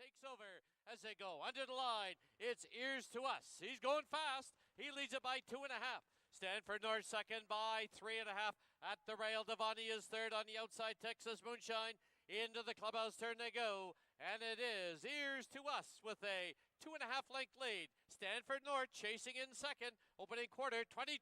takes over as they go under the line. It's Ears to Us. He's going fast. He leads it by 2.5. Stanford North second by 3.5. At the rail, Devani is third. On the outside, Texas Moonshine. Into the clubhouse turn they go, and it is Ears to Us with a 2.5 length lead. Stanford North chasing in second, opening quarter 22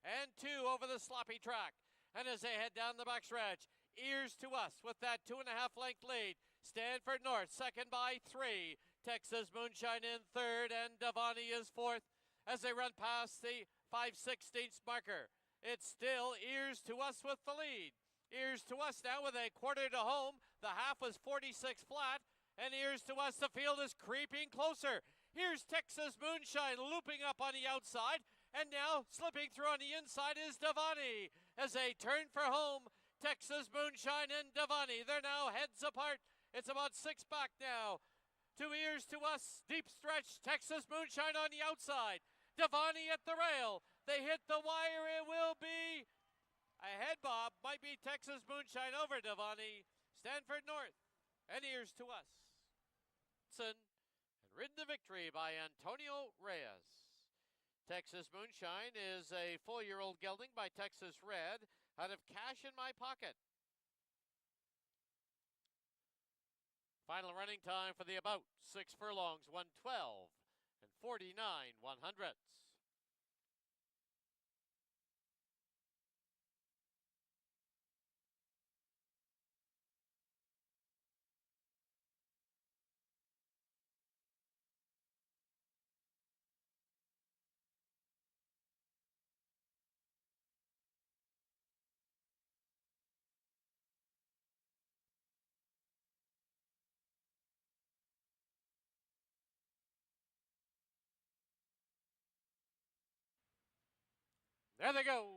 and 2 over the sloppy track. And as they head down the backstretch, Ears to Us with that 2.5 length lead. Stanford North second by 3. Texas Moonshine in third, and Devani is fourth as they run past the 5/16 marker. It's still Ears to Us with the lead. Ears to Us now with a quarter to home. The half was 46 flat, and Ears to Us, the field is creeping closer. Here's Texas Moonshine looping up on the outside, and now slipping through on the inside is Devani as they turn for home. Texas Moonshine and Devani, they're now heads apart. It's about 6 back now. 2 Ears to Us, deep stretch, Texas Moonshine on the outside. Devani at the rail. They hit the wire. It will be a head bob. Might be Texas Moonshine over Devani. Stanford North and Ears to Us. And ridden to victory by Antonio Reyes. Texas Moonshine is a full-year-old gelding by Texas Red out of Cash in My Pocket. Final running time for the about 6 furlongs, 1:12 and 49 100ths. There they go.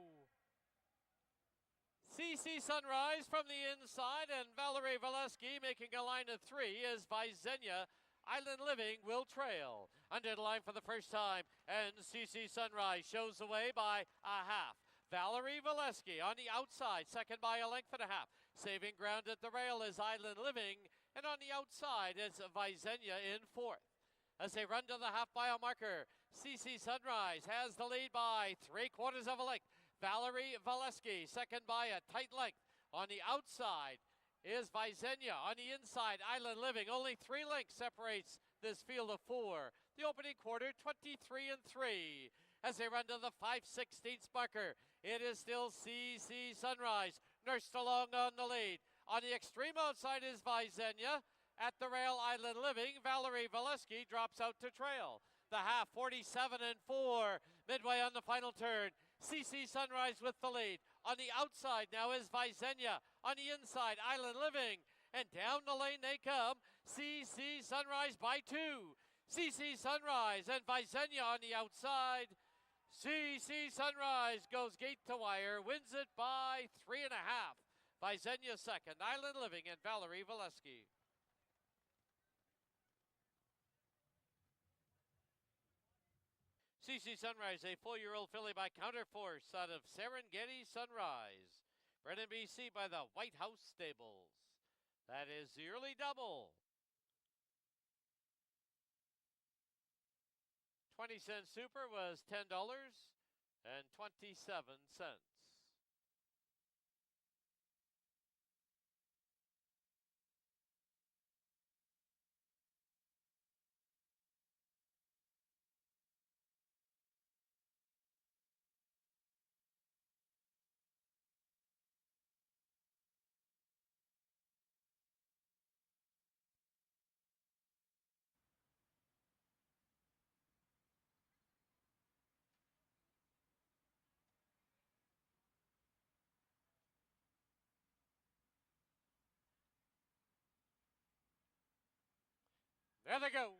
CC Sunrise from the inside, and Valerie Valesky making a line of 3 as Visenya Island Living will trail. Under the line for the first time, and CC Sunrise shows the way by a half. Valerie Valesky on the outside, second by a length and a half. Saving ground at the rail is Island Living, and on the outside is Visenya in fourth. As they run to the half-mile marker, CC Sunrise has the lead by 3/4 of a length. Valerie Valesky, second by a tight length. On the outside is Visenya. On the inside, Island Living. Only 3 lengths separates this field of 4. The opening quarter, 23 and 3. As they run to the 5/16 marker, it is still CC Sunrise, nursed along on the lead. On the extreme outside is Visenya. At the rail, Island Living, Valerie Valesky drops out to trail. The half, 47 and 4. Midway on the final turn, CC Sunrise with the lead. On the outside now is Visenya. On the inside, Island Living. And down the lane they come. CC Sunrise by 2. CC Sunrise and Visenya on the outside. CC Sunrise goes gate to wire, wins it by 3.5. Visenya second, Island Living and Valerie Valesky. CC Sunrise, a full-year-old filly by Counterforce out of Serengeti Sunrise. Bred in BC by the White House Stables. That is the early double. 20-cent super was $10.27. There they go.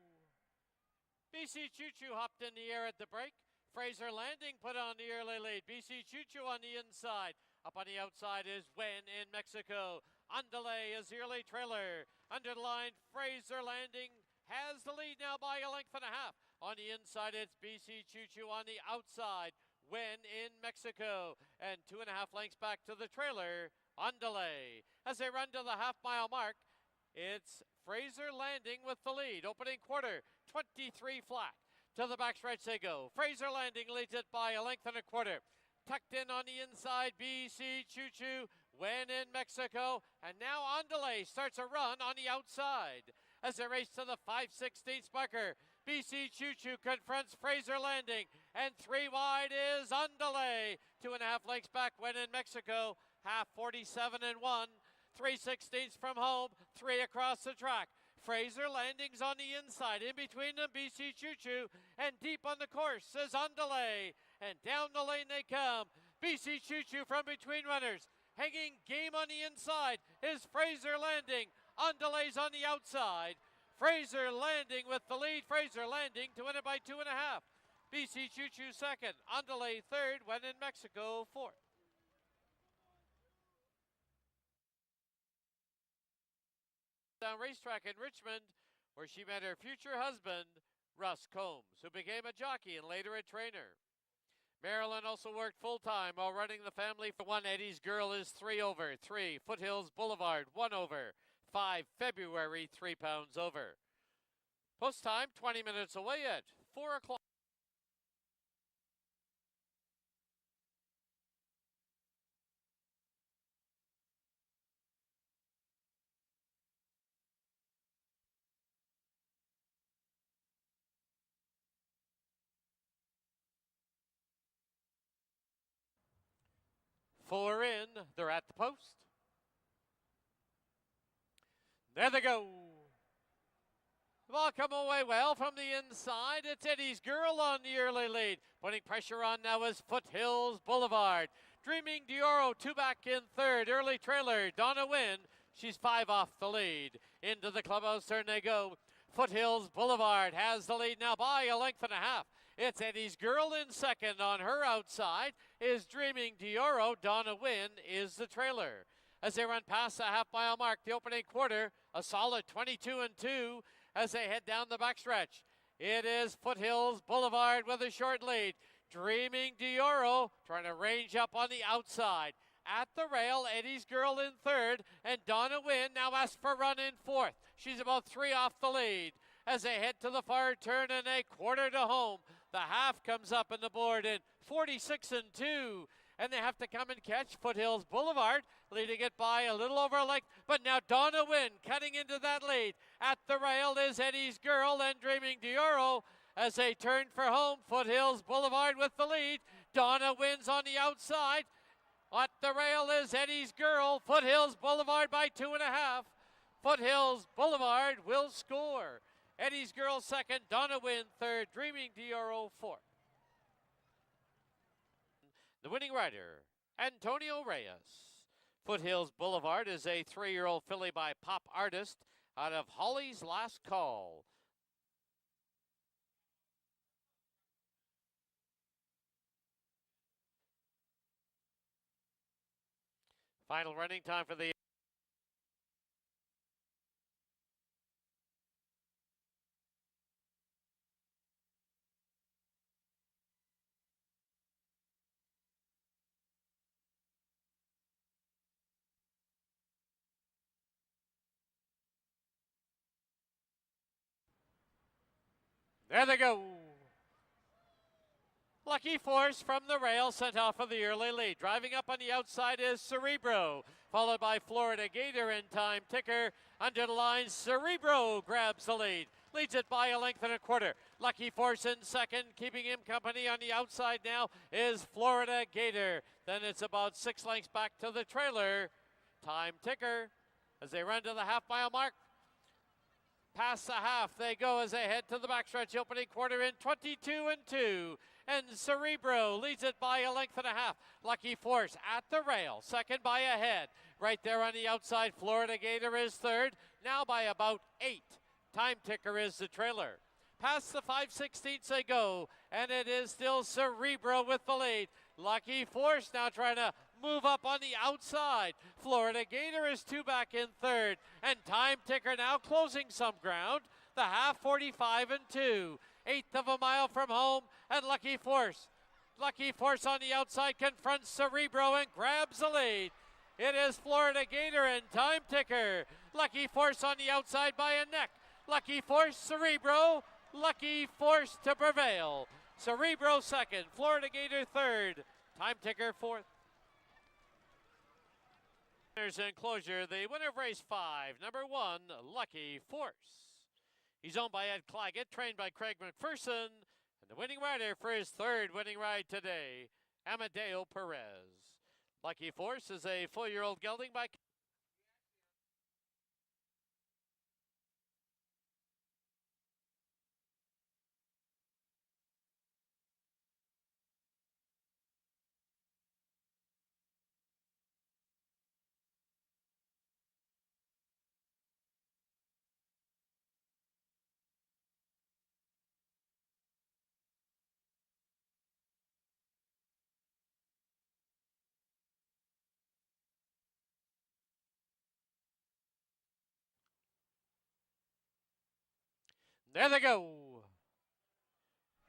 BC Choo Choo hopped in the air at the break. Fraser Landing put on the early lead. BC Choo Choo on the inside. Up on the outside is When in Mexico. On delay is the early trailer. Under the line, Fraser Landing has the lead now by a length and a half. On the inside, it's BC Choo Choo. On the outside, When in Mexico. And 2.5 lengths back to the trailer. On delay. As they run to the half-mile mark, It's Fraser Landing with the lead. Opening quarter, 23 flat. To the backstretch they go. Fraser Landing leads it by a length and a quarter. Tucked in on the inside, BC Choo Choo, when in Mexico. And now on delay, starts a run on the outside. As they race to the 5/16 marker, BC Choo Choo confronts Fraser Landing. And 3 wide is on delay. 2.5 lengths back when in Mexico. Half 47 and 1. 3/16 from home, 3 across the track. Fraser Landing's on the inside, in between them BC Choo Choo, and deep on the course is on delay, and down the lane they come. BC Choo Choo from between runners, hanging game on the inside is Fraser Landing. On delays on the outside. Fraser Landing with the lead. Fraser Landing to win it by 2.5. BC Choo Choo second. On delay third. When in Mexico fourth. Down racetrack in Richmond, where she met her future husband, Russ Combs, who became a jockey and later a trainer. Marilyn also worked full-time while running the family for one. Eddie's Girl is 3 over. 3 Foothills Boulevard, 1 over. 5 February, 3 pounds over. Post time, 20 minutes away at 4 o'clock. Four in, they're at the post. There they go. The ball come away well from the inside. It's Eddie's Girl on the early lead. Putting pressure on now is Foothills Boulevard. Dreaming Dioro, 2 back in third. Early trailer, Donna Wynn. She's 5 off the lead. Into the clubhouse turn they go. Foothills Boulevard has the lead now by a length and a half. It's Eddie's Girl in second. On her outside is Dreaming Dioro. Donna Wynn is the trailer. As they run past the half-mile mark, the opening quarter, a solid 22 and 2 as they head down the backstretch. It is Foothills Boulevard with a short lead. Dreaming Dioro trying to range up on the outside. At the rail, Eddie's Girl in third, and Donna Wynn now asks for run in fourth. She's about 3 off the lead. As they head to the far turn and a quarter to home, the half comes up in the board in 46 and 2. And they have to come and catch Foothills Boulevard, leading it by a little over a length. But now Donna Wynn cutting into that lead. At the rail is Eddie's Girl and Dreaming Dioro. As they turn for home, Foothills Boulevard with the lead. Donna Wynn's on the outside. At the rail is Eddie's Girl. Foothills Boulevard by 2.5. Foothills Boulevard will score. Eddie's Girl second, Donna Wynn third, Dreaming Dioro fourth. The winning rider, Antonio Reyes. Foothills Boulevard is a 3-year-old filly by Pop Artist out of Holly's Last Call. Final running time for the There they go. Lucky Force from the rail sent off for the early lead. Driving up on the outside is Cerebro, followed by Florida Gator and Time Ticker. Under the line, Cerebro grabs the lead. Leads it by a length and a quarter. Lucky Force in second, keeping him company on the outside now is Florida Gator. Then it's about 6 lengths back to the trailer. Time Ticker as they run to the half-mile mark. Past the half they go as they head to the backstretch. Opening quarter in 22 and 2. And Cerebro leads it by a length and a half. Lucky Force at the rail, second by a head. Right there on the outside, Florida Gator is third, now by about 8. Time Ticker is the trailer. Past the 5/16 they go, and it is still Cerebro with the lead. Lucky Force now trying to move up on the outside. Florida Gator is 2 back in third, and Time Ticker now closing some ground. The half 45 and 2. 1/8 of a mile from home, and Lucky Force on the outside confronts Cerebro and grabs the lead. It is Florida Gator and Time Ticker. Lucky Force on the outside by a neck. Lucky Force, Cerebro. Lucky Force to prevail. Cerebro second, Florida Gator third, Time Ticker fourth. There's enclosure, the winner of race 5, number 1, Lucky Force. He's owned by Ed Claggett, trained by Craig McPherson, and the winning rider for his third winning ride today, Amadeo Perez. Lucky Force is a 4-year-old gelding by There they go.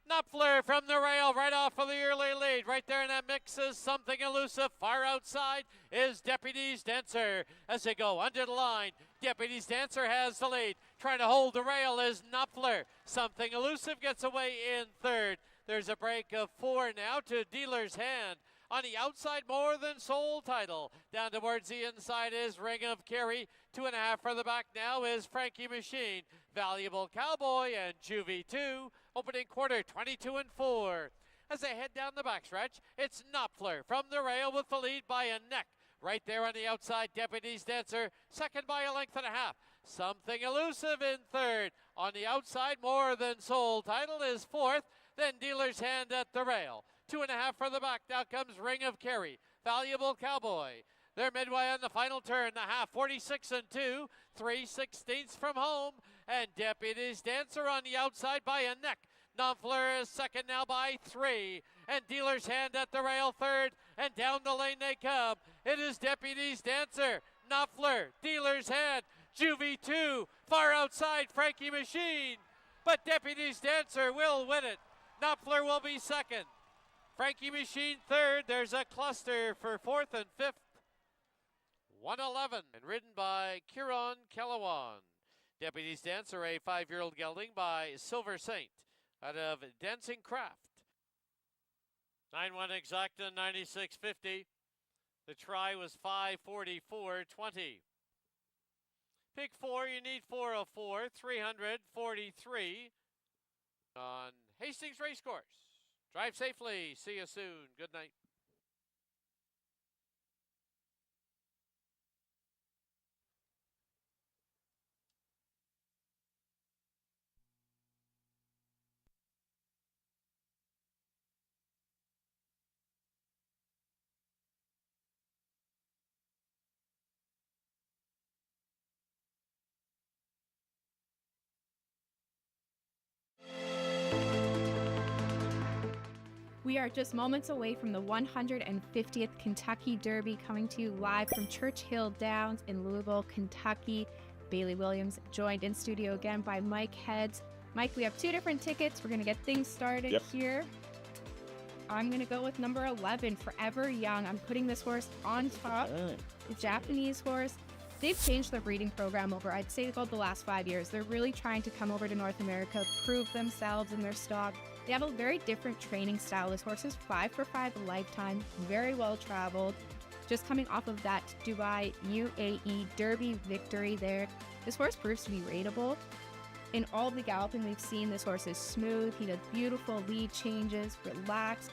Knopfler from the rail, right off of the early lead. Right there in that mix is Something Elusive. Far outside is Deputy's Dancer as they go under the line. Deputy's Dancer has the lead. Trying to hold the rail is Knopfler. Something Elusive gets away in third. There's a break of 4 now to Dealer's Hand. On the outside, More Than Soul Title. Down towards the inside is Ring of Kerry. 2.5 for the back now is Frankie Machine. Valuable Cowboy and Juvie 2. Opening quarter, 22-4. As they head down the backstretch, it's Knopfler from the rail with the lead by a neck. Right there on the outside, Deputy's Dancer, second by a length and a half. Something Elusive in third. On the outside, More Than Soul Title is fourth. Then Dealer's Hand at the rail. 2.5 for the back. Now comes Ring of Kerry. Valuable Cowboy. They're midway on the final turn. The half, 46-2. 3/16 from home. And Deputy's Dancer on the outside by a neck. Knopfler is second now by 3. And Dealer's Hand at the rail third. And down the lane they come. It is Deputy's Dancer. Knopfler, Dealer's Hand. Juvie 2. Far outside, Frankie Machine. But Deputy's Dancer will win it. Knopfler will be second. Frankie Machine third. There's a cluster for fourth and fifth. 111 and ridden by Kieran Kellawan. Deputy's Dancer, a 5-year-old gelding by Silver Saint out of Dancing Craft. 9-1 exacta, 96.50. The try was 5:44.20. Pick 4, you need 404, 343 on Hastings Racecourse. Drive safely. See you soon. Good night. We are just moments away from the 150th Kentucky Derby, coming to you live from Churchill Downs in Louisville, Kentucky. Bailey Williams joined in studio again by Mike Heads. Mike, we have 2 different tickets. We're going to get things started here. I'm going to go with number 11, Forever Young. I'm putting this horse on top. The Japanese horse. They've changed their breeding program over, I'd say, about the last 5 years. They're really trying to come over to North America, prove themselves in their stock. They have a very different training style. This horse is 5 for 5 a lifetime, very well traveled. Just coming off of that Dubai UAE Derby victory there. This horse proves to be rateable. In all the galloping we've seen, this horse is smooth. He does beautiful lead changes, relaxed.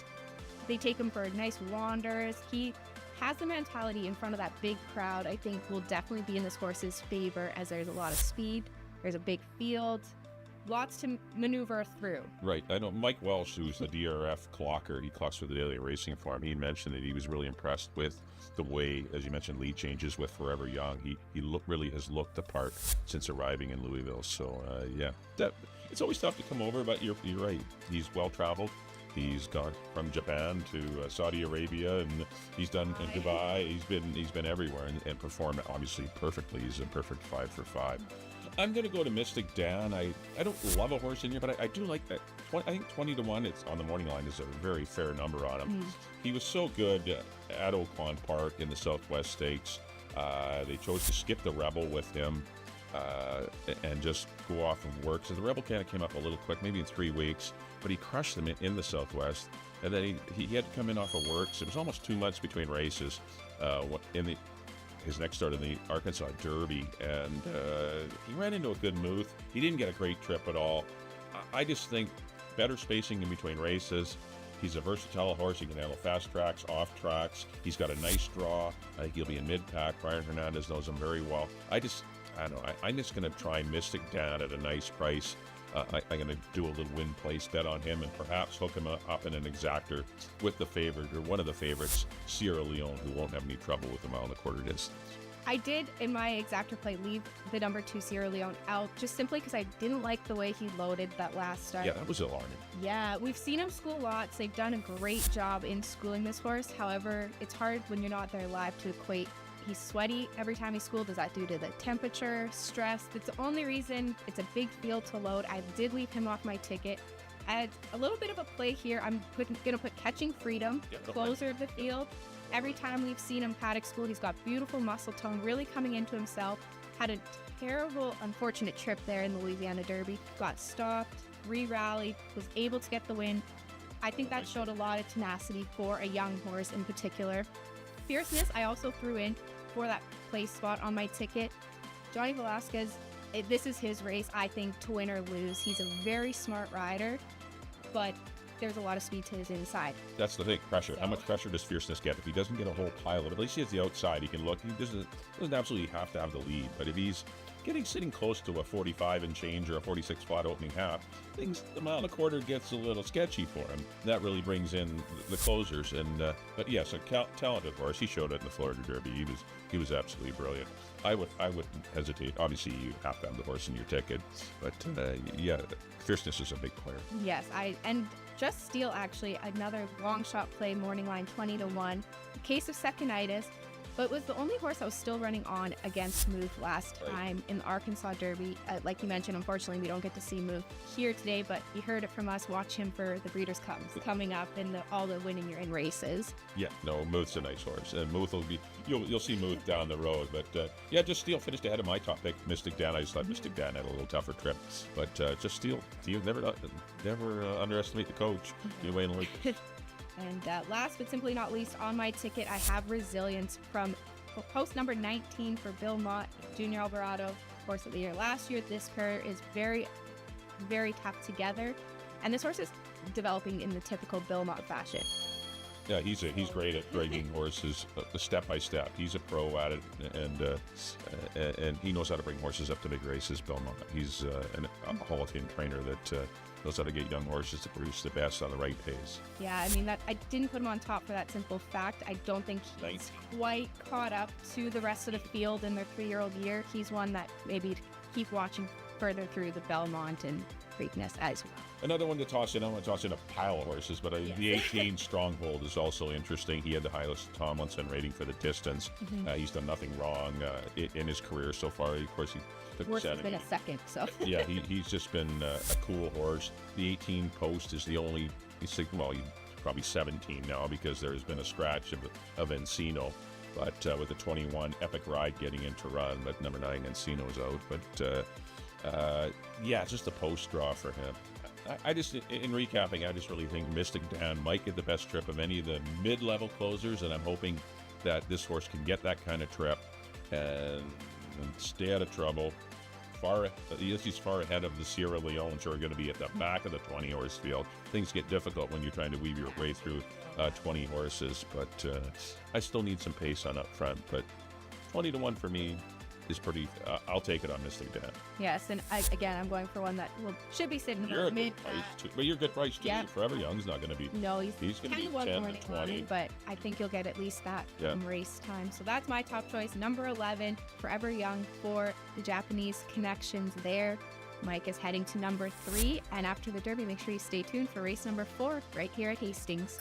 They take him for nice wanders. He has the mentality in front of that big crowd. I think will definitely be in this horse's favor, as there's a lot of speed. There's a big field. Lots to maneuver through. Right. I know Mike Welsh, who's the DRF clocker, he clocks for the Daily Racing Farm. He mentioned that he was really impressed with the way, as you mentioned, lead changes with Forever Young. He really has looked the part since arriving in Louisville. So, it's always tough to come over, but you're right. He's well-traveled. He's gone from Japan to Saudi Arabia, and he's done in Dubai. He's been everywhere and performed obviously perfectly. He's a perfect 5 for 5. I'm going to go to Mystic Dan. I don't love a horse in here, but I do like that. I think 20 to 1, it's on the morning line, is a very fair number on him. He was so good at Oakland Park in the Southwest Stakes. They chose to skip the Rebel with him and just go off and work. So the Rebel kind of came up a little quick, maybe in 3 weeks, but he crushed them in the Southwest. And then he had to come in off of works. It was almost 2 months between races his next start in the Arkansas Derby, and he ran into a good Muth. He didn't get a great trip at all. I just think better spacing in between races. He's a versatile horse. He can handle fast tracks, off tracks. He's got a nice draw. I think he'll be in mid-pack. Brian Hernandez knows him very well. I don't know. I'm just going to try Mystic Dan at a nice price. I'm going to do a little win place bet on him and perhaps hook him up in an exactor with the favorite or one of the favorites, Sierra Leone, who won't have any trouble with the mile and a quarter distance. I did, in my exactor play, leave the number 2 Sierra Leone out just simply because I didn't like the way he loaded that last start. Yeah, that was alarming. Yeah, we've seen him school lots. They've done a great job in schooling this horse. However, it's hard when you're not there live to equate. He's sweaty every time he's schooled. Is that due to the temperature, stress? That's the only reason. It's a big field to load. I did leave him off my ticket. I had a little bit of a play here. I'm going to put Catching Freedom, closer of the field. Every time we've seen him paddock school, he's got beautiful muscle tone, really coming into himself. Had a terrible, unfortunate trip there in the Louisiana Derby. Got stopped, re-rallied, was able to get the win. I think that showed a lot of tenacity for a young horse in particular. Fierceness, I also threw in for that place spot on my ticket. Johnny Velasquez, this is his race, I think, to win or lose. He's a very smart rider, but there's a lot of speed to his inside. That's the thing, pressure. How much pressure does Fierceness get? If he doesn't get a whole pile of it, at least he has the outside. He can look. He doesn't absolutely have to have the lead. But if he's sitting close to a 45 and change or a 46 flat opening half, the mile and a quarter gets a little sketchy for him. That really brings in the closers. And but yes, a talented horse. He showed it in the Florida Derby. He was absolutely brilliant. I wouldn't hesitate. Obviously, you have to have the horse in your ticket, but yeah, Fierceness is a big player. Yes, and Just Steel, actually, another long shot play, morning line 20 to 1. A case of seconitis, but was the only horse I was still running on against Muth last time in the Arkansas Derby. Like you mentioned, unfortunately, we don't get to see Muth here today, but you heard it from us. Watch him for the Breeders' Cup coming up and all the winning you're in races. Yeah, no, Muth's a nice horse, and Muth will be. You'll see Muth down the road, but yeah, Just Steel finished ahead of my top pick, Mystic Dan. I just thought Mystic Dan had a little tougher trip, but Just Steel. You never underestimate the coach. You wait and look. And last but simply not least, on my ticket, I have Resilience from post number 19 for Bill Mott, Junior Alvarado, horse of the year last year. This pair is very, very tough together, and this horse is developing in the typical Bill Mott fashion. Yeah, he's great at breaking horses, the step by step. He's a pro at it, and he knows how to bring horses up to big races. Bill Mott, he's a Hall of Fame trainer that knows how to get young horses to produce the best on the right pace. Yeah, I mean, that I didn't put him on top for that simple fact. I don't think he's quite caught up to the rest of the field in their 3-year-old year. He's one that maybe keep watching further through the Belmont and Preakness as well. Another one to toss in, I want to toss in a pile of horses, but the 18 Stronghold is also interesting. He had the Hylas Tomlinson rating for the distance. He's done nothing wrong in his career so far. Of course, he took Worst has been a second, so. Yeah, he's just been a cool horse. The 18 Post is the only, he's probably 17 now because there has been a scratch of Encino. But with the 21 Epic Ride getting into run, but number 9 Encino's out. But yeah, it's just a post draw for him. I just, in recapping, I just really think Mystic Dan might get the best trip of any of the mid-level closers, and I'm hoping that this horse can get that kind of trip and stay out of trouble. He's far ahead of the Sierra Leone, who are going to be at the back of the 20-horse field. Things get difficult when you're trying to weave your way through 20 horses, but I still need some pace on up front. But 20 to 1 for me is pretty. I'll take it on Mystic Dan. Yes, and again, I'm going for one that should be sitting about mid. But you're a good price too. Yep. Forever Young's not going to be. No, he's going to be 10 to 20. But I think you'll get at least that from race time. So that's my top choice, number 11, Forever Young for the Japanese connections there. Mike is heading to number 3, and after the Derby, make sure you stay tuned for race number 4 right here at Hastings.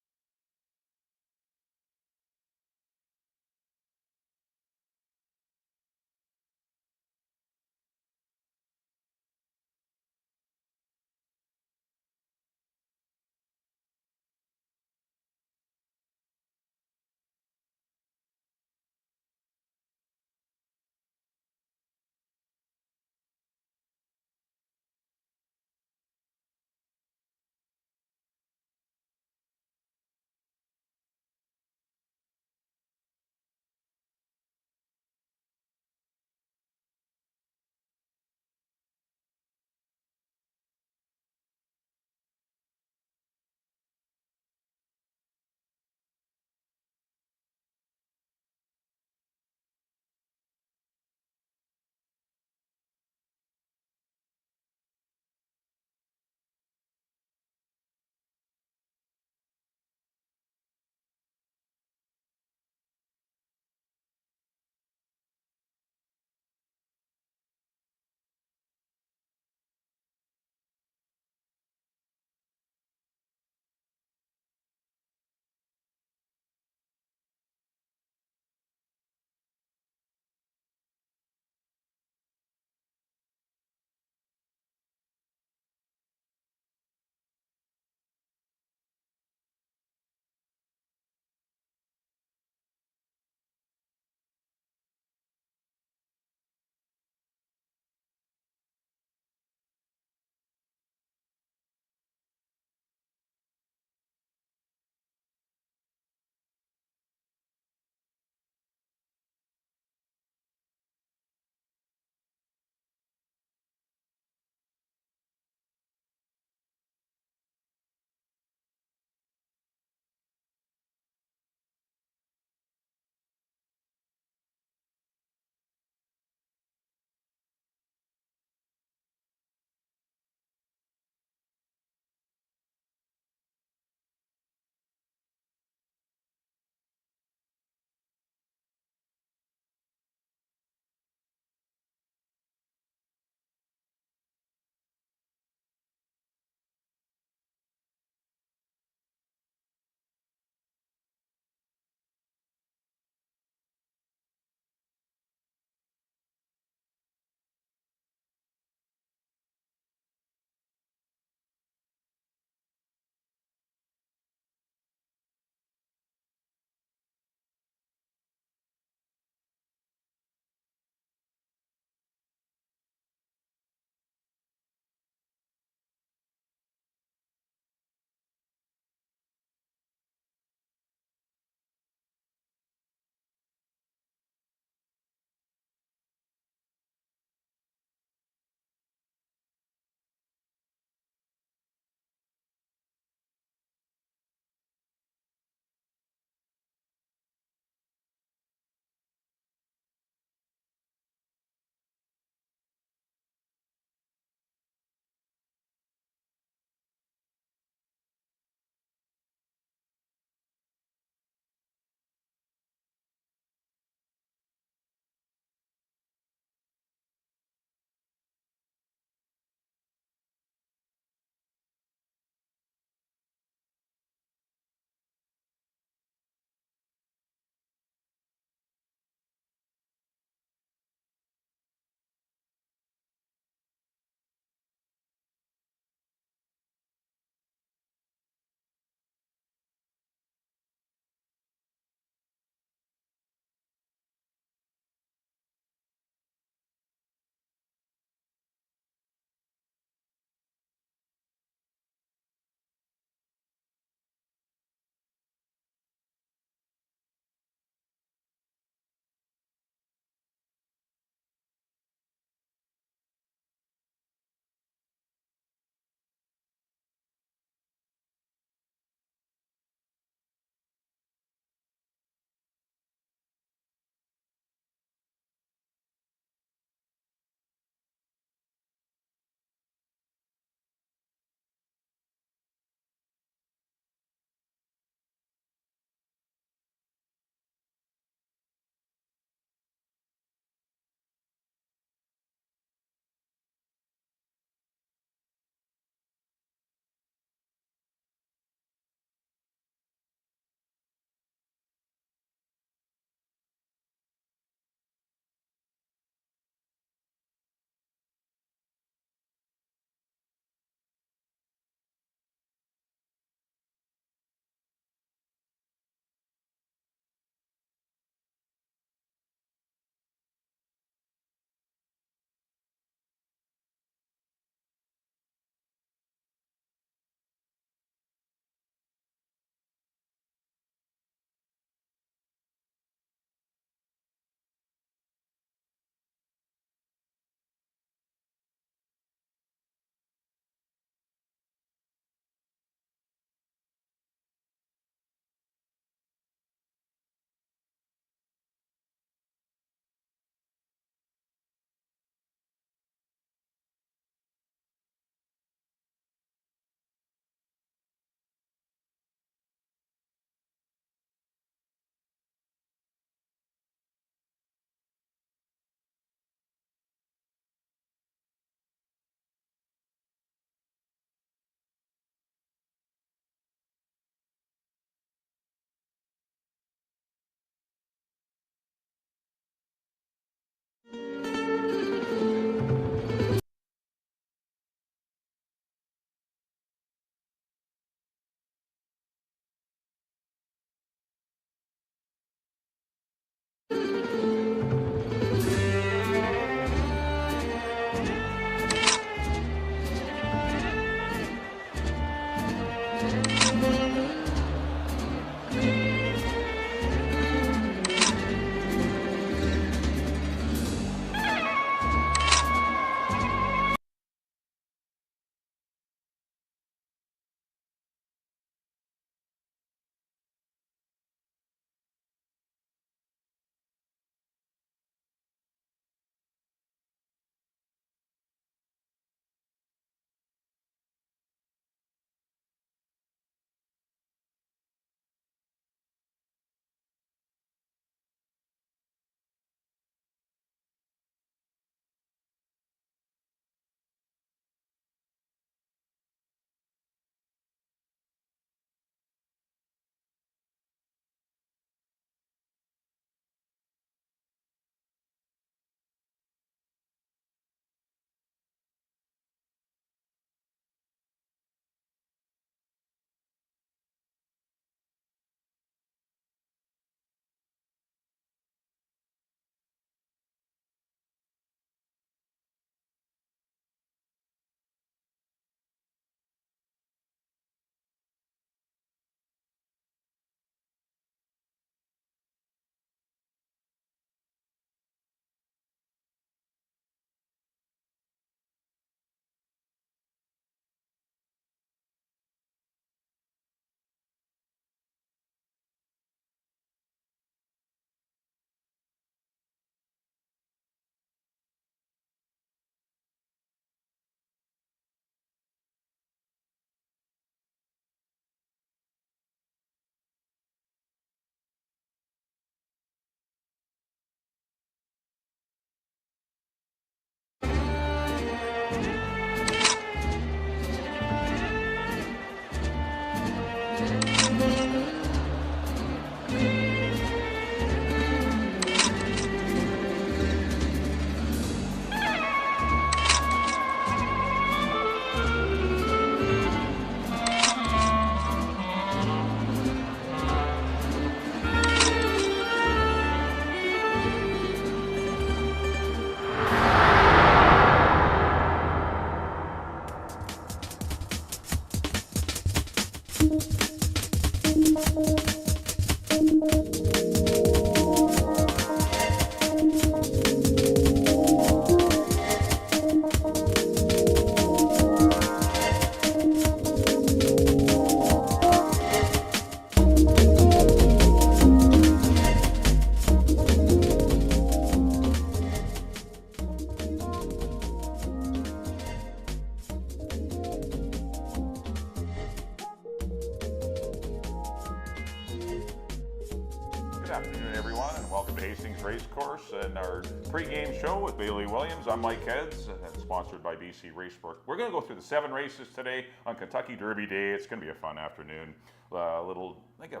Good afternoon, everyone, and welcome to Hastings Racecourse and our pre-game show with Bailey Williams. I'm Mike Heads, and sponsored by BC Racesport. We're going to go through the 7 races today on Kentucky Derby Day. It's going to be a fun afternoon. A little, like a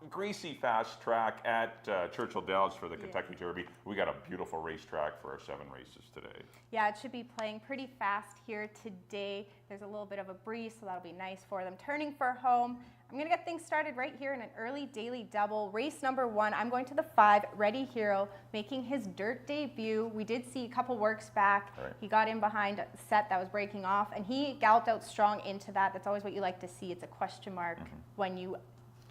greasy fast track at Churchill Downs for the Kentucky Derby. We got a beautiful racetrack for our 7 races today. Yeah, it should be playing pretty fast here today. There's a little bit of a breeze, so that'll be nice for them. Turning for home, I'm going to get things started right here in an early daily double. Race number 1, I'm going to the 5, Ready Hero, making his dirt debut. We did see a couple works back. Right. He got in behind a set that was breaking off, and he galloped out strong into that. That's always what you like to see. It's a question mark when you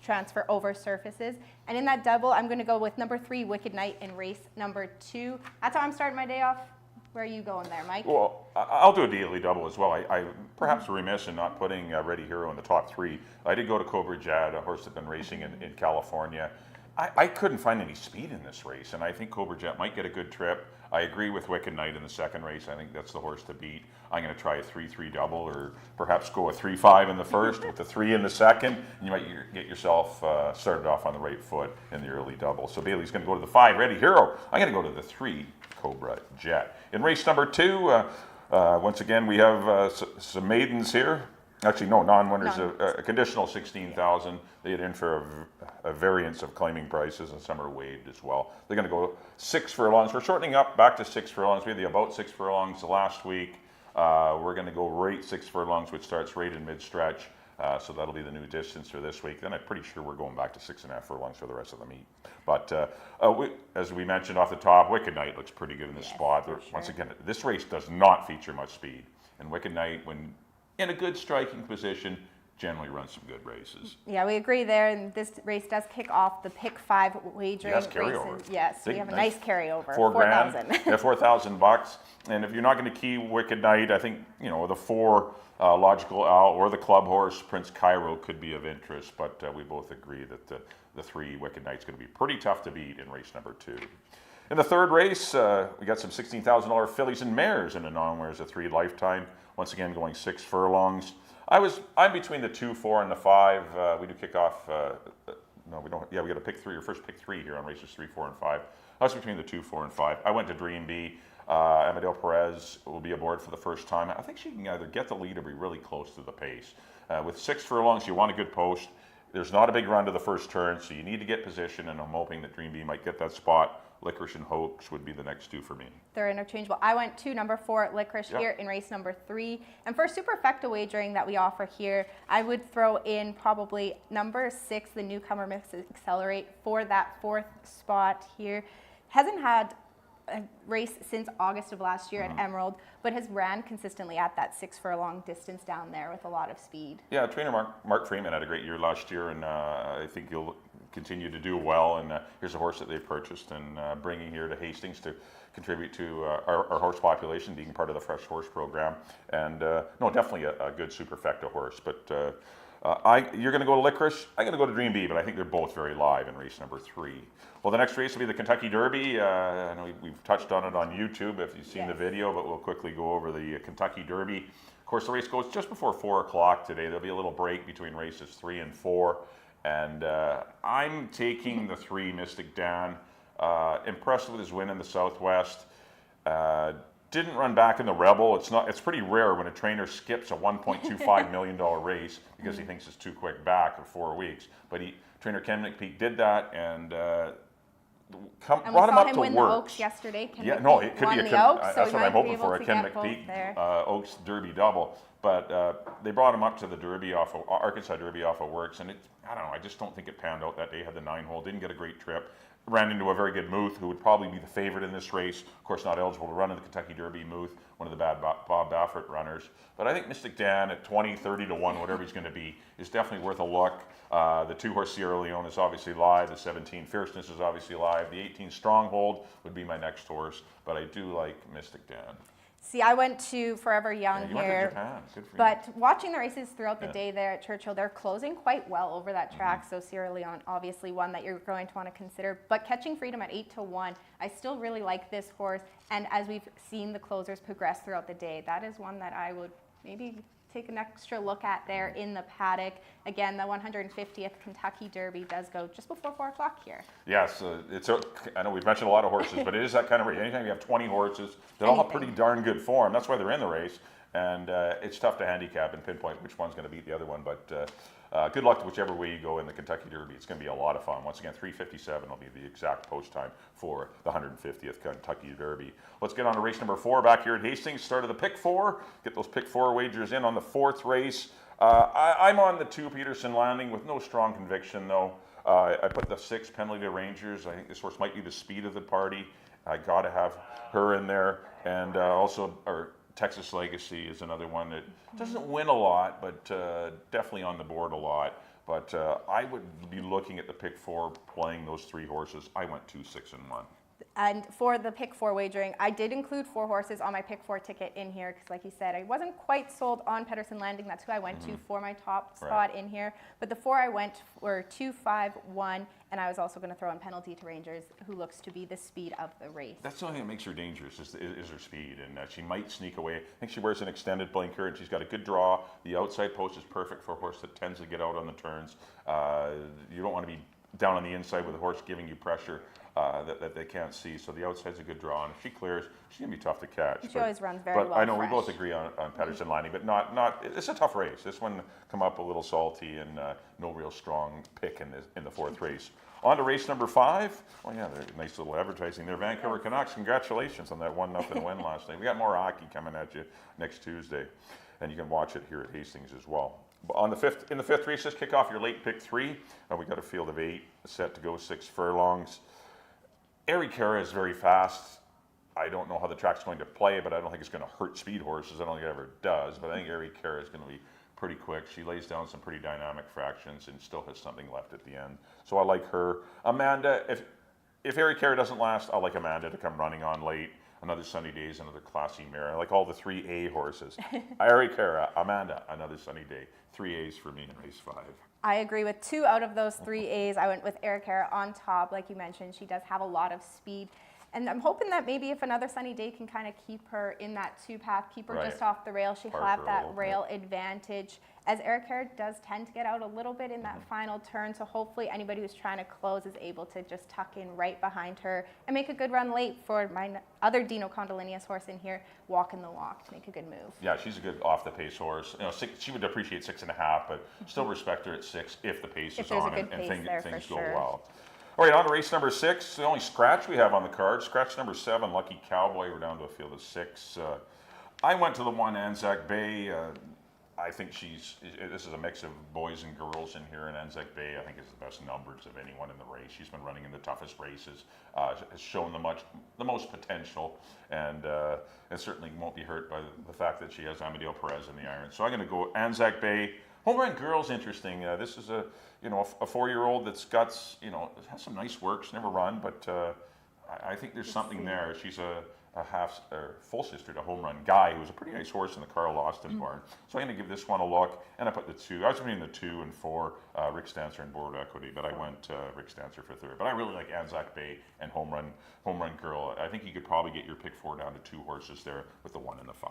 transfer over surfaces. And in that double, I'm going to go with number 3, Wicked Knight, in race number 2. That's how I'm starting my day off. Where are you going there, Mike? Well, I'll do a daily double as well. I perhaps remiss in not putting Ready Hero in the top 3. I did go to Cobra Jad, a horse that's been racing in California. I couldn't find any speed in this race, and I think Cobra Jet might get a good trip. I agree with Wicked Knight in the second race. I think that's the horse to beat. I'm going to try a 3-3 double, or perhaps go a 3-5 in the first with the 3 in the second. And you might get yourself started off on the right foot in the early double. So Bailey's going to go to the 5, Ready Hero. I'm going to go to the 3, Cobra Jet. In race number 2, once again, we have some maidens here. Actually, no, non-winners, a conditional 16,000. They get in for a variance of claiming prices, and some are waived as well. They're going to go 6 furlongs. We're shortening up back to 6 furlongs. We had the about 6 furlongs last week. We're going to go right 6 furlongs, which starts right in mid-stretch. So that'll be the new distance for this week. Then I'm pretty sure we're going back to 6.5 furlongs for the rest of the meet. But as we mentioned off the top, Wicked Knight looks pretty good in this spot. Once again, this race does not feature much speed. And Wicked Knight, when in a good striking position, generally runs some good races. Yeah, we agree there. And this race does kick off the pick 5 wagering carryover. races. Yes, we have a nice carryover. $4,000. $4,000. Yeah, $4,000. And if you're not going to key Wicked Knight, I think the 4 Logical Owl or the club horse Prince Cairo could be of interest. But we both agree that the 3 Wicked Knight's going to be pretty tough to beat in race number 2. In the third race, we got some $16,000 fillies and mares in a non-winners of 3 lifetime. Once again, going 6 furlongs. I'm between the 2, 4, and the 5. We do kick off. No, we don't. Yeah, we got to pick 3 or first pick 3 here on races 3, 4, and 5. I was between the 2, 4, and 5. I went to Dream Bee. Amadeo Perez will be aboard for the first time. I think she can either get the lead or be really close to the pace. With 6 furlongs, you want a good post. There's not a big run to the first turn, so you need to get position, and I'm hoping that Dream Bee might get that spot. Licorice and Hoax would be the next 2 for me. They're interchangeable. I went to number 4, Licorice, here in race number 3. And for superfecta wagering that we offer here, I would throw in probably number 6, the newcomer Mix Accelerate, for that 4th spot here. Hasn't had a race since August of last year at Emerald, but has ran consistently at that 6 furlong distance down there with a lot of speed. Yeah, trainer Mark Freeman had a great year last year, and I think he'll continue to do well. And here's a horse that they purchased and bringing here to Hastings to contribute to our horse population, being part of the Fresh Horse program. And no, definitely a good superfecta horse. But you're going to go to Licorice. I'm going to go to Dream Bee, but I think they're both very live in race number 3. Well, the next race will be the Kentucky Derby. I know we've touched on it on YouTube if you've seen the video, but we'll quickly go over the Kentucky Derby. Of course, the race goes just before 4 o'clock today. There'll be a little break between races 3 and 4. And I'm taking the 3, Mystic Dan. Impressed with his win in the Southwest. Didn't run back in the Rebel. It's pretty rare when a trainer skips a $1.25 million race because he thinks it's too quick back of 4 weeks. But trainer Ken McPeak did that and brought him up to win work. The Oaks yesterday. It could be that's what I'm hoping for, a Ken McPeak Oaks Derby double. But they brought him up to the Derby off of Arkansas Derby off of Works, and I don't know. I just don't think it panned out that day. Had the 9-hole, didn't get a great trip. ran into a very good Muth, who would probably be the favorite in this race. Of course, not eligible to run in the Kentucky Derby. Muth, one of the bad Bob Baffert runners. But I think Mystic Dan at 20, 30 to 1, whatever he's going to be, is definitely worth a look. The 2-horse Sierra Leone is obviously live. The 17 Fierceness is obviously live. The 18 Stronghold would be my next horse. But I do like Mystic Dan. See, I went to Forever Young You here. went to Japan. Good for you. But watching the races throughout the day there at Churchill, they're closing quite well over that track. So Sierra Leone, obviously one that you're going to want to consider. But Catching Freedom at 8 to 1, I still really like this horse. And as we've seen the closers progress throughout the day, that is one that I would maybe take an extra look at there in the paddock. Again, the 150th Kentucky Derby does go just before 4 o'clock here. Yes, I know we've mentioned a lot of horses, but it is that kind of race. Anytime you have 20 horses, they all have pretty darn good form. That's why they're in the race. And it's tough to handicap and pinpoint which one's going to beat the other one. But good luck to whichever way you go in the Kentucky Derby. It's going to be a lot of fun. Once again, 3:57 will be the exact post time for the 150th Kentucky Derby. Let's get on to race number 4 back here at Hastings. Start of the pick 4. Get those pick 4 wagers in on the 4th race. I'm on the 2 Peterson Landing with no strong conviction, though. I put the 6 Penalty to Rangers. I think this horse might be the speed of the party. I got to have her in there. And also, Texas Legacy is another one that doesn't win a lot, but definitely on the board a lot. But I would be looking at the pick 4 playing those 3 horses. I went 2, 6, and 1. And for the pick 4 wagering, I did include 4 horses on my pick 4 ticket in here because, like you said, I wasn't quite sold on Pedersen Landing. That's who I went to for my top spot in here. But the 4 I went were 2, 5, 1, and I was also going to throw in Penalty to Rangers, who looks to be the speed of the race. That's the only thing that makes her dangerous is her speed, and she might sneak away. I think she wears an extended blinker, and she's got a good draw. The outside post is perfect for a horse that tends to get out on the turns. You don't want to be down on the inside with a horse giving you pressure that they can't see. So the outside's a good draw, and if she clears, she's gonna be tough to catch. She always runs very well. But I know fresh. we both agree on Pedersen Landing, but not. It's a tough race. This one come up a little salty and no real strong pick in the 4th race. On to race number 5. Oh yeah, nice little advertising there. Vancouver Canucks, congratulations on that 1-0 win last night. We got more hockey coming at you next Tuesday, and you can watch it here at Hastings as well. In the fifth race, let's kick off your late pick 3. We got a field of 8 set to go 6 furlongs. Ari Cara is very fast. I don't know how the track's going to play, but I don't think it's going to hurt speed horses. I don't think it ever does, but I think Ari Cara is going to be pretty quick. She lays down some pretty dynamic fractions and still has something left at the end. So I like her. Amanda, if Ari Cara doesn't last, I like Amanda to come running on late. Another Sunny Days, another classy mare. I like all the 3A horses. Ari Cara, Amanda, another Sunny Day. 3 A's for me in race 5. I agree with 2 out of those 3 A's. I went with Eric Cara on top. Like you mentioned, she does have a lot of speed. And I'm hoping that maybe if another Sunny Day can kind of keep her in that 2-path, keep her just off the rail, she'll have that rail advantage. As Eric Cara does tend to get out a little bit in that final turn, so hopefully anybody who's trying to close is able to just tuck in right behind her and make a good run late for my other Dino Condolinius horse in here, Walk in the Walk, to make a good move. Yeah, she's a good off-the-pace horse. You know, she would appreciate 6.5, but still respect her at 6 if the pace is on and things go well. All right, on to race number 6. The only scratch we have on the card, scratch number 7, Lucky Cowboy. We're down to a field of 6. I went to the 1 Anzac Bay. I think this is a mix of boys and girls in here, and Anzac Bay, I think, is the best numbers of anyone in the race. She's been running in the toughest races, has shown the most potential, and certainly won't be hurt by the fact that she has Amadeo Perez in the iron. So I'm going to go Anzac Bay. Home Run Girl's interesting. This is a 4-year-old that's got, has some nice works, never run, but I think there's something there. She's a full sister to Home Run Guy, who was a pretty nice horse in the Carl Austin barn. So I'm going to give this one a look, and I put the 2. I was between the 2 and 4, Rick Stancer and Board Equity, but I went Rick Stancer for 3rd. But I really like Anzac Bay and Home Run Girl. I think you could probably get your pick 4 down to 2 horses there with the 1 and the 5.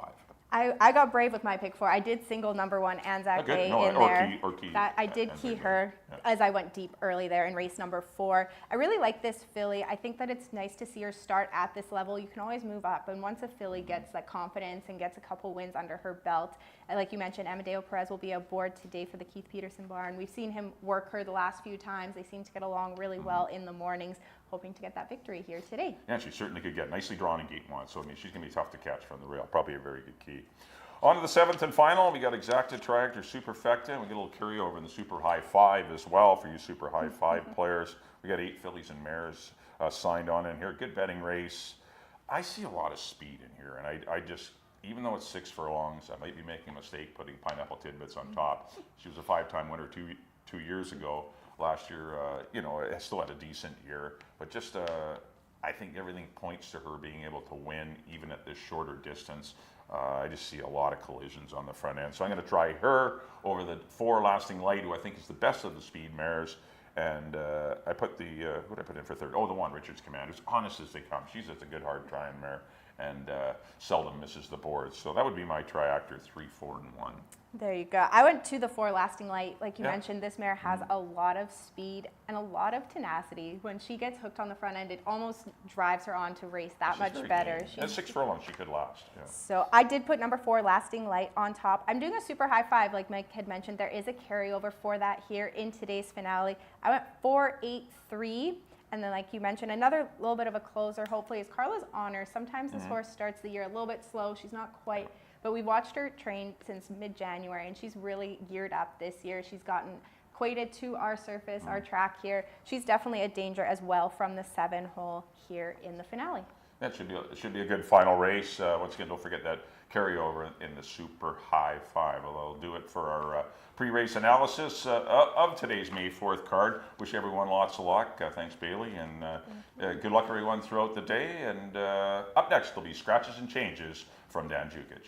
I got brave with my pick 4. I did single number 1 Anzac Bay in there. I did key her as I went deep early there in race number 4. I really like this filly. I think that it's nice to see her start at this level. You can always move up, and once a filly gets that confidence and gets a couple wins under her belt, like you mentioned, Amadeo Perez will be aboard today for the Keith Peterson barn. We've seen him work her the last few times. They seem to get along really well in the mornings. Hoping to get that victory here today. Yeah, she certainly could get nicely drawn in gate 1, so I mean she's going to be tough to catch from the rail. Probably a very good key. On to the 7th and final, we got Exacta Tractor Superfecta. We get a little carryover in the Super High 5 as well for you Super High 5 players. We got 8 fillies and mares signed on in here. Good betting race. I see a lot of speed in here, and I just, even though it's 6 furlongs, I might be making a mistake putting Pineapple Tidbits on top. She was a 5-time winner two years ago. Last year, I still had a decent year, but just I think everything points to her being able to win even at this shorter distance. I just see a lot of collisions on the front end. So I'm going to try her over the 4 Lasting Light, who I think is the best of the speed mares. And I put the, who did I put in for third? Oh, the one, Richards Commanders. Honest as they come. She's just a good, hard trying mare and seldom misses the board. So that would be my triactor, 3, 4, and 1. There you go. I went to the 4 Lasting Light. Like you Yeah. mentioned, this mare has a lot of speed and a lot of tenacity. When she gets hooked on the front end, it almost drives her on to race that She's much very better. game. At 6 furlongs, she could last. Yeah. So I did put number 4 Lasting Light on top. I'm doing a super high 5, like Mike had mentioned. There is a carryover for that here in today's finale. I went 4, 8, 3. And then, like you mentioned, another little bit of a closer, hopefully, is Carla's Honor. Sometimes this horse starts the year a little bit slow. She's not quite, but we've watched her train since mid-January, and she's really geared up this year. She's gotten acquainted to our surface, our track here. She's definitely a danger as well from the 7 hole here in the finale. That should be a good final race. Once again, don't forget that carryover in the super high 5. Well, that'll do it for our pre-race analysis of today's May 4th card. Wish everyone lots of luck. Thanks, Bailey, and good luck everyone throughout the day. And up next will be Scratches and Changes from Dan Jukic.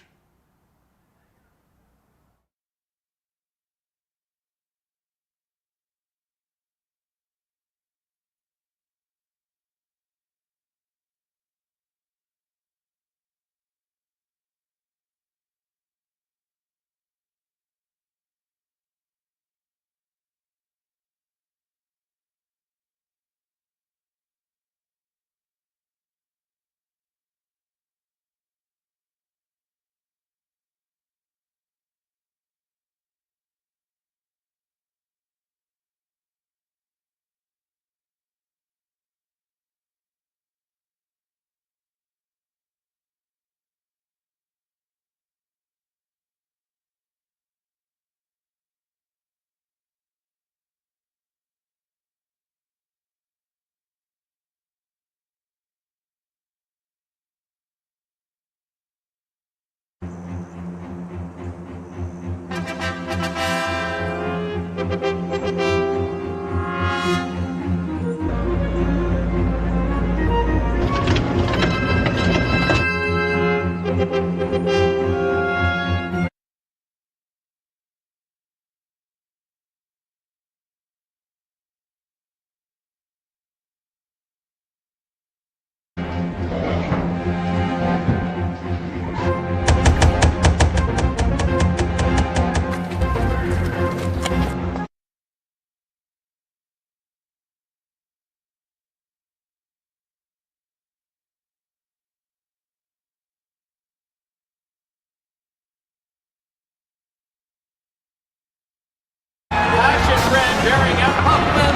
Passion Red bearing out Huffman.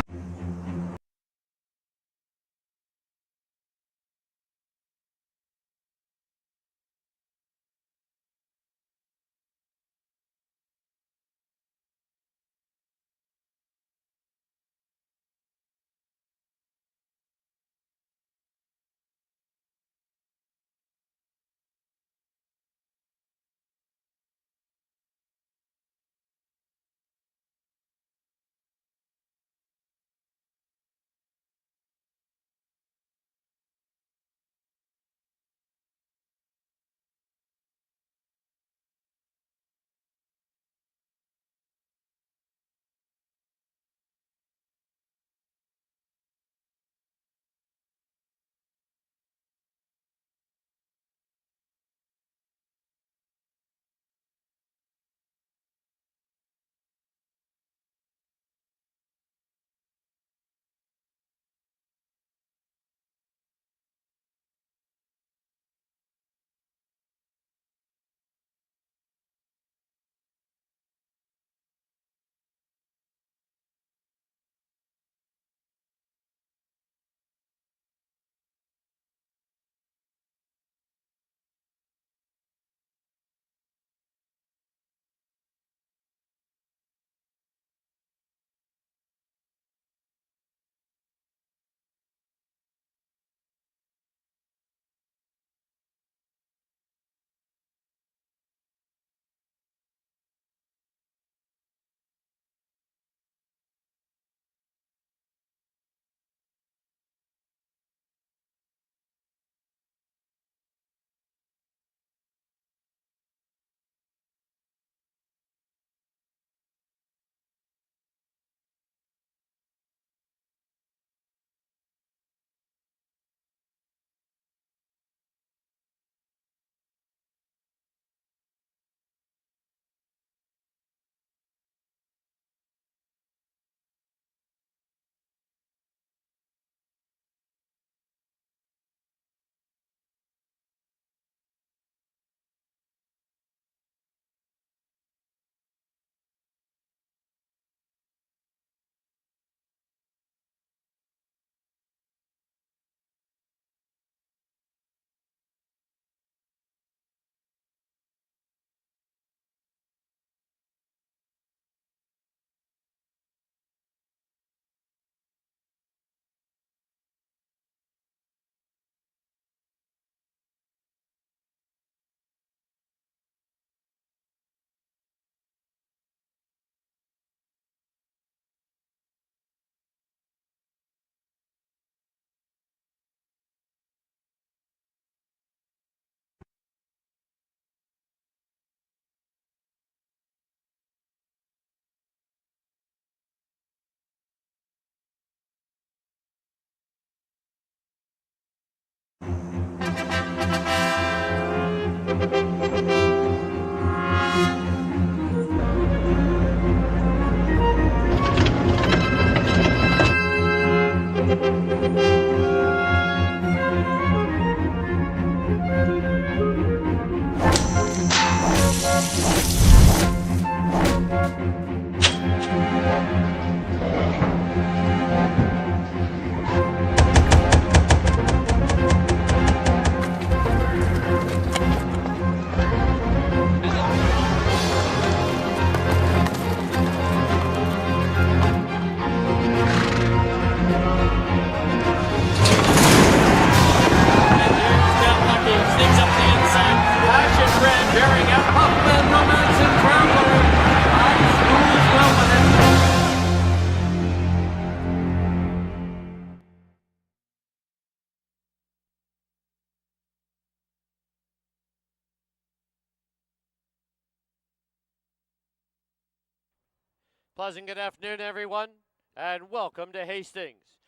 Pleasant good afternoon, everyone, and welcome to Hastings.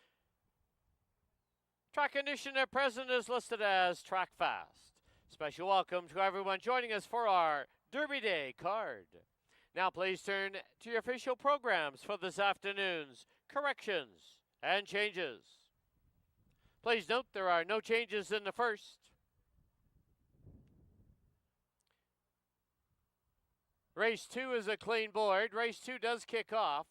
Track condition at present is listed as track fast. Special welcome to everyone joining us for our Derby Day card. Now please turn to your official programs for this afternoon's corrections and changes. Please note there are no changes in the first. Race 2 is a clean board. Race 2 does kick off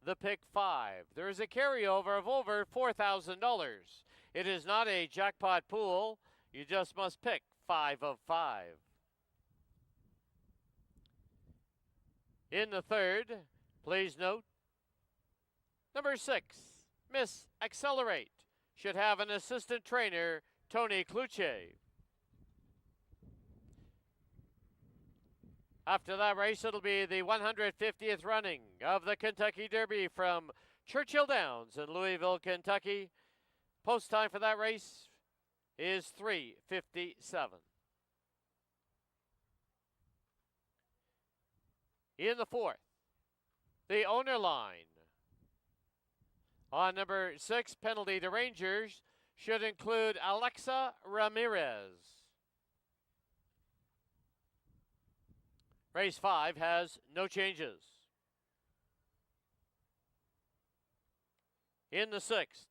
the pick 5. There is a carryover of over $4,000. It is not a jackpot pool. You just must pick 5 of 5. In the third, please note, number 6, Miss Accelerate, should have an assistant trainer, Tony Cluche. After that race, it'll be the 150th running of the Kentucky Derby from Churchill Downs in Louisville, Kentucky. Post time for that race is 3:57. In the fourth, the owner line. On number 6, Penalty to Rangers, should include Alexa Ramirez. Race 5 has no changes. In the 6th,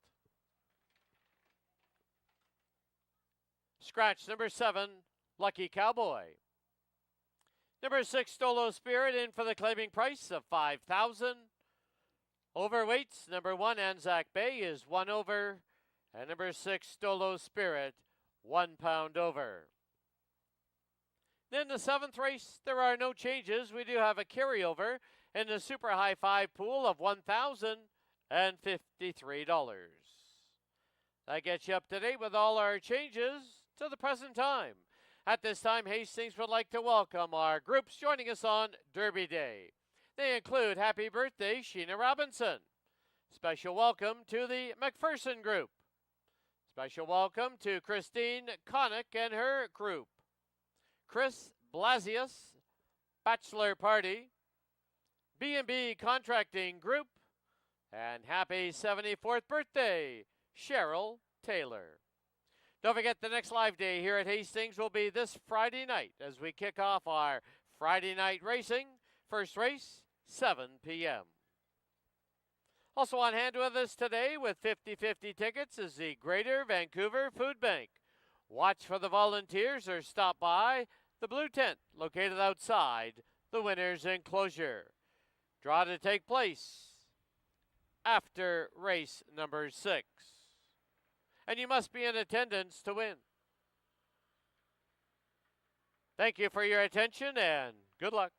scratch number 7, Lucky Cowboy. Number 6, Stolo Spirit, in for the claiming price of $5,000. Overweights, number 1, Anzac Bay, is 1 over, and number 6, Stolo Spirit, 1 pound over. Then the 7th race, there are no changes. We do have a carryover in the super high 5 pool of $1,053. That gets you up to date with all our changes to the present time. At this time, Hastings would like to welcome our groups joining us on Derby Day. They include happy birthday, Sheena Robinson. Special welcome to the McPherson Group. Special welcome to Christine Connick and her group. Chris Blasius, Bachelor Party, B&B Contracting Group, and happy 74th birthday, Cheryl Taylor. Don't forget the next live day here at Hastings will be this Friday night as we kick off our Friday night racing. First race, 7 p.m. Also on hand with us today with 50/50 tickets is the Greater Vancouver Food Bank. Watch for the volunteers or stop by the blue tent located outside the winner's enclosure. Draw to take place after race number 6. And you must be in attendance to win. Thank you for your attention and good luck.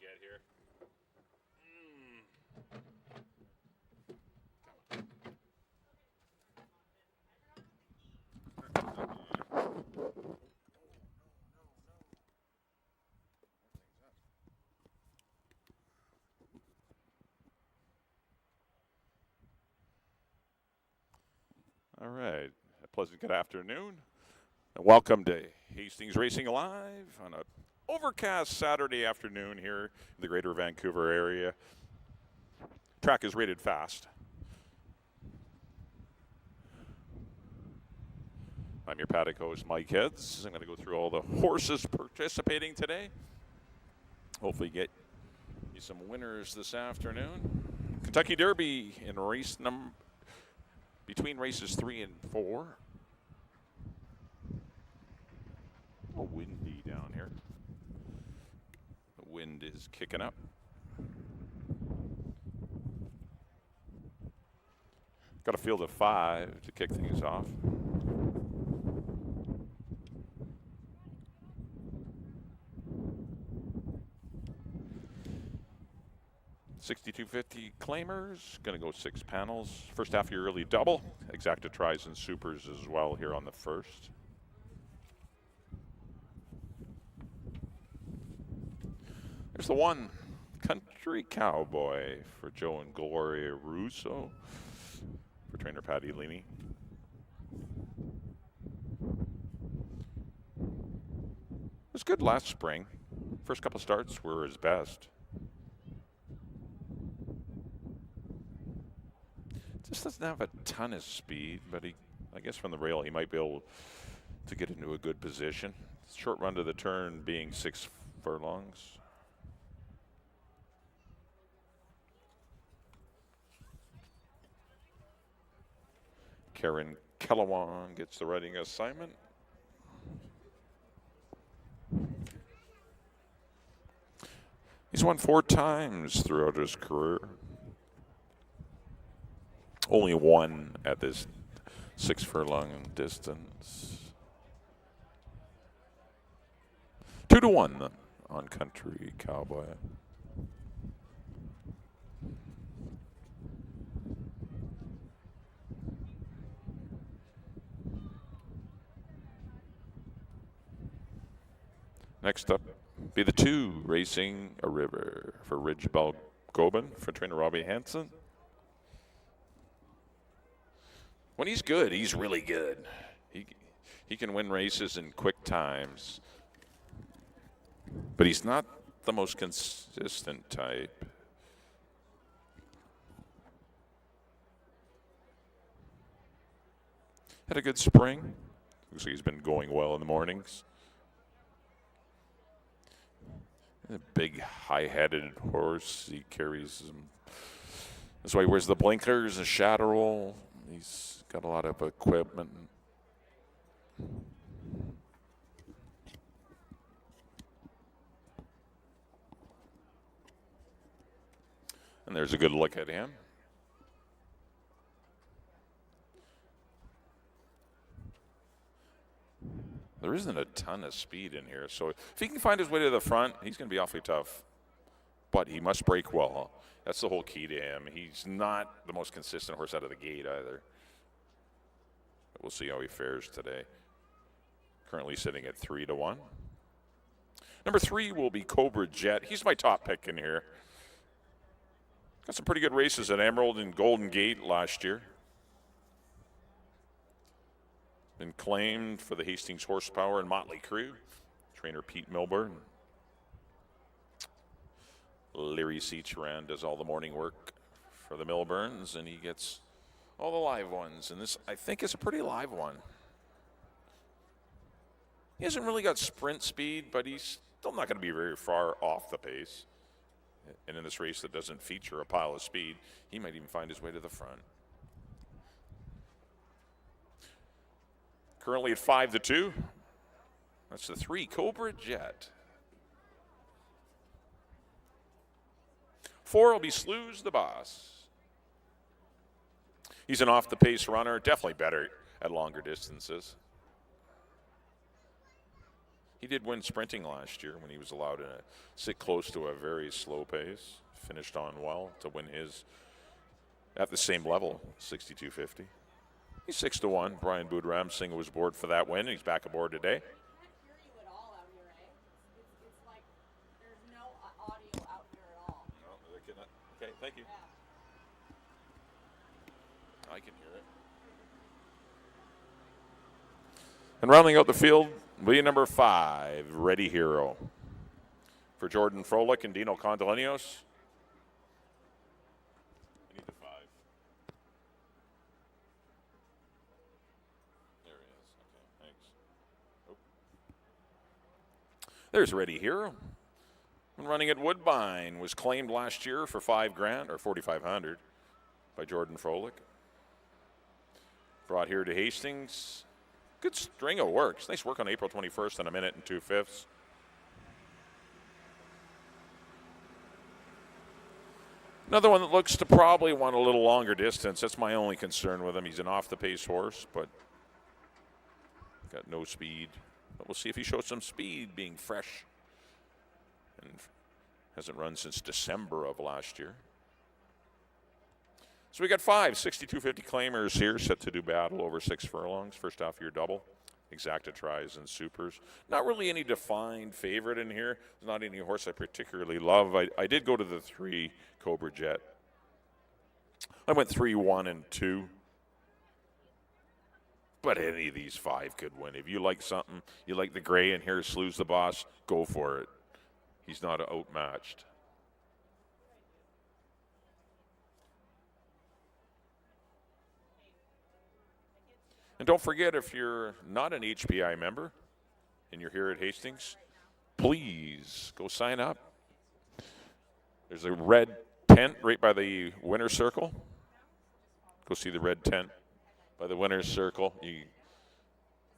get here. All right. A pleasant good afternoon. And welcome to Hastings Racing Live on a overcast Saturday afternoon here in the greater Vancouver area. Track is rated fast. I'm your paddock host, Mike Heads. I'm going to go through all the horses participating today. Hopefully get you some winners this afternoon. Kentucky Derby in race between races 3 and 4. A little windy down here. The wind is kicking up. Got a field of 5 to kick things off. $62.50 claimers, going to go 6 panels. First half of your early double. Exacta tries and supers as well here on the first. There's the one, Country Cowboy for Joe and Gloria Russo for trainer Patty Leaney. It was good last spring. First couple starts were his best. Just doesn't have a ton of speed, but I guess from the rail he might be able to get into a good position. Short run to the turn being 6 furlongs. Karen Kellawong gets the riding assignment. He's won 4 times throughout his career. Only 1 at this 6 furlong distance. 2-1 on Country Cowboy. Next up, be the 2 racing a river for Ridge Balgobin for trainer Robbie Hansen. When he's good, he's really good. He can win races in quick times, but he's not the most consistent type. Had a good spring. Looks like he's been going well in the mornings. A big, high-headed horse. He carries them. That's why he wears the blinkers, a shadow roll. He's got a lot of equipment. And there's a good look at him. There isn't a ton of speed in here, so if he can find his way to the front, he's going to be awfully tough. But he must break well. That's the whole key to him. He's not the most consistent horse out of the gate either. But we'll see how he fares today. Currently sitting at 3-1. Number 3 will be Cobra Jet. He's my top pick in here. Got some pretty good races at Emerald and Golden Gate last year. Been claimed for the Hastings Horsepower and Motley Crew. Trainer Pete Milburn. Larry Seacharan does all the morning work for the Milburns, and he gets all the live ones. And this, I think, is a pretty live one. He hasn't really got sprint speed, but he's still not going to be very far off the pace. And in this race that doesn't feature a pile of speed, he might even find his way to the front. Currently at 5-2. That's the 3, Cobra Jet. 4 will be Slews the Boss. He's an off-the-pace runner, definitely better at longer distances. He did win sprinting last year when he was allowed to sit close to a very slow pace. Finished on well to win his at the same level, 62.50. He's 6-1. Brian Boudram-Singh was aboard for that win. He's back aboard today. Okay, thank you. I can hear it. And rounding out the field, will be number 5, Ready Hero. For Jordan Froelich and Dino Condolenios. I need the 5. There he is. Okay, thanks. Oh. There's Ready Hero. And running at Woodbine, was claimed last year for $5,000 or $4,500 by Jordan Froelich. Brought here to Hastings. Good string of works. Nice work on April 21st in 1 minute and 2/5. Another one that looks to probably want a little longer distance. That's my only concern with him. He's an off-the-pace horse, but got no speed. But we'll see if he shows some speed being fresh. And hasn't run since December of last year. So we got 5 62.50 claimers here set to do battle over 6 furlongs. First half year double. Exacta tries and supers. Not really any defined favorite in here. There's not any horse I particularly love. I did go to the 3 Cobra Jet. I went 3, 1, and 2. But any of these 5 could win. If you like something, you like the gray, and here's Slew's the boss, go for it. He's not outmatched. And don't forget, if you're not an HPI member and you're here at Hastings, please go sign up. There's a red tent right by the winner's circle. Go see the red tent by the winner's circle. You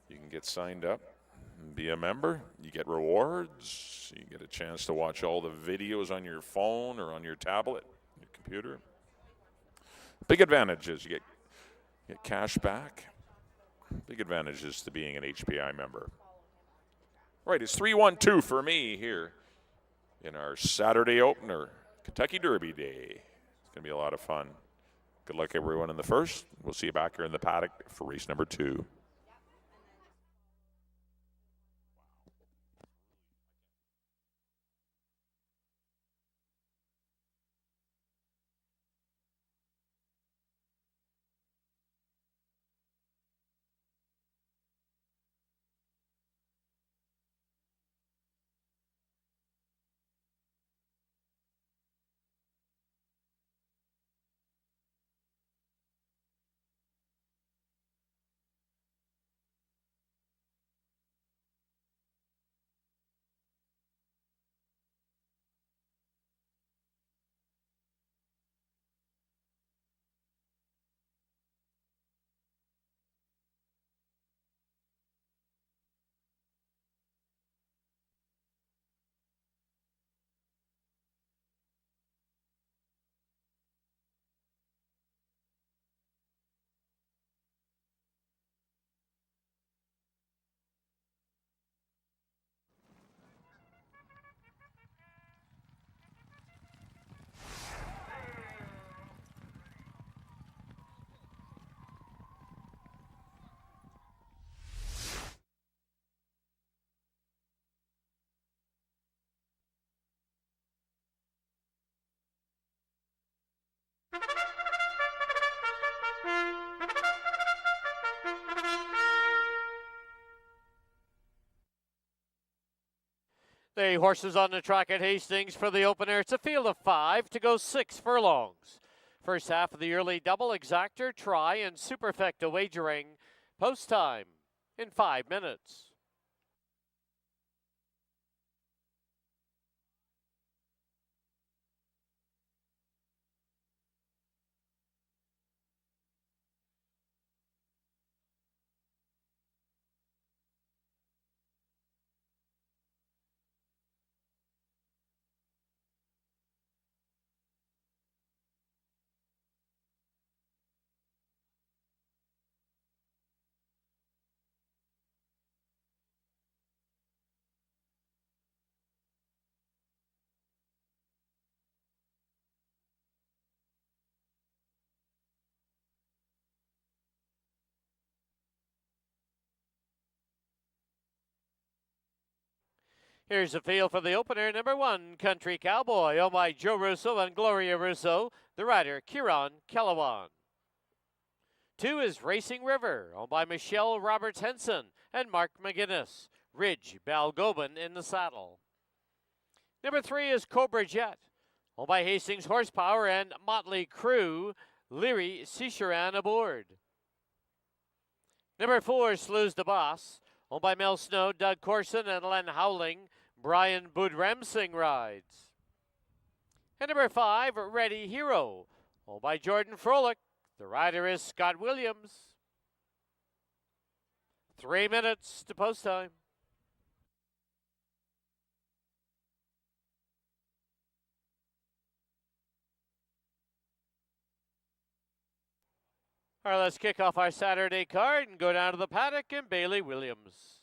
can get signed up and be a member. You get rewards. You get a chance to watch all the videos on your phone or on your tablet, your computer. Big advantages. You get cash back. Big advantages to being an HPI member. Right, it's 3-1-2 for me here in our Saturday opener, Kentucky Derby Day. It's going to be a lot of fun. Good luck, everyone, in the first. We'll see you back here in the paddock for race number 2. The horses on the track at Hastings for the opener. It's a field of 5 to go 6 furlongs. First half of the early double, Exactor, Try, and Superfecta wagering. Post time in 5 minutes. Here's the field for the opener. Number 1, Country Cowboy, owned by Joe Russo and Gloria Russo. The rider, Kieran Kellawan. 2 is Racing River, owned by Michelle Roberts Henson and Mark McGinnis. Ridge Balgobin in the saddle. Number 3 is Cobra Jet, owned by Hastings Horsepower and Motley Crew. Leary Sisharan aboard. Number 4, Slews the Boss, owned by Mel Snow, Doug Corson, and Len Howling. Brian Budremsing rides. And number 5, Ready Hero, owned by Jordan Froelich. The rider is Scott Williams. 3 minutes to post time. All right, let's kick off our Saturday card and go down to the paddock and Bailey Williams.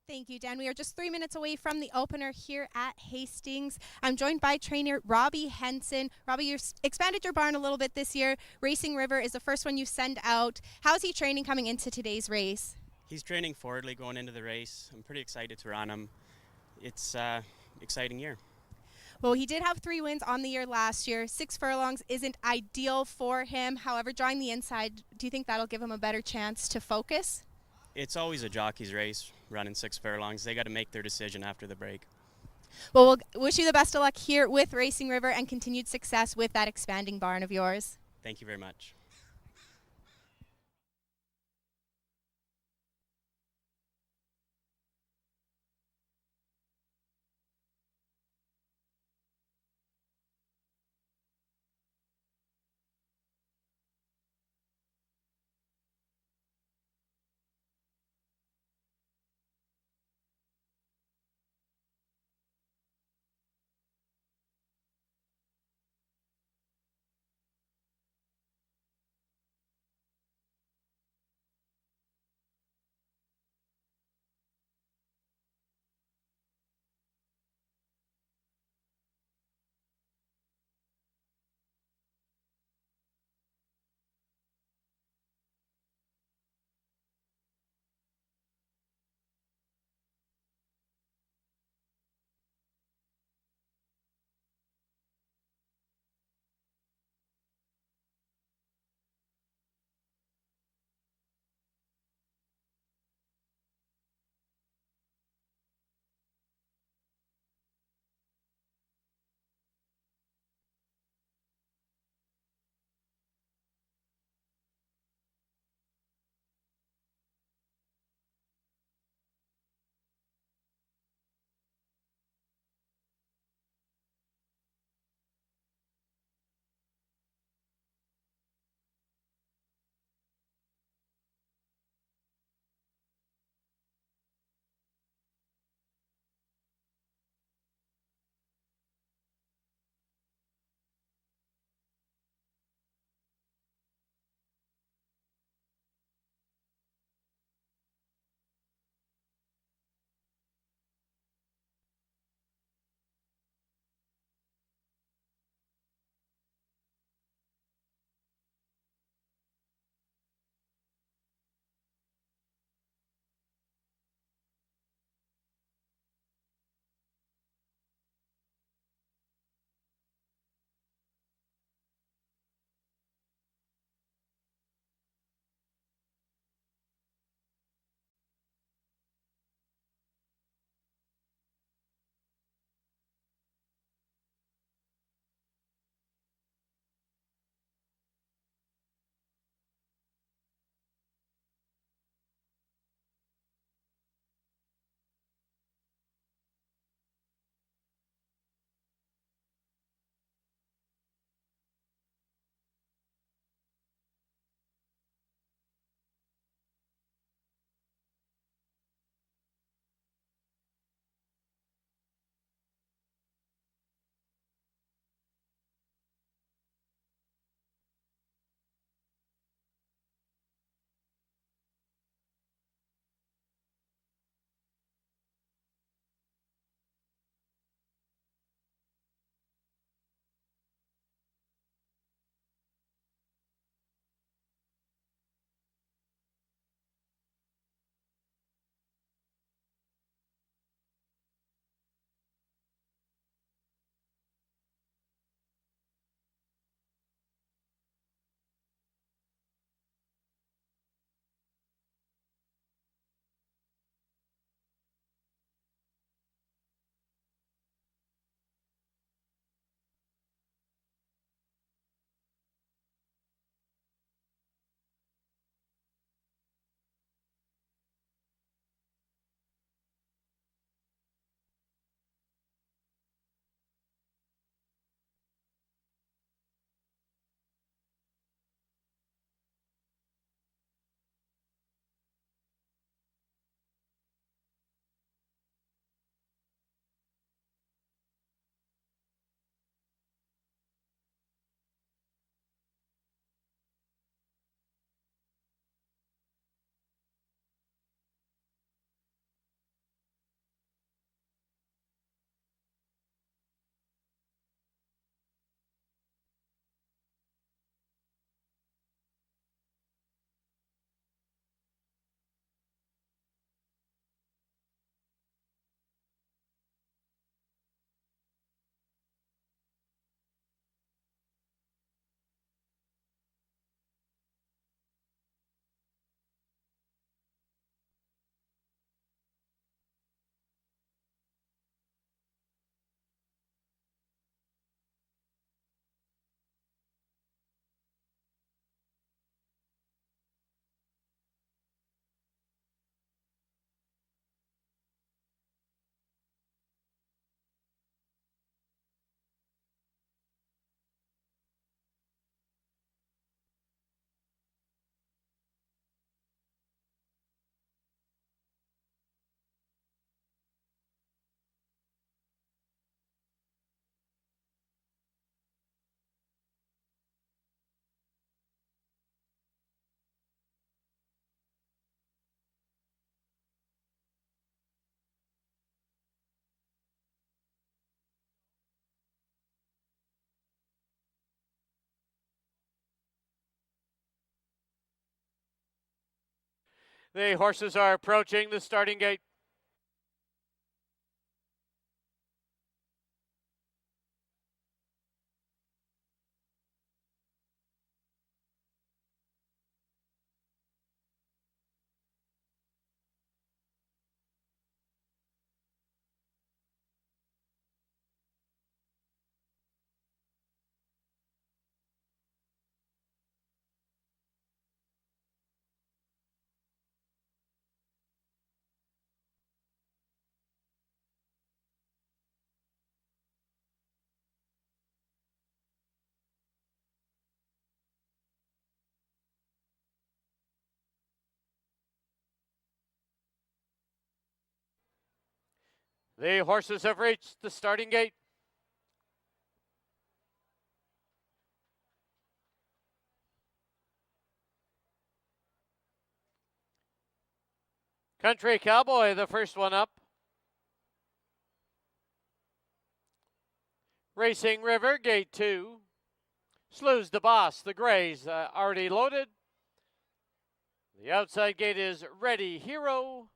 Thank you, Dan. We are just 3 minutes away from the opener here at Hastings. I'm joined by trainer Robbie Henson. Robbie, you've expanded your barn a little bit this year. Racing River is the first one you send out. How's he training coming into today's race? He's training forwardly going into the race. I'm pretty excited to run him. It's an exciting year. Well, he did have 3 wins on the year last year. 6 furlongs isn't ideal for him. However, drawing the inside, do you think that'll give him a better chance to focus? It's always a jockey's race, running 6 furlongs. They got to make their decision after the break. Well, we'll wish you the best of luck here with Racing River and continued success with that expanding barn of yours. Thank you very much. The horses are approaching the starting gate. The horses have reached the starting gate. Country Cowboy, the first one up. Racing River, gate 2. Slews the Boss, the Grays, already loaded. The outside gate is Ready Hero.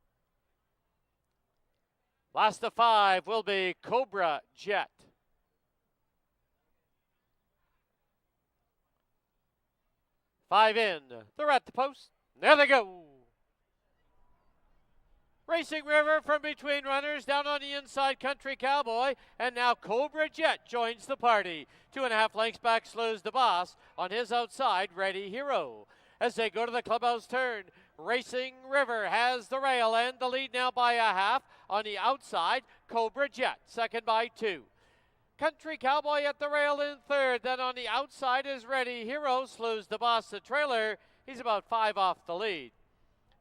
Last of 5 will be Cobra Jet. Five in. They're at the post. There they go. Racing River from between runners down on the inside, Country Cowboy, and now Cobra Jet joins the party. 2.5 lengths back, Slews the Boss. On his outside, Ready Hero. As they go to the clubhouse turn, Racing River has the rail and the lead now by a half. On the outside, Cobra Jet, second by 2. Country Cowboy at the rail in third. Then on the outside is Ready Hero. Slews the Boss, the trailer. He's about 5 off the lead.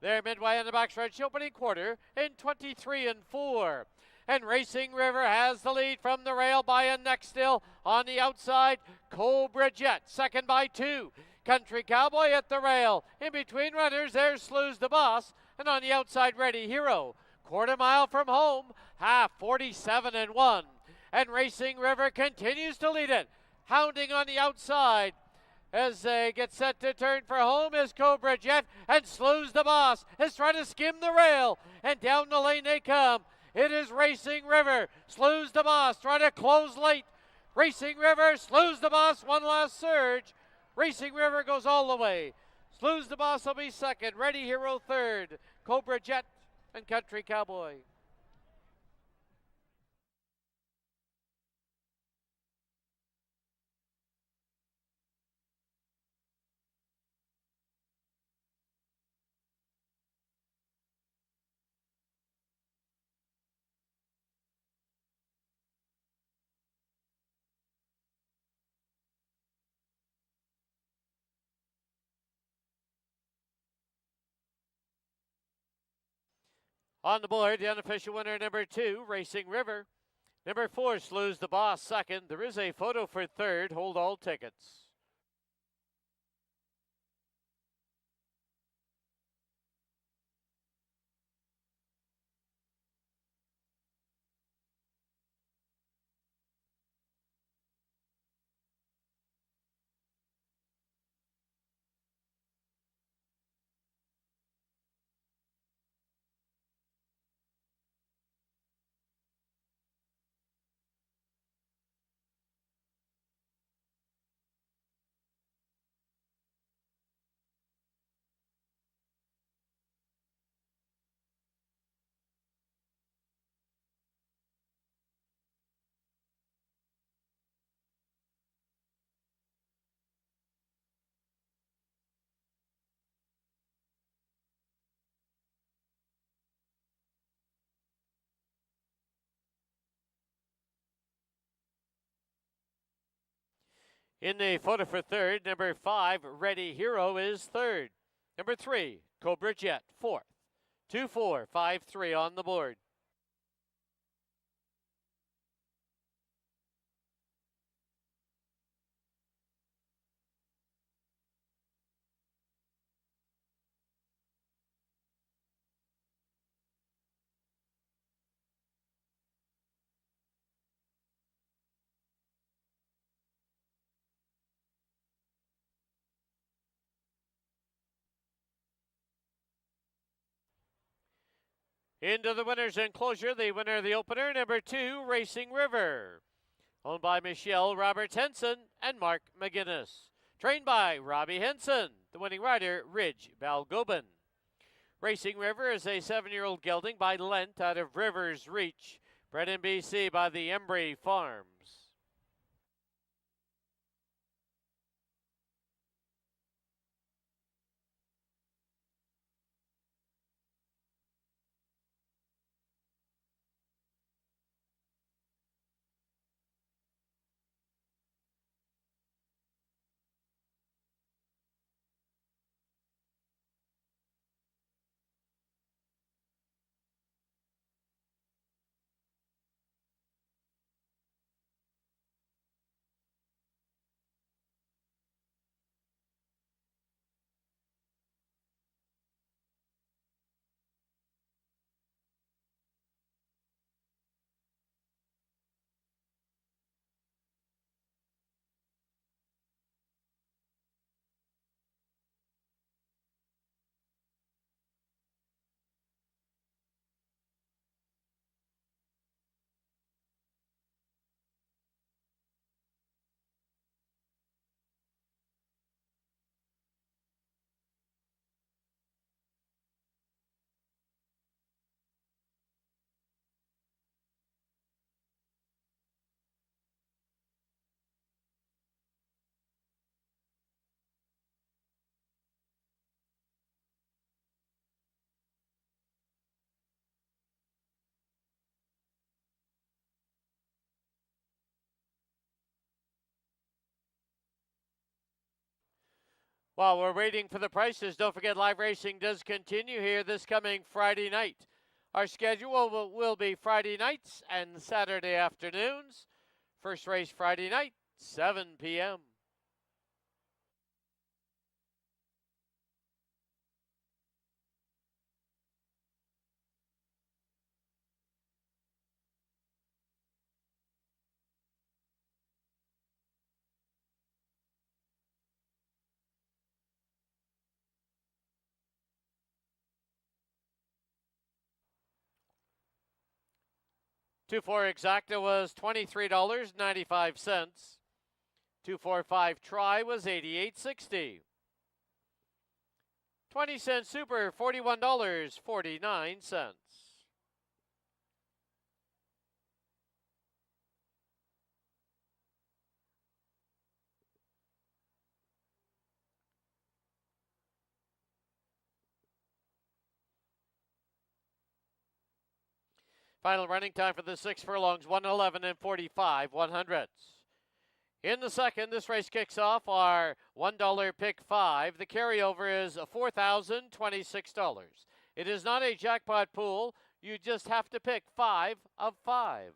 They're midway in the backstretch, opening quarter in 23 and 4. And Racing River has the lead from the rail by a neck still. On the outside, Cobra Jet, second by 2. Country Cowboy at the rail. In between runners, there's Slews the Boss. And on the outside, Ready Hero. Quarter mile from home, half 47 and 1. And Racing River continues to lead it. Hounding on the outside. As they get set to turn for home is Cobra Jet, and Slews the Boss is trying to skim the rail, and down the lane they come. It is Racing River, Slews the Boss trying to close late. Racing River, Slews the Boss, one last surge. Racing River goes all the way. Slews the Boss will be second, Ready Hero third, Cobra Jet and Country Cowboy. On the board, the unofficial winner, number 2, Racing River. Number 4, Slews the Boss, second. There is a photo for third. Hold all tickets. In the photo for third, number 5, Ready Hero is third. Number 3, Cobra Jet, fourth. 2, 4, 5, 3 on the board. Into the winner's enclosure, the winner of the opener, number 2, Racing River. Owned by Michelle Roberts Henson and Mark McGinnis. Trained by Robbie Henson, the winning rider, Ridge Balgobin. Racing River is a 7-year-old gelding by Lent out of Rivers Reach, bred in BC by the Embry Farms. While we're waiting for the prices, don't forget live racing does continue here this coming Friday night. Our schedule will be Friday nights and Saturday afternoons. First race Friday night, 7 p.m. Two four exacta was $23.95. 245 try was $88.60. 20-cent super $41.49. Final running time for the 6 furlongs, 1:11 and 45/100ths. In the second, this race kicks off our $1 pick 5. The carryover is $4,026. It is not a jackpot pool. You just have to pick 5 of 5.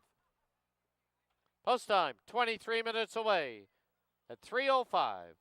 Post time, 23 minutes away at 3:05.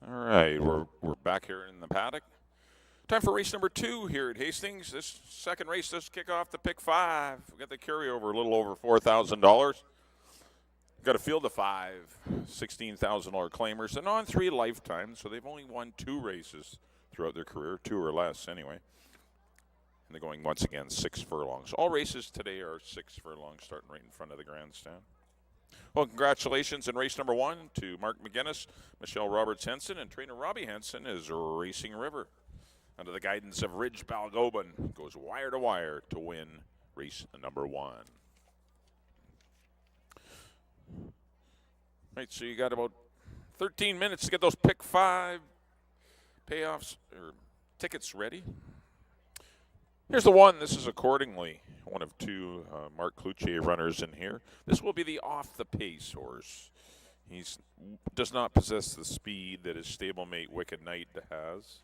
All right, we're back here in the paddock. Time for race number 2 here at Hastings. This second race does kick off the pick 5. We got the carryover a little over $4,000. Got a field of 5 $16,000 claimers and on 3 lifetimes, so they've only won 2 races throughout their career, 2 or less anyway. And they're going once again 6 furlongs. All races today are 6 furlongs, starting right in front of the grandstand. Well, congratulations in race number 1 to Mark McGinnis, Michelle Roberts-Henson, and trainer Robbie Henson is Racing River. Under the guidance of Ridge Balgobin, goes wire to wire to win race number 1. Right, so you got about 13 minutes to get those pick 5 payoffs or tickets ready. Here's the one. This is accordingly one of 2 Mark Cloutier runners in here. This will be the off-the-pace horse. He does not possess the speed that his stablemate Wicked Knight has.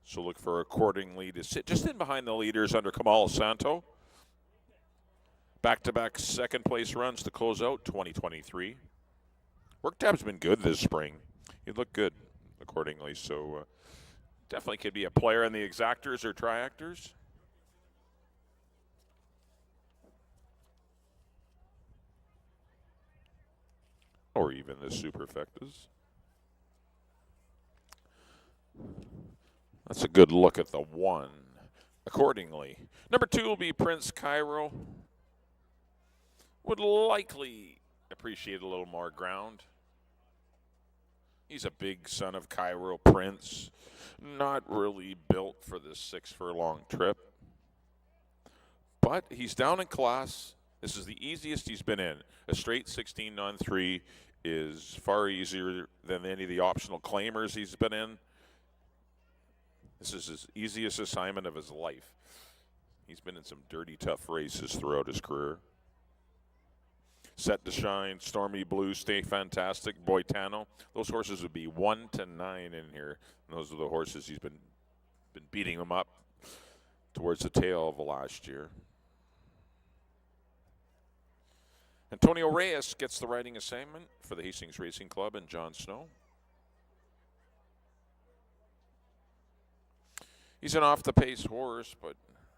So look for accordingly to sit just in behind the leaders under Kamal Santo. Back-to-back second-place runs to close out 2023. Work tab's been good this spring. He looked good accordingly, so definitely could be a player in the exactors or triactors. Or even the superfectas. That's a good look at the 1. Accordingly, number 2 will be Prince Cairo. Would likely appreciate a little more ground. He's a big son of Cairo Prince. Not really built for this 6 furlong trip. But he's down in class. This is the easiest he's been in. A straight 16 on 3 is far easier than any of the optional claimers he's been in. This is his easiest assignment of his life. He's been in some dirty, tough races throughout his career. Set to Shine, Stormy Blue, Stay Fantastic, Boitano. Those horses would be 1 to 9 in here. And those are the horses he's been beating them up towards the tail of the last year. Antonio Reyes gets the riding assignment for the Hastings Racing Club and John Snow. He's an off-the-pace horse, but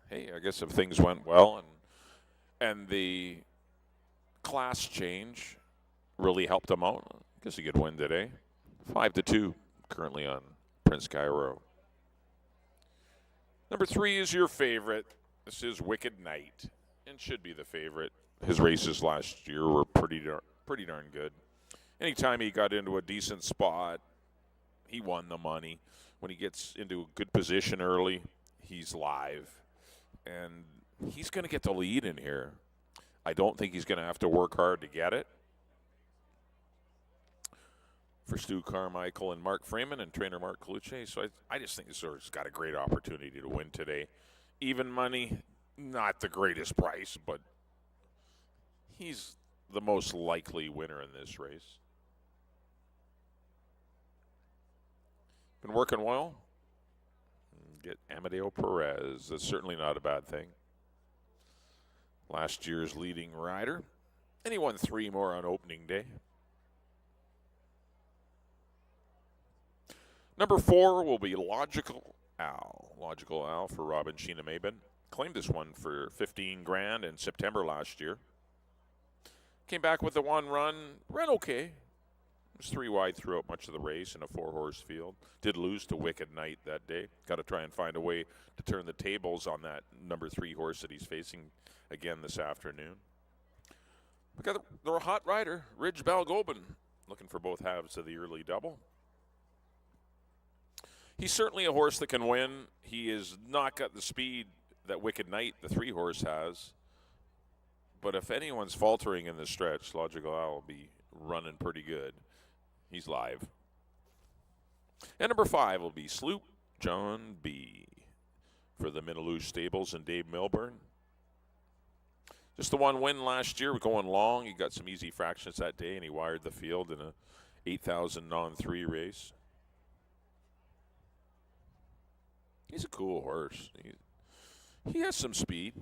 hey, I guess if things went well and the class change really helped him out, I guess he could win today. 5-2 currently on Prince Cairo. Number 3 is your favorite. This is Wicked Knight and should be the favorite. His races last year were pretty darn good. Anytime he got into a decent spot, he won the money. When he gets into a good position early, he's live. And he's going to get the lead in here. I don't think he's going to have to work hard to get it. For Stu Carmichael and Mark Freeman and trainer Mark Cloutier. So I just think this horse has got a great opportunity to win today. Even money, not the greatest price, but he's the most likely winner in this race. Been working well. Get Amadeo Perez. That's certainly not a bad thing. Last year's leading rider. And he won 3 more on opening day. Number 4 will be Logical Al. Logical Al for Robin Sheena Mabin. Claimed this one for $15,000 in September last year. Came back with the 1 run. Ran okay. Was 3 wide throughout much of the race in a 4-horse field. Did lose to Wicked Knight that day. Got to try and find a way to turn the tables on that number 3 horse that he's facing again this afternoon. We got the hot rider, Ridge Balgobin, looking for both halves of the early double. He's certainly a horse that can win. He has not got the speed that Wicked Knight, the 3-horse, has. But if anyone's faltering in this stretch, Logical Al will be running pretty good. He's live. And number 5 will be Sloop John B. for the Minaloo Stables and Dave Milburn. Just the 1 win last year, going long. He got some easy fractions that day, and he wired the field in a 8,000 non-3 race. He's a cool horse. He has some speed.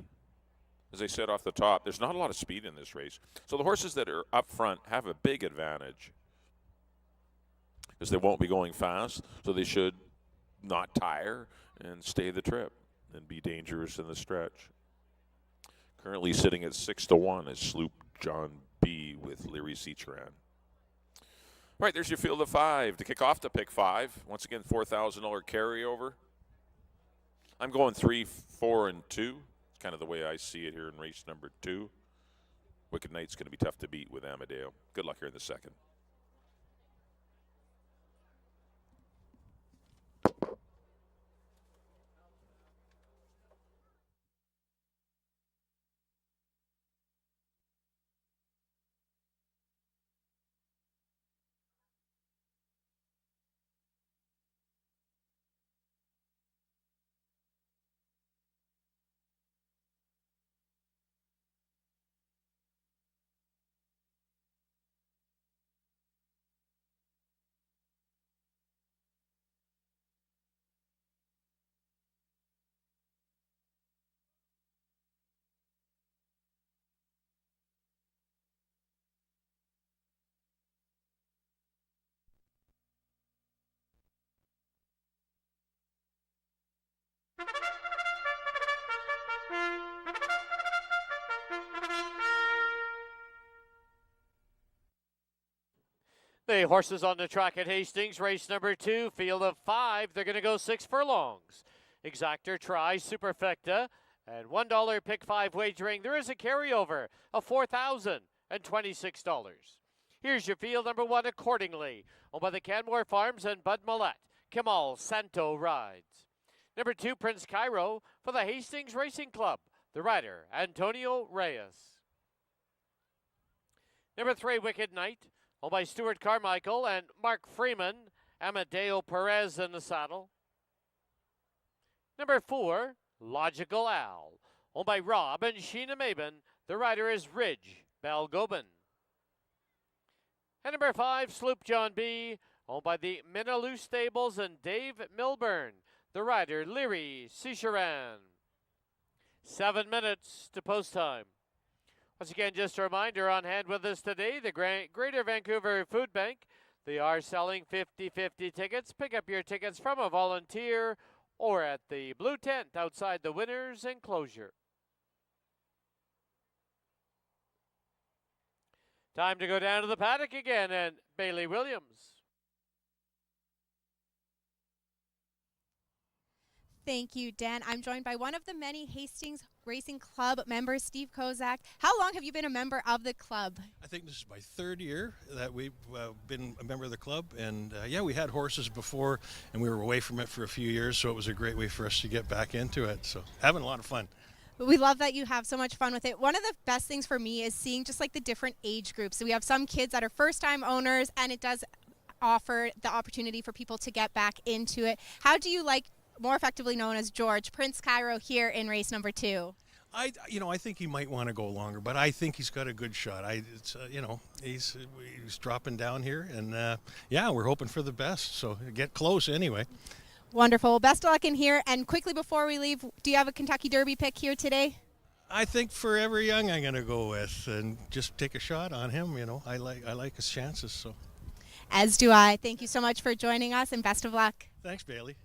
As I said off the top, there's not a lot of speed in this race. So the horses that are up front have a big advantage. because they won't be going fast, so they should not tire and stay the trip and be dangerous in the stretch. Currently sitting at 6-1 is Sloop John B with Leary Citroen. All right, there's your field of 5 to kick off the pick 5. Once again, $4,000 carryover. I'm going 3, 4, and 2. It's kind of the way I see it here in race number 2. Wicked Knight's going to be tough to beat with Amadeo. Good luck here in the second. The horses on the track at Hastings, race number 2, field of 5. They're going to go 6 furlongs. Exactor, Try, Superfecta, and $1 pick 5 wagering. There is a carryover of $4,026. Here's your field number 1 accordingly. Owned by the Canmore Farms and Bud Millette. Kemal Santo rides. Number 2, Prince Cairo for the Hastings Racing Club. The rider, Antonio Reyes. Number 3, Wicked Knight, owned by Stuart Carmichael and Mark Freeman. Amadeo Perez in the saddle. Number 4, Logical Al, owned by Rob and Sheena Maben. The rider is Ridge Balgobin. And number 5, Sloop John B, owned by the Minaloo Stables and Dave Milburn. The rider, Leary Citroen. 7 minutes to post time. Once again, just a reminder, on hand with us today, the Greater Vancouver Food Bank. They are selling 50-50 tickets. Pick up your tickets from a volunteer or at the blue tent outside the winner's enclosure. Time to go down to the paddock again, and Bailey Williams. Thank you, Dan. I'm joined by one of the many Hastings Racing Club members, Steve Kozak. How long have you been a member of the club? I think this is my 3rd year that we've been a member of the club. And yeah, we had horses before and we were away from it for a few years. So it was a great way for us to get back into it. So having a lot of fun. We love that you have so much fun with it. One of the best things for me is seeing just like the different age groups. So we have some kids that are first-time owners, and it does offer the opportunity for people to get back into it. How do you like, more effectively known as George, Prince Cairo here in race number 2? I think he might want to go longer, but I think he's got a good shot. He's dropping down here, and yeah, we're hoping for the best. So get close anyway. Wonderful. Best of luck in here. And quickly before we leave, do you have a Kentucky Derby pick here today? I think Forever Young I'm going to go with and just take a shot on him. I like his chances. So. As do I. Thank you so much for joining us, and best of luck. Thanks, Bailey.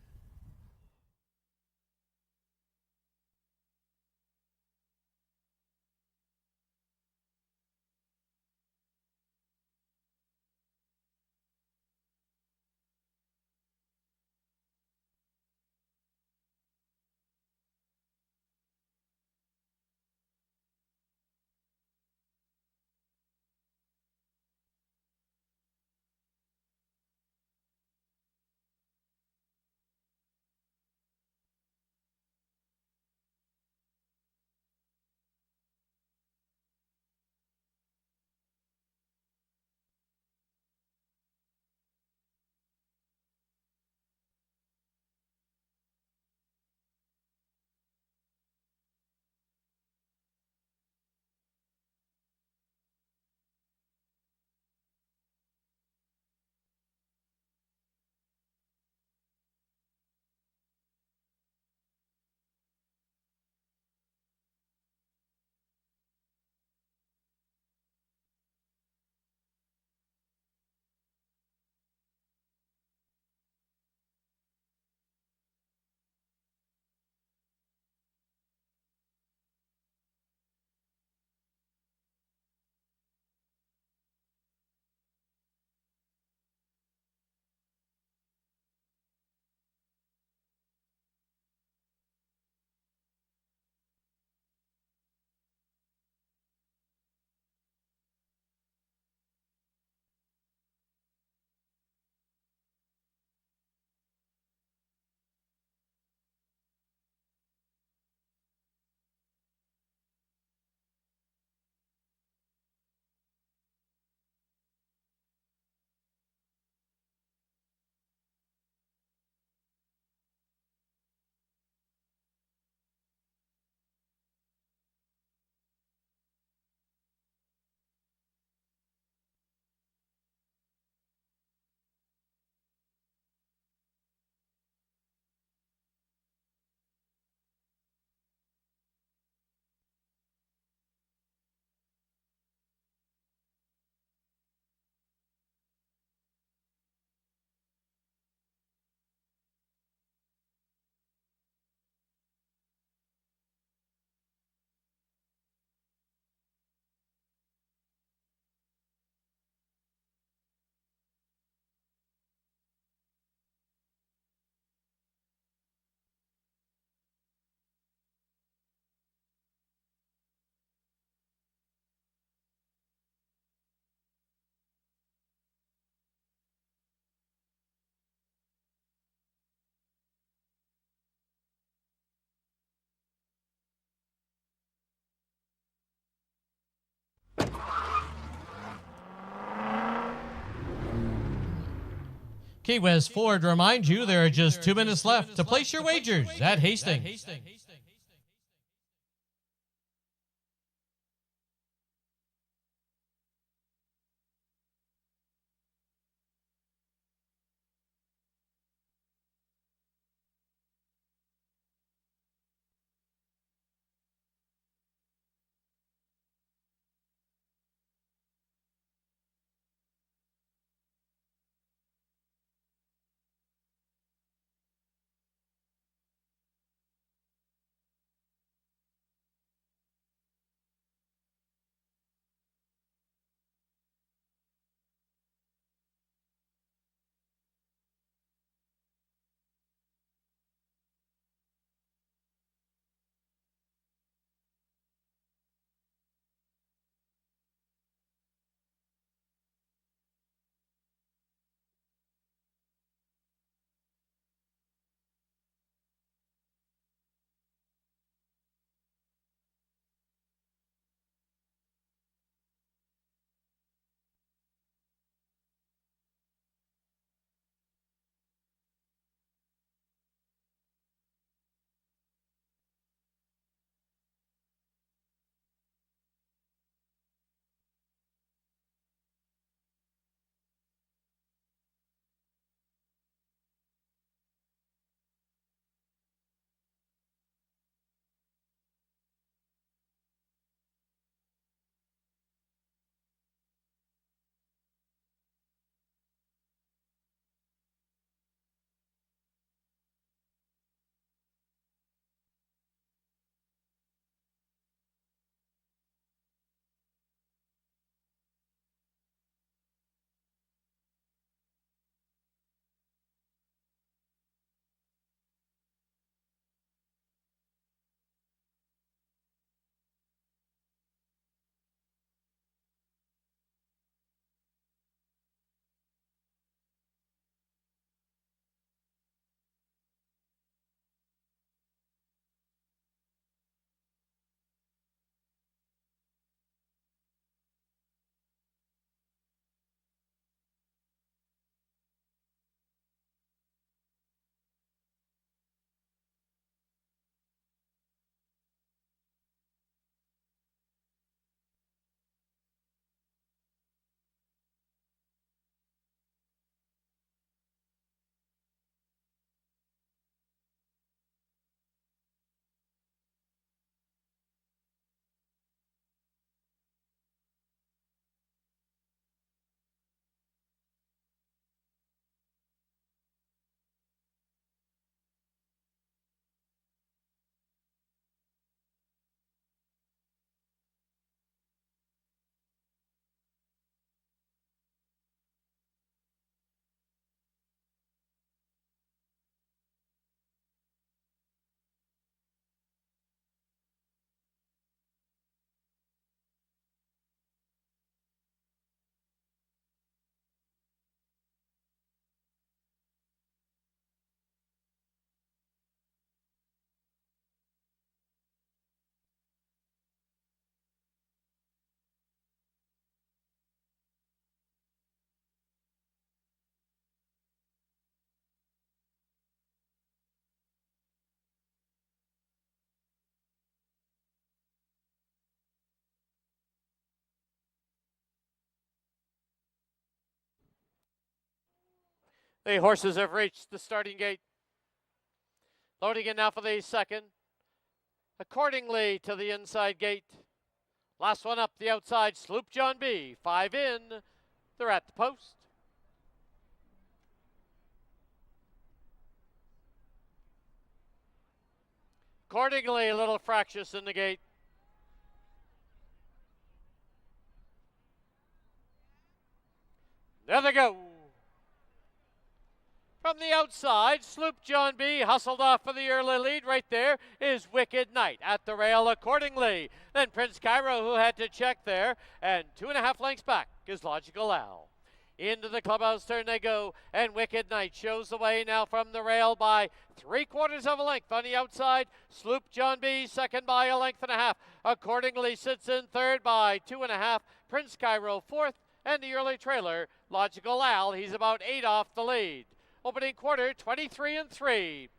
Key West Ford reminds you there are just 2 minutes left to place your wagers at Hastings. The horses have reached the starting gate. Loading in now for the second. Accordingly to the inside gate. Last one up the outside, Sloop John B. 5 in. They're at the post. Accordingly, a little fractious in the gate. There they go. From the outside, Sloop John B. hustled off for the early lead. Right there is Wicked Knight at the rail accordingly. Then Prince Cairo, who had to check there, and 2.5 lengths back is Logical Al. Into the clubhouse turn they go, and Wicked Knight shows the way now from the rail by 3/4 of a length on the outside. Sloop John B. second by 1.5 lengths. Accordingly sits in third by 2.5. Prince Cairo fourth, and the early trailer Logical Al, he's about 8 off the lead. Opening quarter, 23 and 3.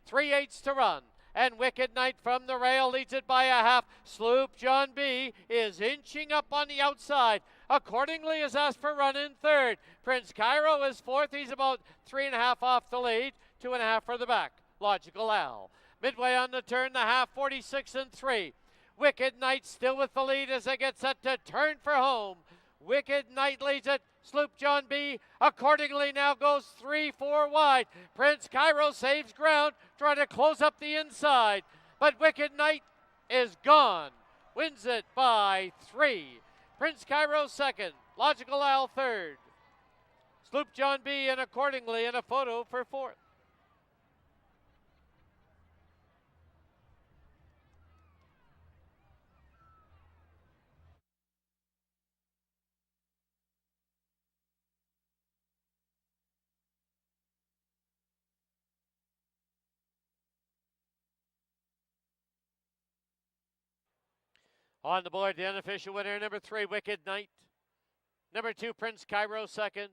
3/8 to run. And Wicked Knight from the rail leads it by a half. Sloop John B is inching up on the outside. Accordingly is asked for run in third. Prince Cairo is fourth. He's about 3.5 off the lead. 2.5 for the back. Logical Al. Midway on the turn, the half, 46 and 3. Wicked Knight still with the lead as they get set to turn for home. Wicked Knight leads it. Sloop John B accordingly now goes 3-4 wide. Prince Cairo saves ground, trying to close up the inside. But Wicked Knight is gone. Wins it by 3. Prince Cairo second. Logical Al third. Sloop John B and accordingly in a photo for fourth. On the board, the unofficial winner, number 3, Wicked Knight. Number 2, Prince Cairo, second.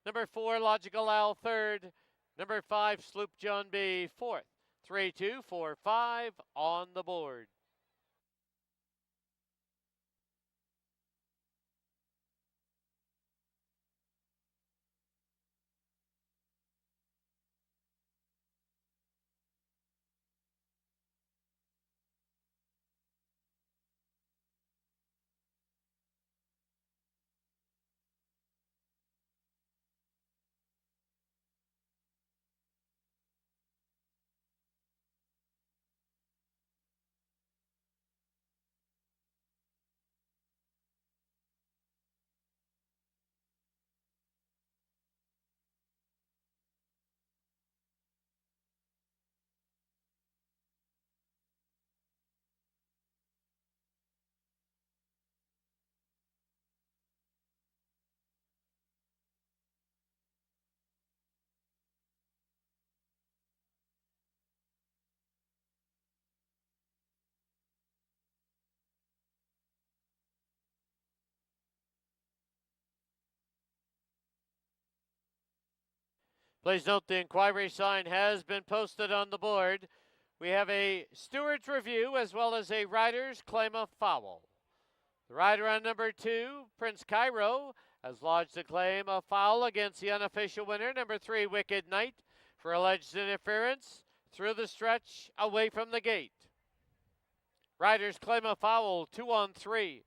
Number 4, Logical Al, third. Number 5, Sloop John B, fourth. 3, 2, 4, 5 on the board. Please note the inquiry sign has been posted on the board. We have a steward's review as well as a rider's claim of foul. The rider on number 2, Prince Cairo, has lodged a claim of foul against the unofficial winner, number 3, Wicked Knight, for alleged interference through the stretch away from the gate. Rider's claim of foul, 2 on 3.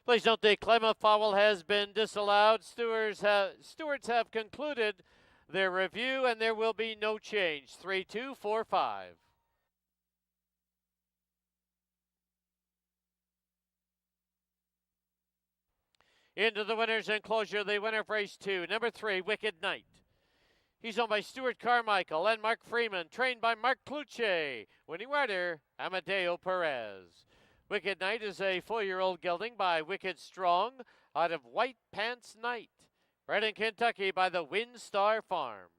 Please note the Klamath foul has been disallowed. Stewards have concluded their review, and there will be no change. 3-2, 4-5. Into the winner's enclosure, the winner of race 2, number 3, Wicked Knight. He's owned by Stuart Carmichael and Mark Freeman, trained by Mark Cluche. Winning rider, Amadeo Perez. Wicked Knight is a 4-year-old gelding by Wicked Strong out of White Pants Knight, bred in Kentucky by the Windstar Farm.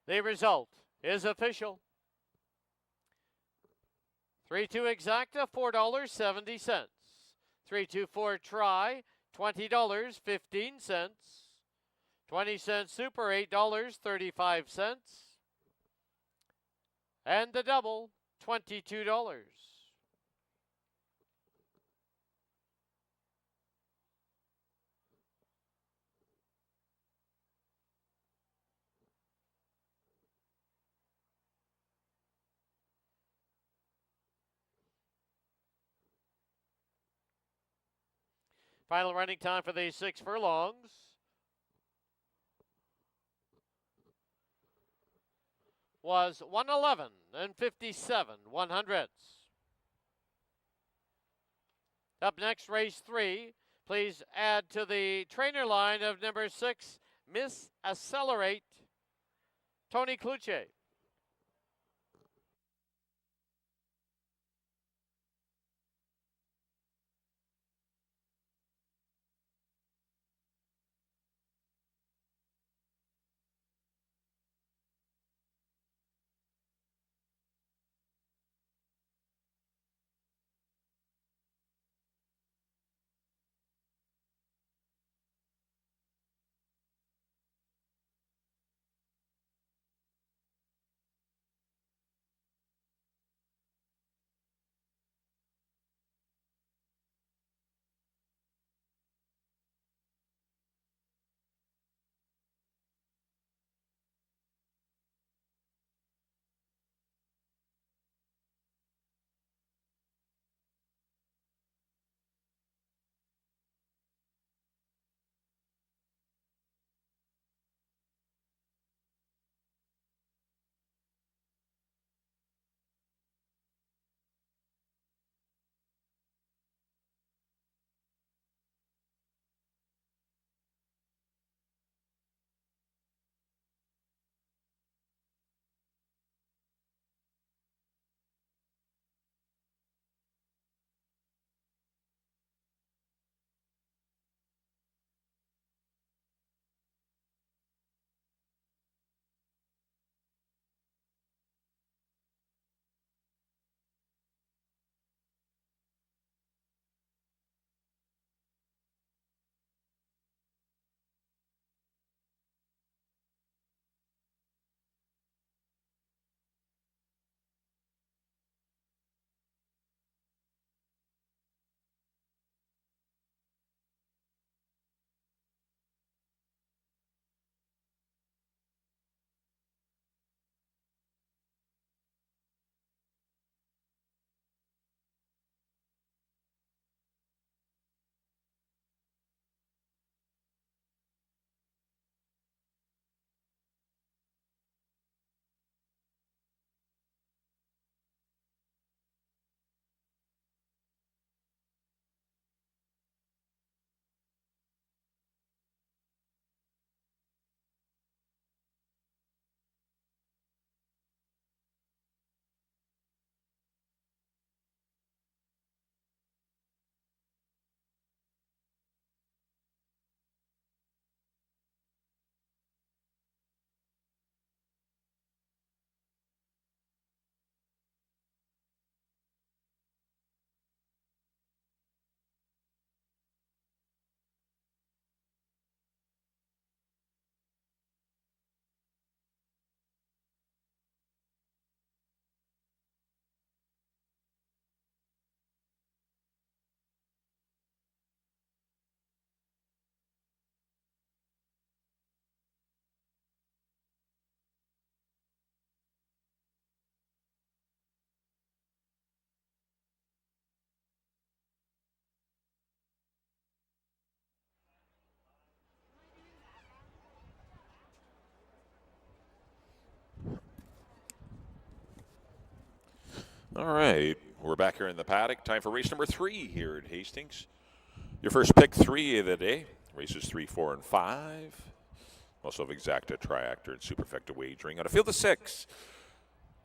The result is official. 3-2 exacta, $4.70. 3-2-4 try, $20.15. 20-cent super, $8.35. And the double, $22. Final running time for the 6 furlongs was 1:11 and 57 100ths. Up next, race 3. Please add to the trainer line of number 6, Miss Accelerate, Tony Cluche. All right, we're back here in the paddock. Time for race number 3 here at Hastings. Your first pick 3 of the day. Races 3, 4, and 5. Also have Exacta, Triactor, and Superfecta wagering. On a field of 6.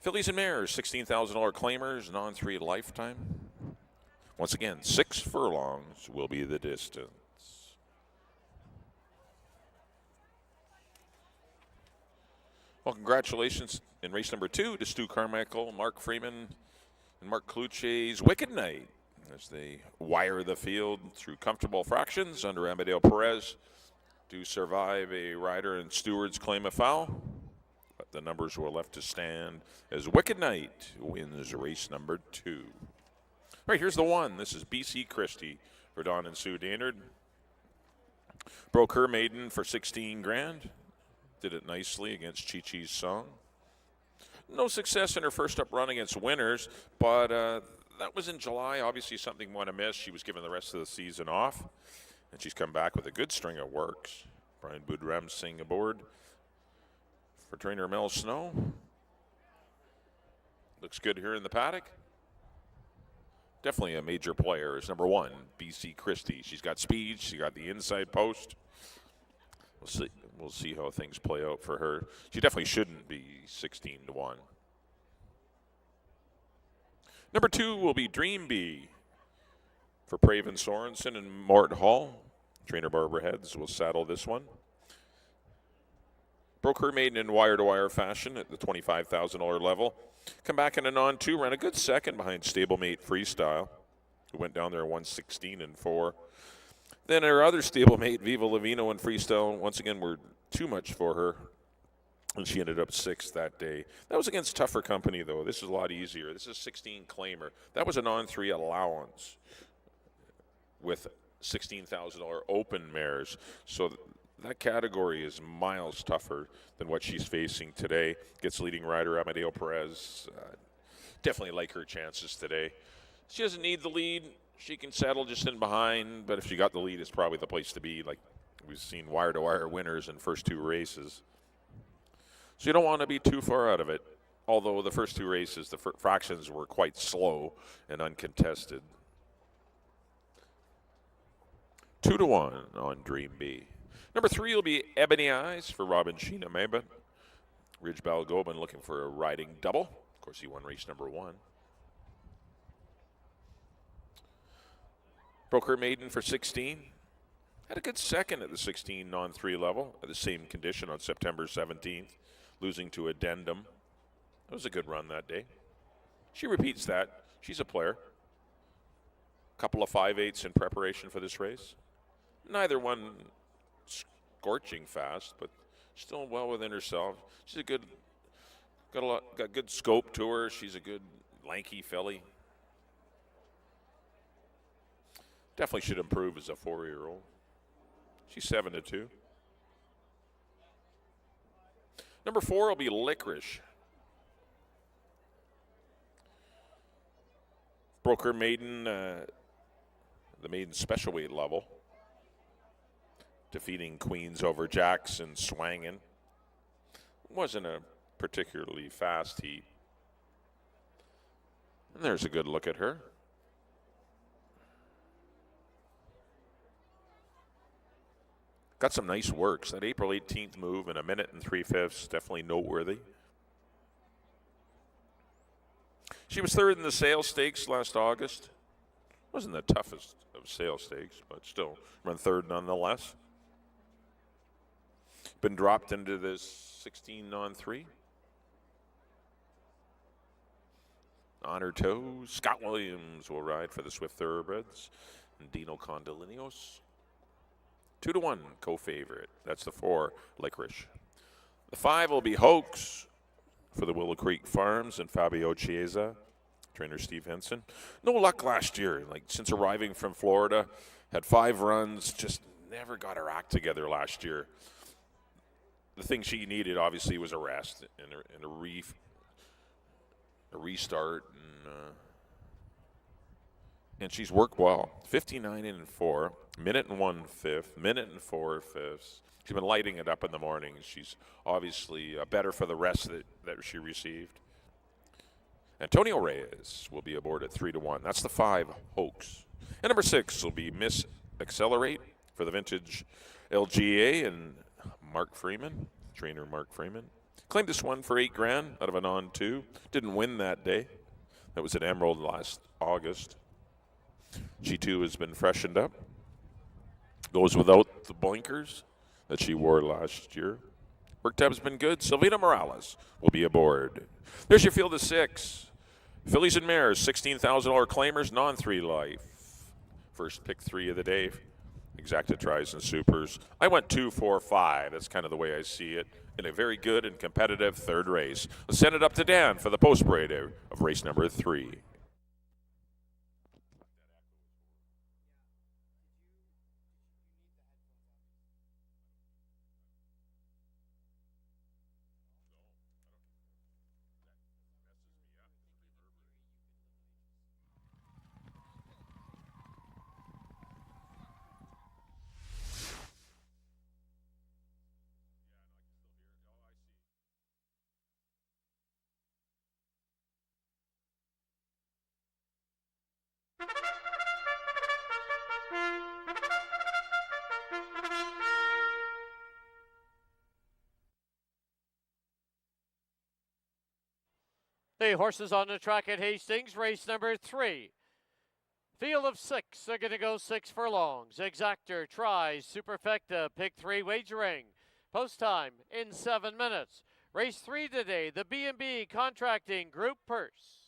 Fillies and mares, $16,000 claimers, non-3 lifetime. Once again, 6 furlongs will be the distance. Well, congratulations in race number 2 to Stu Carmichael, Mark Freeman, and Mark Cluche's Wicked Night as they wire the field through comfortable fractions under Amadeo Perez to survive a rider and steward's claim of foul. But the numbers were left to stand as Wicked Night wins race number 2. All right, here's the 1. This is BC Christie for Don and Sue Daynard. Broke her maiden for 16 grand. Did it nicely against Chi Chi's Song. No success in her first up run against Winners, but that was in July. Obviously something went amiss. She was given the rest of the season off, and she's come back with a good string of works. Brian Boudram Singh aboard for trainer Mel Snow. Looks good here in the paddock. Definitely a major player is number 1, BC Christie. She's got speed. She got the inside post. We'll see how things play out for her. She definitely shouldn't be 16-1. Number 2 will be Dream Bee for Praven Sorensen and Mort Hall. Trainer Barbara Heads will saddle this one. Broke her maiden in wire-to-wire fashion at the $25,000 level. Come back in a non-2, ran a good second behind stablemate Freestyle, who went down there 116-4. Then her other stablemate, Viva Lavino and Freestyle, once again were too much for her, and she ended up 6th that day. That was against tougher company, though. This is a lot easier. This is 16 claimer. That was a non-3 allowance with $16,000 open mares. So that category is miles tougher than what she's facing today. Gets leading rider Amadeo Perez. Definitely like her chances today. She doesn't need the lead. She can settle just in behind, but if she got the lead, it's probably the place to be. Like we've seen wire-to-wire winners in first 2 races. So you don't want to be too far out of it, although the first 2 races, the fractions were quite slow and uncontested. 2-1 on Dream Bee. Number 3 will be Ebony Eyes for Robin Sheena Mabon. Ridge Balgobin looking for a riding double. Of course, he won race number 1. Broke her maiden for 16. Had a good second at the 16 non-3 level at the same condition on September 17th, losing to Addendum. That was a good run that day. She repeats that. She's a player. Couple of 5/8s in preparation for this race. Neither one scorching fast, but still well within herself. She's a good, got good scope to her. She's a good lanky filly. Definitely should improve as a 4-year-old. She's 7-2. Number 4 will be Licorice. Broke her maiden, the maiden special weight level, defeating Queens over Jackson Swangin. Wasn't a particularly fast heat. And there's a good look at her. Got some nice works. That April 18th move in 1 minute and 3/5, definitely noteworthy. She was 3rd in the sales stakes last August. Wasn't the toughest of sales stakes, but still run 3rd nonetheless. Been dropped into this 16 non-3. On her toes, Scott Williams will ride for the Swift Thoroughbreds, and Dino Condolinos. 2-1 co-favorite. That's the 4, Licorice. The 5 will be Hoax for the Willow Creek Farms and Fabio Chiesa, trainer Steve Henson. No luck last year. Like since arriving from Florida, had 5 runs, just never got her act together last year. The thing she needed obviously was a rest and a restart, and she's worked well. 59-4, 1 minute and 1/5, 1 minute and 4/5. She's been lighting it up in the mornings. She's obviously better for the rest that she received. Antonio Reyes will be aboard at 3-1. That's the 5 Hoax. And number 6 will be Miss Accelerate for the vintage LGA and Mark Freeman, trainer Mark Freeman. Claimed this one for $8,000 out of an on 2. Didn't win that day. That was at Emerald last August. G2 has been freshened up. Goes without the blinkers that she wore last year. Work tab's been good. Silvina Morales will be aboard. There's your field of 6. Fillies and Mares, $16,000 claimers, non-3 life. First pick 3 of the day. Exacta tries and supers. I went 2, 4, 5. That's kind of the way I see it in a very good and competitive third race. Let's send it up to Dan for the post-parade of race number 3. The horses on the track at Hastings, race number 3. Field of 6 are going to go 6 furlongs. Exactor, tries, Superfecta, pick 3 wagering. Post time in 7 minutes. Race 3 today, the B&B Contracting Group Purse.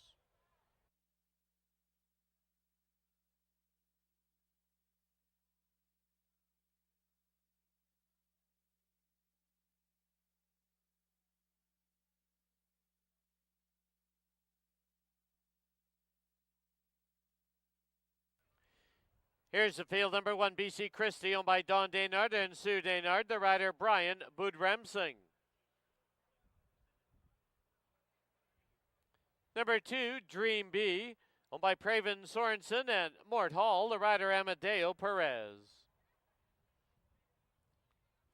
Here's the field, number 1, BC Christie, owned by Don Daynard and Sue Daynard. The rider, Brian Budramsing. Number 2, Dream B, owned by Praven Sorensen and Mort Hall. The rider, Amadeo Perez.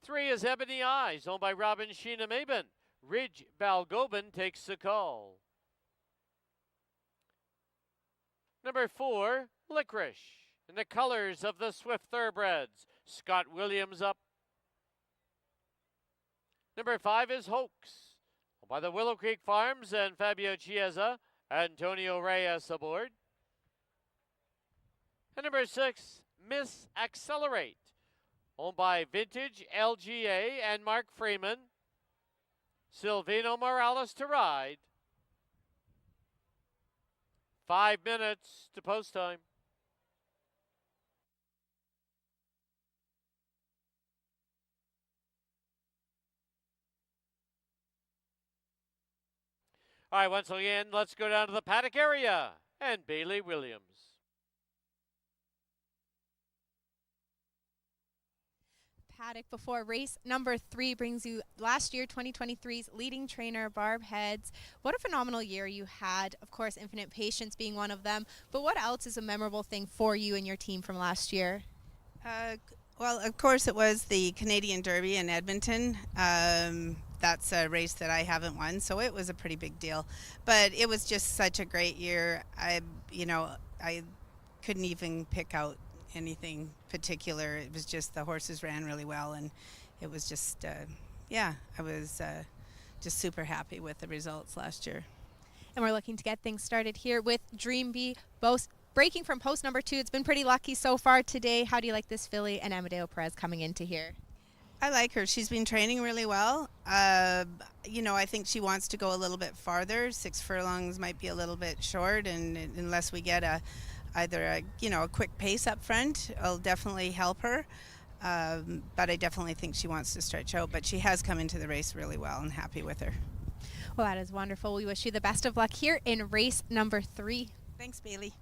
3 is Ebony Eyes, owned by Robin Sheena Maben. Ridge Balgobin takes the call. Number 4, Licorice. In the colors of the Swift Thoroughbreds, Scott Williams up. Number 5 is Hoax, by the Willow Creek Farms and Fabio Chiesa, Antonio Reyes aboard. And number 6, Miss Accelerate, owned by Vintage LGA and Mark Freeman, Silvino Morales to ride. 5 minutes to post time. All right, once again, let's go down to the paddock area and Bailey Williams. Paddock before race number 3 brings you last year 2023's leading trainer, Barb Heads. What a phenomenal year you had. Of course, Infinite Patience being one of them. But what else is a memorable thing for you and your team from last year? Well, of course, it was the Canadian Derby in Edmonton. That's a race that I haven't won, so it was a pretty big deal. But it was just such a great year. I couldn't even pick out anything particular. It was just the horses ran really well, and it was just, I was just super happy with the results last year. And we're looking to get things started here with Dream B, both breaking from post number 2. It's been pretty lucky so far today. How do you like this filly and Amadeo Perez coming into here? I like her. She's been training really well. I think she wants to go a little bit farther. 6 furlongs might be a little bit short, and unless we get either a quick pace up front, it'll definitely help her. But I definitely think she wants to stretch out. But she has come into the race really well, and happy with her. Well, that is wonderful. We wish you the best of luck here in race number 3. Thanks, Bailey.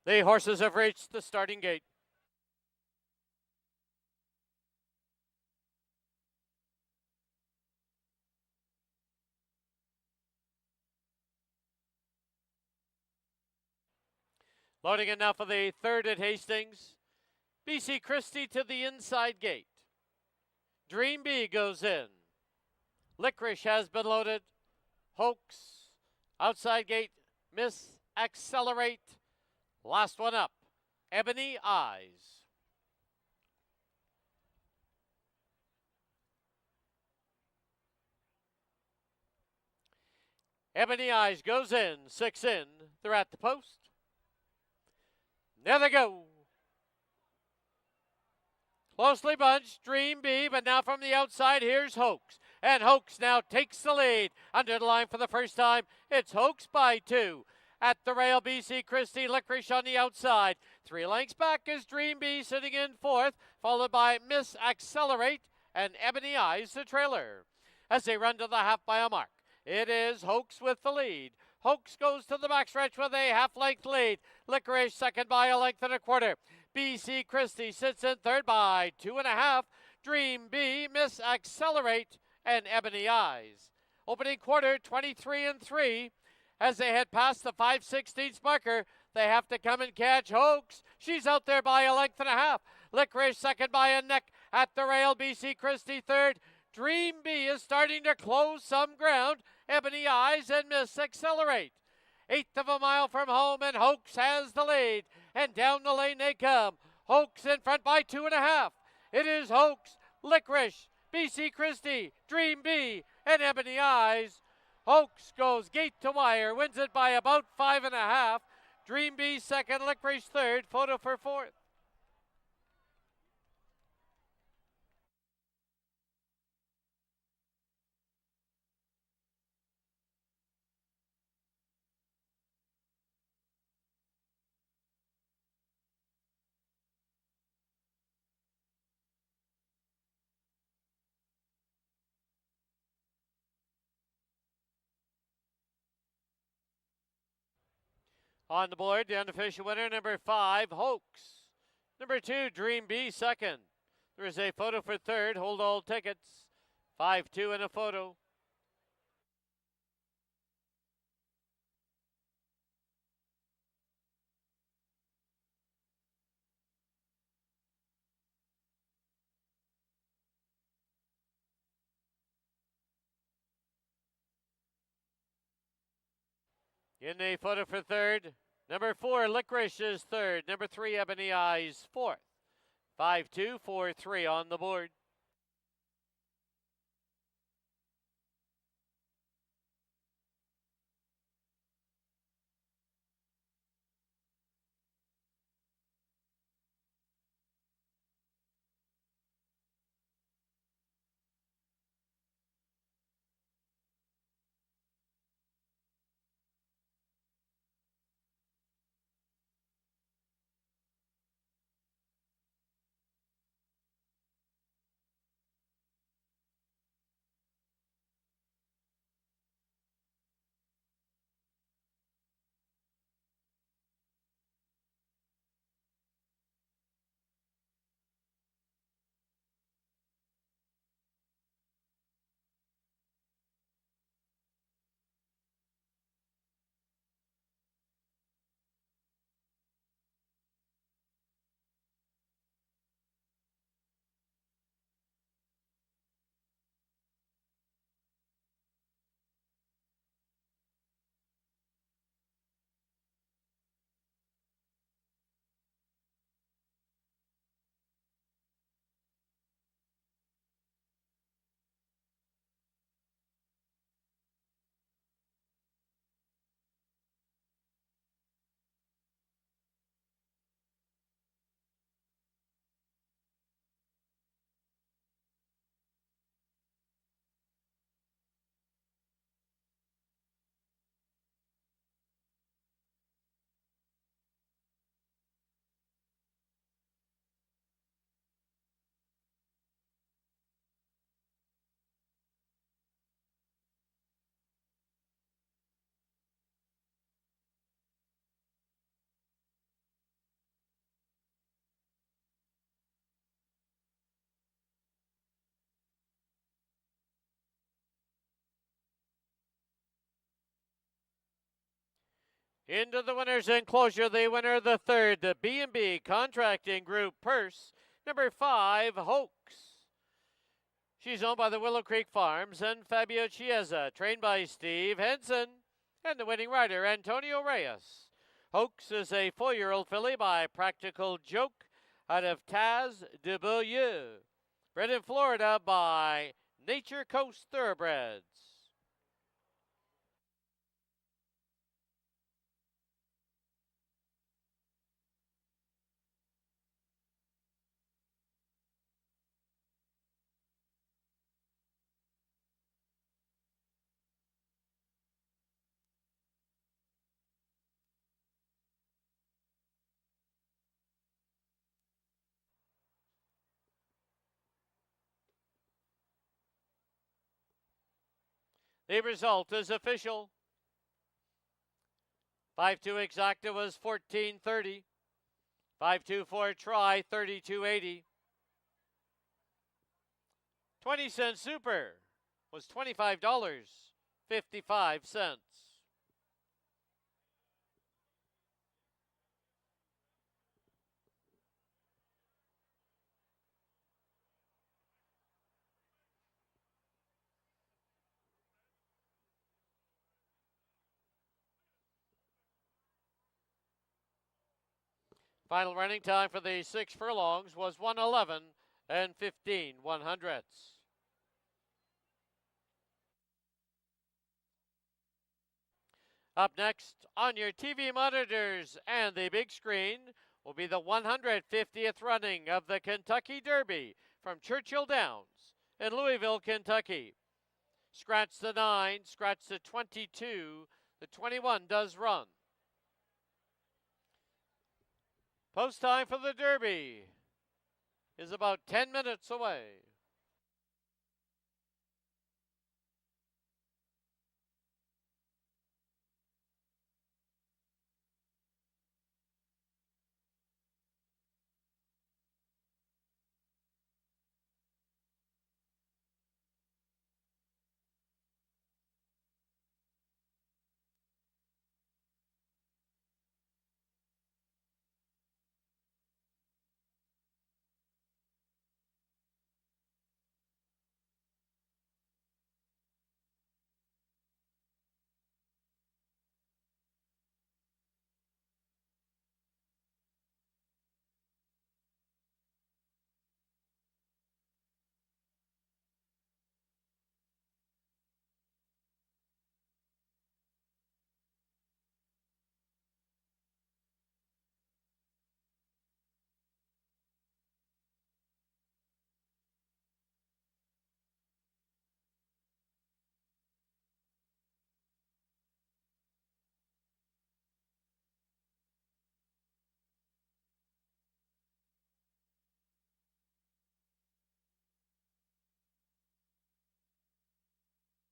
The horses have reached the starting gate. Loading in now for the third at Hastings. BC Christie to the inside gate. Dream Bee goes in. Licorice has been loaded. Hoax. Outside gate. Miss Accelerate. Last one up. Ebony Eyes. Ebony Eyes goes in. 6 in. They're at the post. There they go. Closely bunched, Dream Bee, but now from the outside, here's Hoax. And Hoax now takes the lead. Under the line for the first time, it's Hoax by 2. At the rail, BC Christie, Licorice on the outside. 3 lengths back is Dream Bee sitting in 4th, followed by Miss Accelerate and Ebony Eyes, the trailer. As they run to the half mile mark, it is Hoax with the lead. Hoax goes to the backstretch with a half-length lead. Licorice second by a length and a quarter. BC Christie sits in third by 2.5. Dream Bee, Miss Accelerate, and Ebony Eyes. Opening quarter, 23 and 3. As they head past the 5/16 marker, they have to come and catch Hoax. She's out there by a length and a half. Licorice second by a neck. At the rail, BC Christie third. Dream Bee is starting to close some ground. Ebony Eyes and Miss Accelerate. 1/8 of a mile from home, and Hoax has the lead. And down the lane they come. Hoax in front by 2.5. It is Hoax, Licorice, BC Christie, Dream Bee, and Ebony Eyes. Hoax goes gate to wire, wins it by about 5.5. Dream Bee second, Licorice third, photo for 4th. On the board, the unofficial winner, number 5, Hoax. Number 2, Dream Bee, second. There is a photo for third. Hold all tickets. 5-2 and a photo. In the photo for third, number 4, Licorice is third. Number 3, Ebony Eyes, 4th. 5-2, 4-3 on the board. Into the winner's enclosure, the winner of the third, the B&B Contracting Group purse, number 5, Hoax. She's owned by the Willow Creek Farms and Fabio Chiesa, trained by Steve Henson, and the winning rider, Antonio Reyes. Hoax is a 4-year-old filly by Practical Joke out of Taz de Beaulieu, bred in Florida by Nature Coast Thoroughbreds. The result is official. 5-2 exacta was 14.30. 5-2 for try, 32.80. 20-cent super was $25.55. Final running time for the 6 furlongs was 1:11 and 15/100ths. Up next on your TV monitors and the big screen will be the 150th running of the Kentucky Derby from Churchill Downs in Louisville, Kentucky. Scratch the 9, scratch the 22, the 21 does run. Post time for the Derby is about 10 minutes away.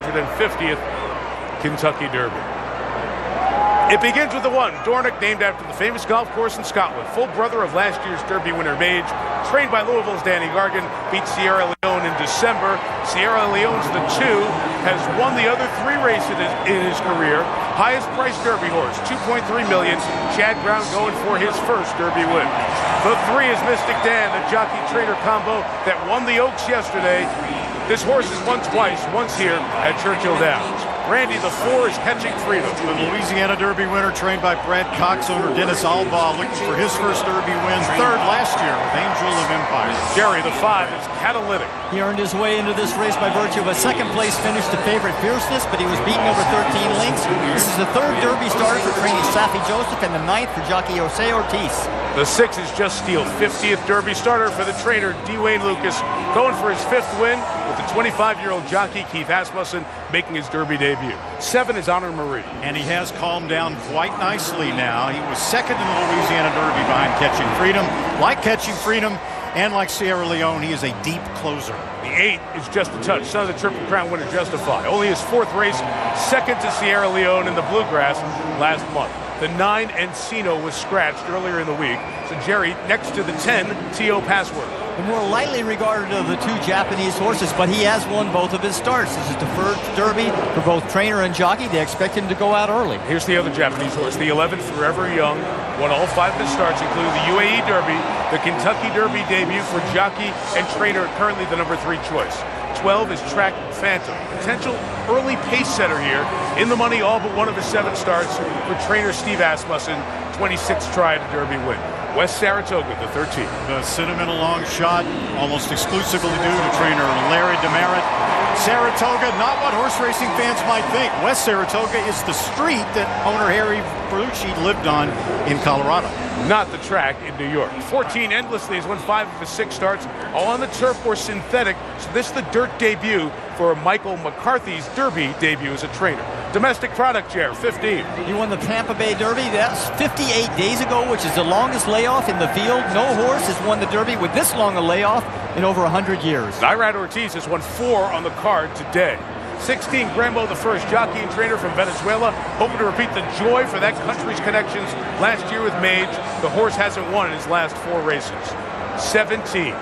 th Kentucky Derby. It begins with the 1, Dornoch, named after the famous golf course in Scotland. Full brother of last year's Derby winner Mage, trained by Louisville's Danny Gargan, beat Sierra Leone in December. Sierra Leone's the 2, has won the other 3 races in his career. Highest priced Derby horse, $2.3 million. Chad Brown going for his first Derby win. The 3 is Mystic Dan, the jockey-trainer combo that won the Oaks yesterday. This horse has won twice, once here at Churchill Downs. Randy, the 4 is Catching Freedom. The Louisiana Derby winner, trained by Brad Cox, owner Dennis Albaugh, looking for his first Derby win, 3rd last year with Angel of Empire. Jerry, the 5 is Catalytic. He earned his way into this race by virtue of a 2nd place finish to favorite Fierceness, but he was beaten over 13 lengths. This is the 3rd Derby starter for trainee Safi Joseph and the 9th for jockey Jose Ortiz. The 6 is Just Steel, 50th Derby starter for the trainer Dwayne Lucas, going for his 5th win with the 25-year-old jockey Keith Asmussen making his Derby debut. 7 is Honor Marie. And he has calmed down quite nicely now. He was 2nd in the Louisiana Derby behind Catching Freedom. Like Catching Freedom and like Sierra Leone, he is a deep closer. The 8 is Just a Touch, son of the Triple Crown winner Justify. Only his 4th race, 2nd to Sierra Leone in the Bluegrass last month. The 9, Encino, was scratched earlier in the week. So Jerry, next to the 10, T.O. Password. the more lightly regarded of the two Japanese horses, but he has won both of his starts. This is the first Derby for both trainer and jockey. They expect him to go out early. Here's the other Japanese horse, the 11th Forever Young, won all 5 of his starts, including the UAE Derby, the Kentucky Derby debut for jockey and trainer, currently the number 3 choice. 12 is Track Phantom, potential early pace setter here, in the money all but one of his 7 starts for trainer Steve Asmussen, 26th try at a Derby win. West Saratoga, the 13th. The sentimental long shot, almost exclusively due to trainer Larry Demerit. Saratoga, not what horse racing fans might think. West Saratoga is the street that owner Harry Berlucci lived on in Colorado. Not the track in New York. 14 endlessly has won 5 of his 6 starts, all on the turf or synthetic. So this is the dirt debut for Michael McCarthy's Derby debut as a trainer. Domestic product share, 15. He won the Tampa Bay Derby. That's 58 days ago, which is the longest layoff in the field. No horse has won the Derby with this long a layoff in over 100 years. Irad Ortiz has won 4 on the card today. 16, Grambo, the first jockey and trainer from Venezuela, hoping to repeat the joy for that country's connections last year with Mage. The horse hasn't won in his last 4 races. 17,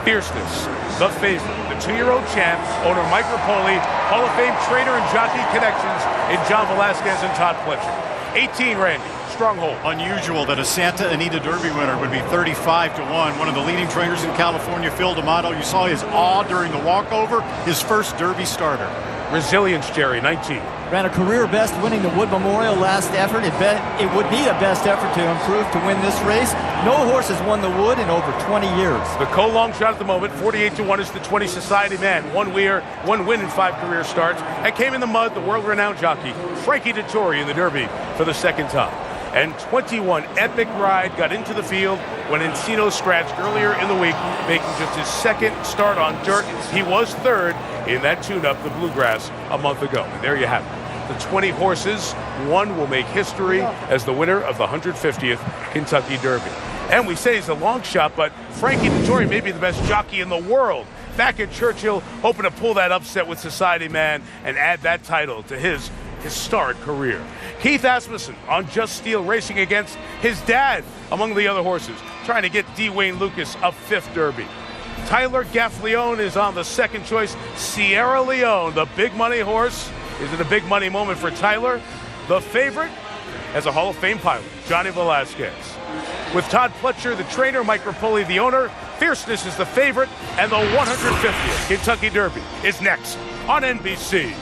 Fierceness, the favorite, the 2-year-old champ, owner Mike Rapoli, Hall of Fame trainer and jockey connections in John Velasquez and Todd Fletcher. 18, Randy, Stronghold. Unusual that a Santa Anita Derby winner would be 35-1. One of the leading trainers in California, Phil D'Amato. You saw his awe during the walkover, his first Derby starter. Resilience, Jerry, 19. Ran a career best winning the Wood Memorial last effort. It would be the best effort to improve to win this race. No horse has won the Wood in over 20 years. The co-long shot at the moment, 48-1 is the 20 Society man. 1 win in 5 career starts. And came in the mud, the world-renowned jockey, Frankie Dettori in the Derby for the 2nd time. And 21, Epic Ride, got into the field when Encino scratched earlier in the week, making just his 2nd start on dirt. He was 3rd in that tune-up, the Bluegrass, a month ago. And there you have it. The 20 horses, one will make history as the winner of the 150th Kentucky Derby. And we say he's a long shot, but Frankie Dettori may be the best jockey in the world. Back at Churchill, hoping to pull that upset with Society Man and add that title to his historic career. Keith Asmussen on Just Steel, racing against his dad among the other horses, trying to get D. Wayne Lucas a 5th Derby. Tyler Gaffleone is on the 2nd choice. Sierra Leone, the big money horse. Is it a big money moment for Tyler? The favorite as a Hall of Fame pilot, Johnny Velasquez. With Todd Fletcher, the trainer, Mike Rapoli, the owner, Fierceness is the favorite, and the 150th Kentucky Derby is next on NBC.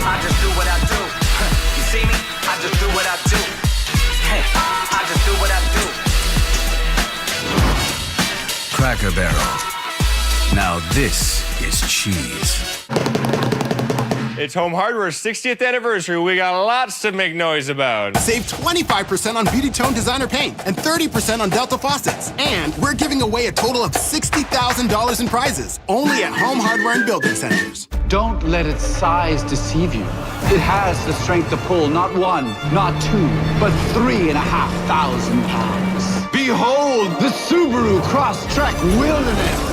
I just do what I do. You see me? I just do what I do. I just do what I do. Cracker Barrel. Now this is cheese. It's Home Hardware's 60th anniversary. We got lots to make noise about. Save 25% on Beauty Tone Designer Paint and 30% on Delta Faucets. And we're giving away a total of $60,000 in prizes, only at Home Hardware and Building Centers. Don't let its size deceive you. It has the strength to pull not 1, not 2, but 3,500 pounds. Behold the Subaru Crosstrek Wilderness.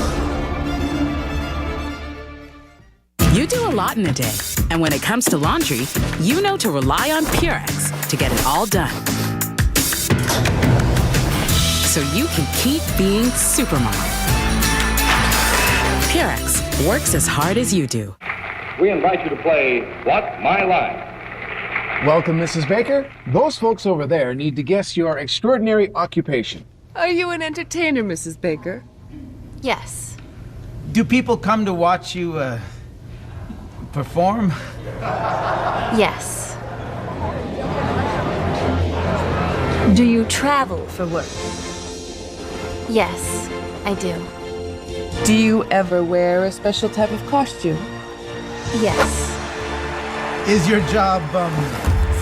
You do a lot in a day, and when it comes to laundry, you know to rely on Purex to get it all done. So you can keep being Supermom. Purex works as hard as you do. We invite you to play What My Line. Welcome, Mrs. Baker. Those folks over there need to guess your extraordinary occupation. Are you an entertainer, Mrs. Baker? Yes. Do people come to watch you, perform? Yes. Do you travel for work? Yes, I do. Do you ever wear a special type of costume? Yes. Is your job,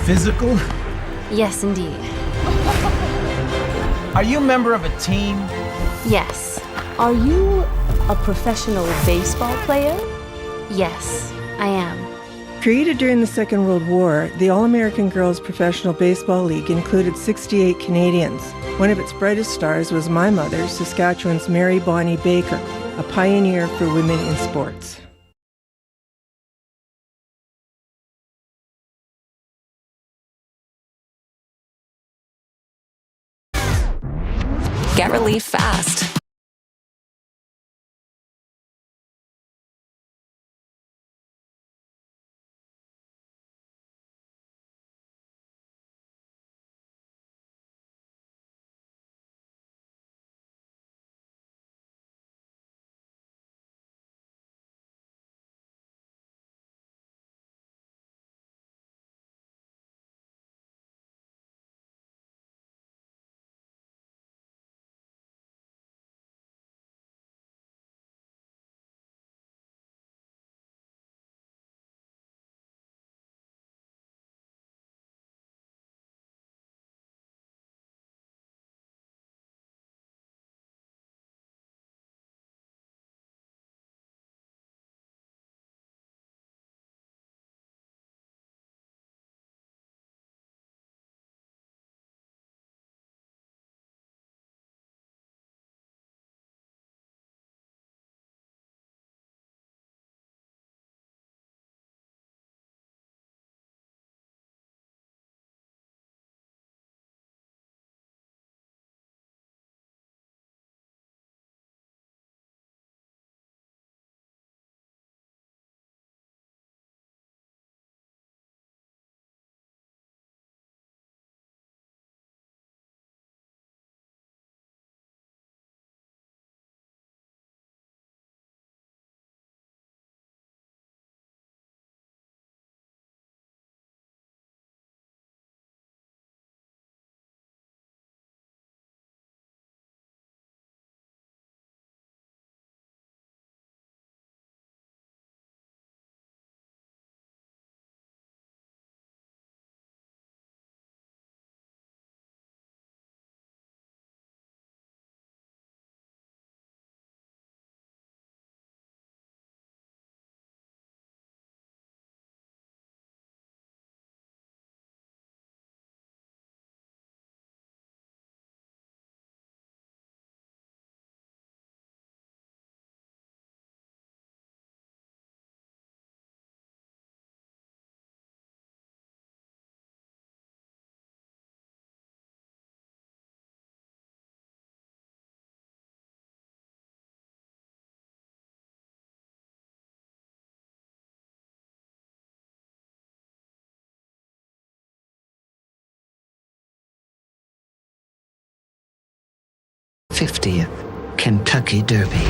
physical? Yes, indeed. Are you a member of a team? Yes. Are you a professional baseball player? Yes, I am. Created during the Second World War, the All-American Girls Professional Baseball League included 68 Canadians. One of its brightest stars was my mother, Saskatchewan's Mary Bonnie Baker, a pioneer for women in sports. Get relief fast. '50th Kentucky Derby.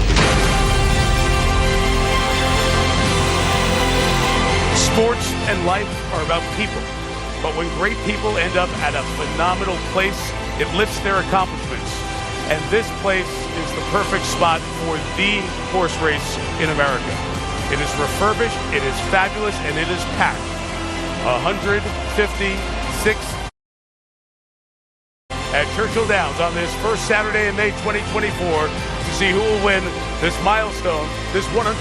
Sports and life are about people. But when great people end up at a phenomenal place, it lifts their accomplishments. And this place is the perfect spot for the horse race in America. It is refurbished, it is fabulous, and it is packed. 156 at Churchill Downs on this first Saturday in May 2024 to see who will win this milestone, this 150th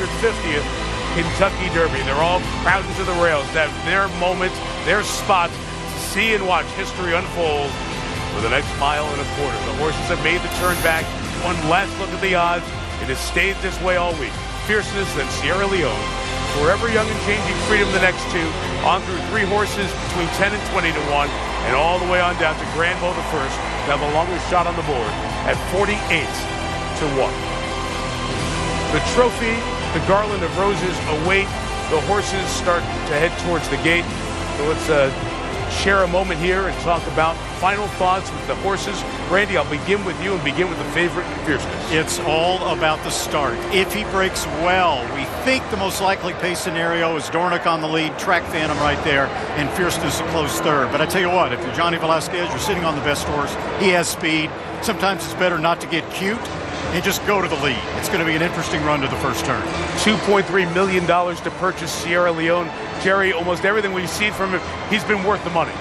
Kentucky Derby. They're all crowding to the rails to have their moment, their spot to see and watch history unfold for the next mile and a quarter. The horses have made the turn back. One last look at the odds. It has stayed this way all week. Fierceness and Sierra Leone. Forever Young and Changing Freedom the next two. On through 3 horses between 10 and 20 to 1. And all the way on down to Granville the first. Now the longest shot on the board at 48 to 1. The trophy, the garland of roses await. The horses start to head towards the gate. So let's share a moment here and talk about final thoughts with the horses. Randy, I'll begin with you and begin with the favorite, Fierceness. It's all about the start. If he breaks well, we think the most likely pace scenario is Dornick on the lead, Track Phantom right there, and Fierceness a close third. But I tell you what, if you're Johnny Velasquez, you're sitting on the best horse. He has speed. Sometimes it's better not to get cute and just go to the lead. It's going to be an interesting run to the first turn. $2.3 million to purchase Sierra Leone. Jerry, almost everything we've seen from him, he's been worth the money.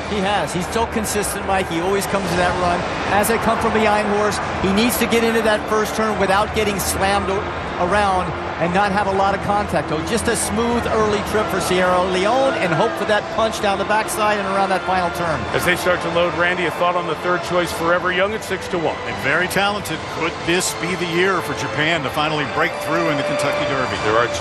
He has. He's so consistent, Mike. He always comes to that run. As they come from behind horse, he needs to get into that first turn without getting slammed around and not have a lot of contact. So just a smooth early trip for Sierra Leone and hope for that punch down the backside and around that final turn. As they start to load, Randy, a thought on the third choice, Forever Young at 6 to 1. And very talented. Could this be the year for Japan to finally break through in the Kentucky Derby? There are 2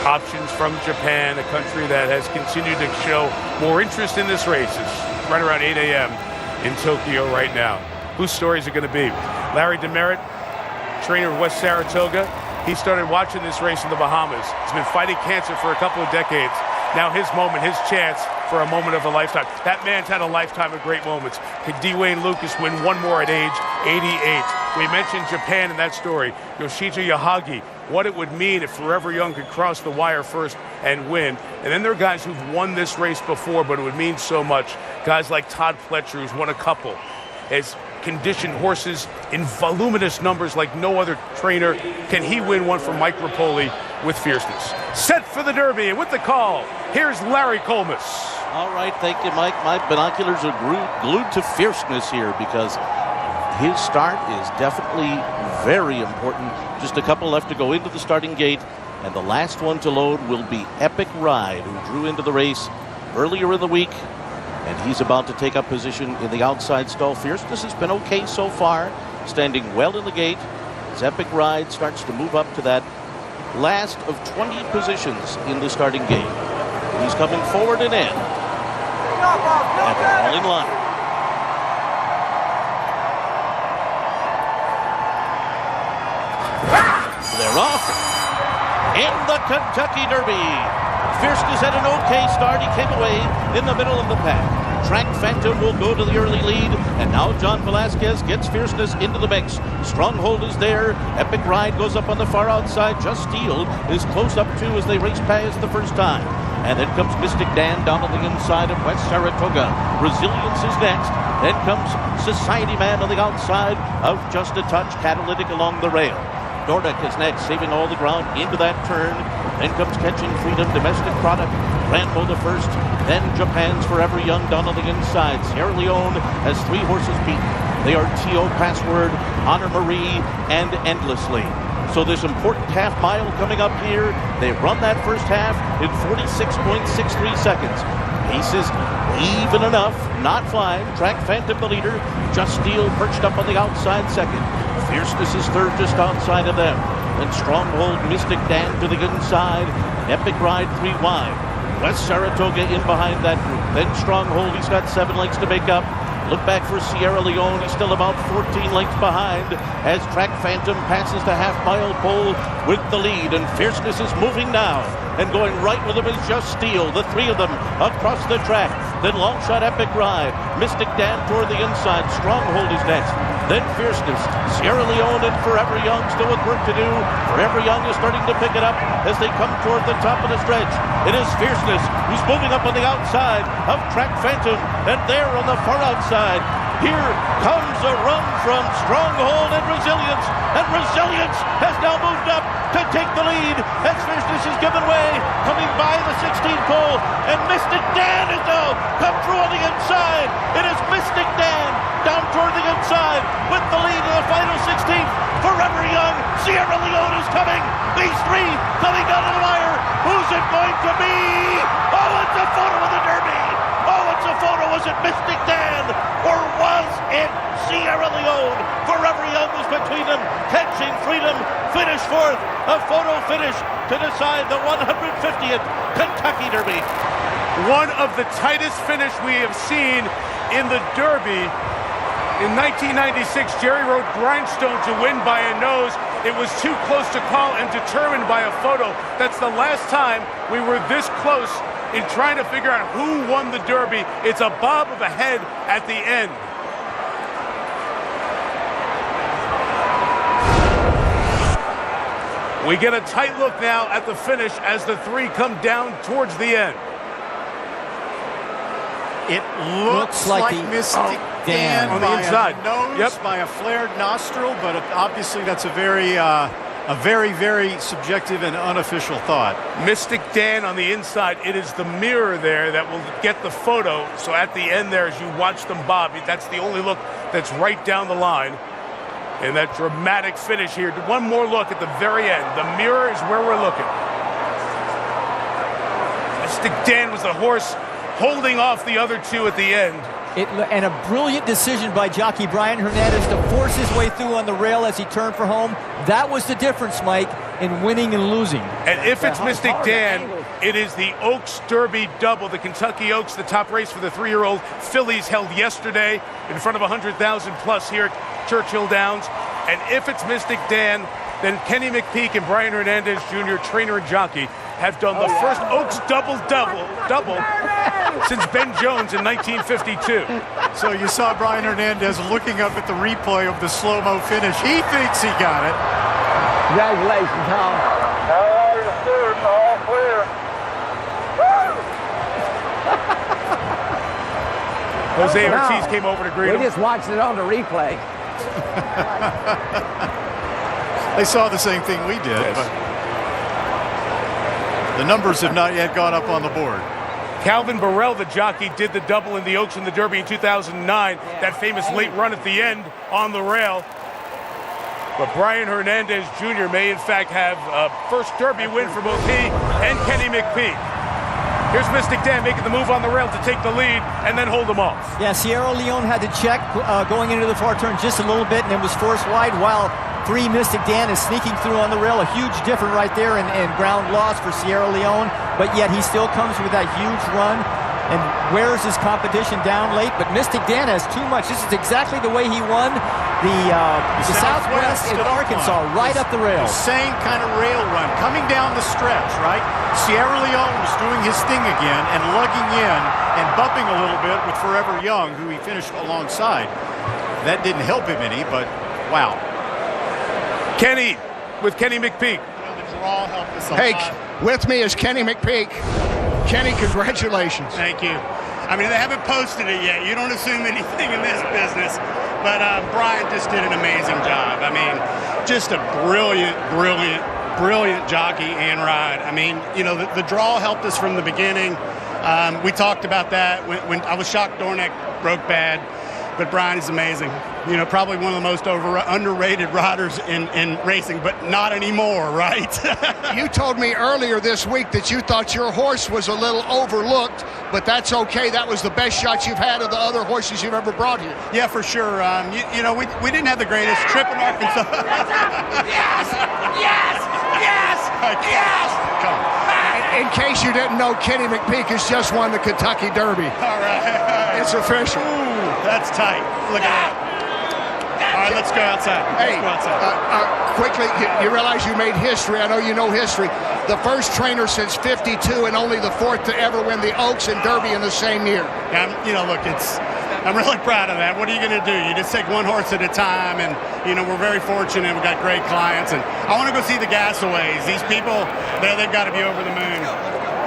options from Japan, a country that has continued to show more interest in this race. It's right around 8 a.m. in Tokyo right now. Whose stories are going to be? Larry Demerit, trainer of West Saratoga. He started watching this race in the Bahamas. He's been fighting cancer for a couple of decades. Now his moment, his chance for a moment of a lifetime. That man's had a lifetime of great moments. Could Dwayne Lucas win one more at age 88? We mentioned Japan in that story. Yoshito Yahagi, what it would mean if Forever Young could cross the wire first and win. And then there are guys who've won this race before, but it would mean so much. Guys like Todd Pletcher, who's won a couple, has conditioned horses in voluminous numbers like no other trainer. Can he win one for Mike Rapoli with fierceness? Set for the Derby, and with the call, here's Larry Colmus. All right, thank you, Mike. My binoculars are glued to fierceness here because his start is definitely very important. Just a couple left to go into the starting gate, and the last one to load will be Epic Ride, who drew into the race earlier in the week, and he's about to take up position in the outside stall. Fierceness has been okay so far, standing well in the gate as Epic Ride starts to move up to that last of 20 positions in the starting gate. He's coming forward and in, and they're all in line. They're off in the Kentucky Derby. Fierceness had an okay start. He came away in the middle of the pack. Track Phantom will go to the early lead, and now John Velasquez gets Fierceness into the mix. Stronghold is there. Epic Ride goes up on the far outside. Just Steel is close up to as they race past the first time. And then comes Mystic Dan down on the inside of West Saratoga. Resilience is next. Then comes Society Man on the outside of Just a Touch. Catalytic along the rail. Dornick is next, saving all the ground into that turn. Then comes Catching Freedom, Domestic Product, Rambo the first. Then Japan's Forever Young down on the inside. Sierra Leone has 3 horses beaten. They are T.O. Password, Honor Marie, and Endlessly. So this important half mile coming up here. They run that first half in 46.63 seconds. Pace is even enough, not flying. Track Phantom the leader. Just Steel perched up on the outside second. Fierceness is third just outside of them. Then Stronghold, Mystic Dan to the inside. Epic Ride 3 wide. West Saratoga in behind that group. Then Stronghold, he's got 7 lengths to make up. Look back for Sierra Leone. He's still about 14 lengths behind as Track Phantom passes the half-mile pole with the lead. And Fierceness is moving now. And going right with him is Just Steel. The 3 of them across the track. Then Longshot Epic Ride. Mystic Dan toward the inside. Stronghold is next. Then Fierceness. Sierra Leone and Forever Young still with work to do. Forever Young is starting to pick it up as they come toward the top of the stretch. It is Fierceness who's moving up on the outside of Track Phantom. And there on the far outside, here comes a run from Stronghold and Resilience. And Resilience has now moved up to take the lead as Fierceness is given way, coming by the 16th pole. And Mystic Dan has now come through on the inside. It is Mystic Dan down toward the inside with the lead in the final 16th. Forever Young, Sierra Leone is coming. These 3 coming down to the wire. Who's it going to be? Oh, it's a photo of the Derby. Oh, it's a photo. Was it Mystic Dan or was it Sierra Leone? Forever Young was between them. Catching Freedom, finish fourth. A photo finish to decide the 150th Kentucky Derby. One of the tightest finish we have seen in the Derby. In 1996, Jerry rode Grindstone to win by a nose. It was too close to call and determined by a photo. That's the last time we were this close in trying to figure out who won the Derby. It's a bob of a head at the end. We get a tight look now at the finish as the 3 come down towards the end. It looks like Mystic Dan on the inside. Nose, by a flared nostril, but obviously that's a very, very subjective and unofficial thought. Mystic Dan on the inside. It is the mirror there that will get the photo. So at the end there, as you watch them bob, that's the only look that's right down the line. And that dramatic finish here. One more look at the very end. The mirror is where we're looking. Mystic Dan was the horse holding off the other 2 at the end. And a brilliant decision by jockey Brian Hernandez to force his way through on the rail as he turned for home. That was the difference, Mike, in winning and losing. And if it's Mystic Dan, It is the Oaks Derby double. The Kentucky Oaks, the top race for the 3-year-old fillies, held yesterday in front of 100,000 plus here at Churchill Downs. And if it's Mystic Dan, then Kenny McPeak and Brian Hernandez Jr., trainer and jockey, have done the first Oaks double since Ben Jones in 1952. So you saw Brian Hernandez looking up at the replay of the slow-mo finish. He thinks he got it. Congratulations, Tom. All clear. Jose Ortiz came over to greet him. We just watched it on the replay. They saw the same thing we did, yes. But the numbers have not yet gone up on the board. Calvin Burrell, the jockey, did the double in the Oaks and the Derby in 2009. That famous late run at the end on the rail. But Brian Hernandez Jr. may, in fact, have a first Derby win for both he and Kenny McPeak. Here's Mystic Dan making the move on the rail to take the lead and then hold him off. Yeah, Sierra Leone had to check going into the far turn just a little bit and it was forced wide, while 3 Mystic Dan is sneaking through on the rail. A huge difference right there in ground loss for Sierra Leone, but yet he still comes with that huge run and wears his competition down late. But Mystic Dan has too much. This is exactly the way he won the Southwest in Arkansas, right up the rail. The same kind of rail run, coming down the stretch, right? Sierra Leone was doing his thing again and lugging in and bumping a little bit with Forever Young, who he finished alongside. That didn't help him any, but wow. Kenny with Kenny McPeak. The draw helped us a Hey, lot. with me is Kenny McPeak. Kenny, congratulations. Thank you. I mean, they haven't posted it yet. You don't assume anything in this business. But Brian just did an amazing job. I mean, just a brilliant jockey and ride. I mean, you know, the draw helped us from the beginning. We talked about that when I was shocked Dornick broke bad. But Brian is amazing. You know, probably one of the most underrated riders in racing, but not anymore, right? You told me earlier this week that you thought your horse was a little overlooked, but that's okay. That was the best shot you've had of the other horses you've ever brought here. Yeah, for sure. You know, we didn't have the greatest trip in Arkansas. Yes! Come on. In case you didn't know, Kenny McPeak has just won the Kentucky Derby. All right. It's official. Ooh, that's tight. Look at that. All right, let's go outside. Quickly, you realize you made history. I know you know history. The first trainer since '52 and only the 4th to ever win the Oaks and Derby in the same year. You know, look, I'm really proud of that. What are you going to do? You just take one horse at a time, and, you know, we're very fortunate. We've got great clients, and I want to go see the Gasaways. These people, they've got to be over the moon.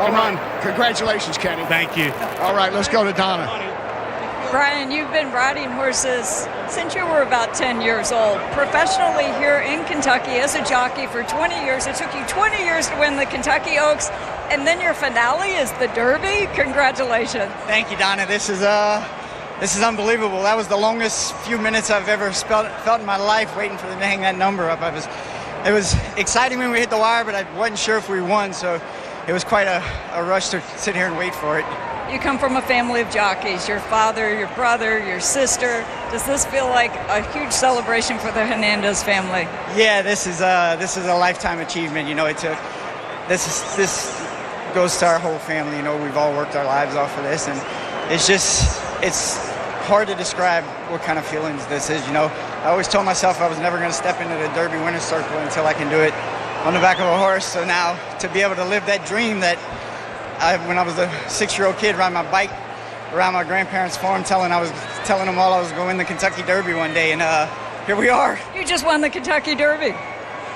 Come on. Congratulations, Kenny. Thank you. All right, let's go to Donna. Brian, you've been riding horses since you were about 10 years old. Professionally here in Kentucky as a jockey for 20 years. It took you 20 years to win the Kentucky Oaks, and then your finale is the Derby. Congratulations. Thank you, Donna. This is unbelievable. That was the longest few minutes I've ever felt in my life, waiting for them to hang that number up. It was exciting when we hit the wire, but I wasn't sure if we won, so it was quite a rush to sit here and wait for it. You come from a family of jockeys, your father, your brother, your sister. Does this feel like a huge celebration for the Hernandez family? Yeah, this is a lifetime achievement. You know, this goes to our whole family. You know, we've all worked our lives off of this, and it's hard to describe what kind of feelings this is. You know, I always told myself I was never going to step into the Derby winner's circle until I can do it on the back of a horse. So now to be able to live that dream that when I was a 6-year-old kid riding my bike around my grandparents' farm, telling them all I was going to win the Kentucky Derby one day, and here we are. You just won the Kentucky Derby.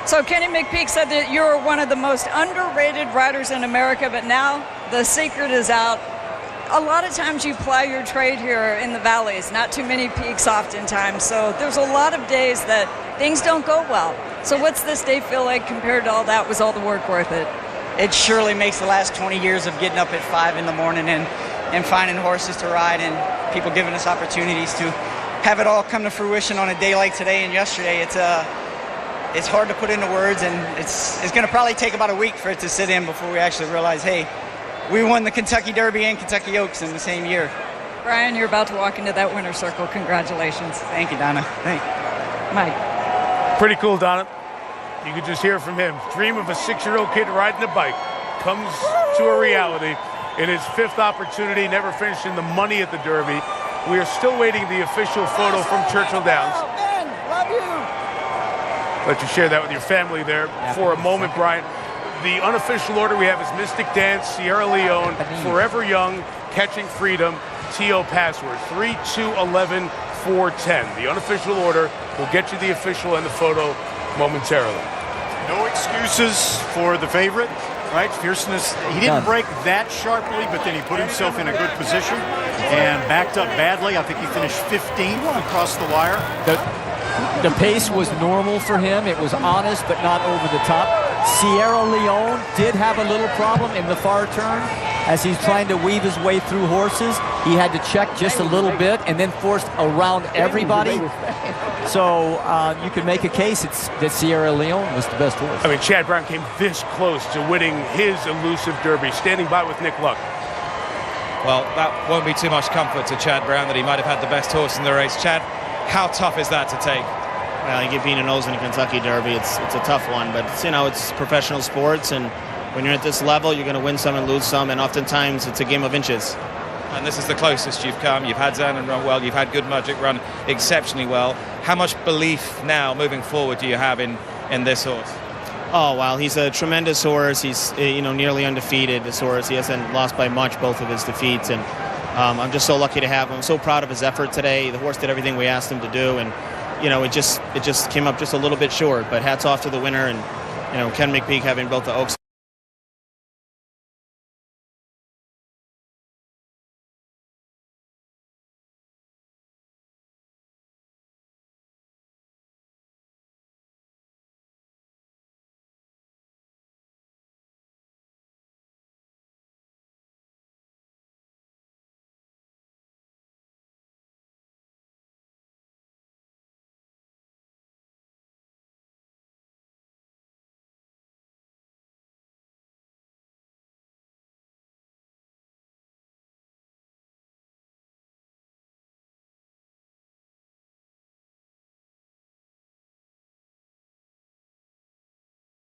So Kenny McPeak said that you're one of the most underrated riders in America, but now the secret is out. A lot of times you ply your trade here in the valleys, not too many peaks oftentimes, so there's a lot of days that things don't go well. So what's this day feel like compared to all that? Was all the work worth it? It surely makes the last 20 years of getting up at 5 in the morning and finding horses to ride and people giving us opportunities to have it all come to fruition on a day like today and yesterday. It's hard to put into words, and it's going to probably take about a week for it to sit in before we actually realize, hey, we won the Kentucky Derby and Kentucky Oaks in the same year. Brian, you're about to walk into that winner's circle. Congratulations. Thank you, Donna. Thank you. Mike. Pretty cool, Donna. You could just hear from him. Dream of a 6-year-old kid riding a bike. comes to a reality. In his 5th opportunity, never finishing the money at the Derby. We are still waiting the official photo from Churchill Downs. Ben, love you. Let you share that with your family there for a moment, Brian. The unofficial order we have is Mystic Dance, Sierra Leone, Forever Young, Catching Freedom, TO Password, 3, 2, 11, 4, 10. The unofficial order will get you the official and the photo momentarily. No excuses for the favorite, right? Fierceness. He didn't break that sharply, but then he put himself in a good position and backed up badly. I think he finished 15th across the wire. The pace was normal for him. It was honest, but not over the top. Sierra Leone did have a little problem in the far turn as he's trying to weave his way through horses. He had to check just a little bit and then forced around everybody. So you could make a case that Sierra Leone was the best horse. I mean, Chad Brown came this close to winning his elusive Derby, standing by with Nick Luck. Well, that won't be too much comfort to Chad Brown that he might have had the best horse in the race. Chad, how tough is that to take? Well, you get being a nose in a Kentucky Derby. It's a tough one, but it's professional sports, and when you're at this level, you're going to win some and lose some, and oftentimes it's a game of inches. And this is the closest you've come. You've had Zanin run well. You've had Good Magic run exceptionally well. How much belief now, moving forward, do you have in this horse? Oh, wow. He's a tremendous horse. He's nearly undefeated, this horse. He hasn't lost by much both of his defeats, and I'm just so lucky to have him. I'm so proud of his effort today. The horse did everything we asked him to do, and it just came up just a little bit short. But hats off to the winner, and Ken McPeak having built the Oaks.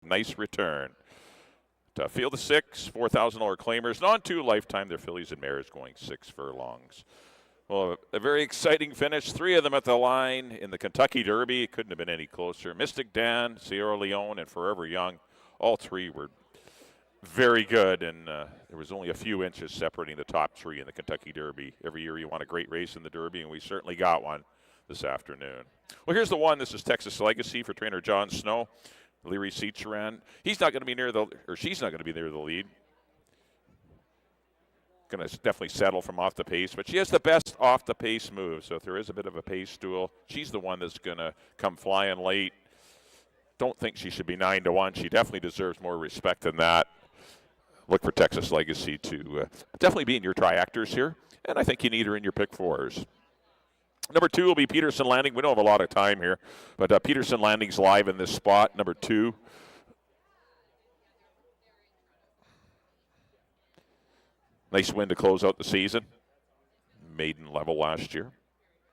Nice return. To field of 6, $4,000 claimers. And on 2 lifetime, their fillies and mares going 6 furlongs. Well, a very exciting finish. 3 of them at the line in the Kentucky Derby. Couldn't have been any closer. Mystic Dan, Sierra Leone, and Forever Young. All 3 were very good, and there was only a few inches separating the top 3 in the Kentucky Derby. Every year you want a great race in the Derby, and we certainly got one this afternoon. Well, here's the one. This is Texas Legacy for trainer John Snow. Leary Seacharan. He's not going to be near she's not going to be near the lead. Going to definitely settle from off the pace, but she has the best off the pace move. So if there is a bit of a pace duel, she's the one that's going to come flying late. Don't think she should be 9-1. She definitely deserves more respect than that. Look for Texas Legacy to definitely be in your tri-actors here, and I think you need her in your pick 4s. Number 2 will be Peterson Landing. We don't have a lot of time here, but Peterson Landing's live in this spot, number 2. Nice win to close out the season. Maiden level last year.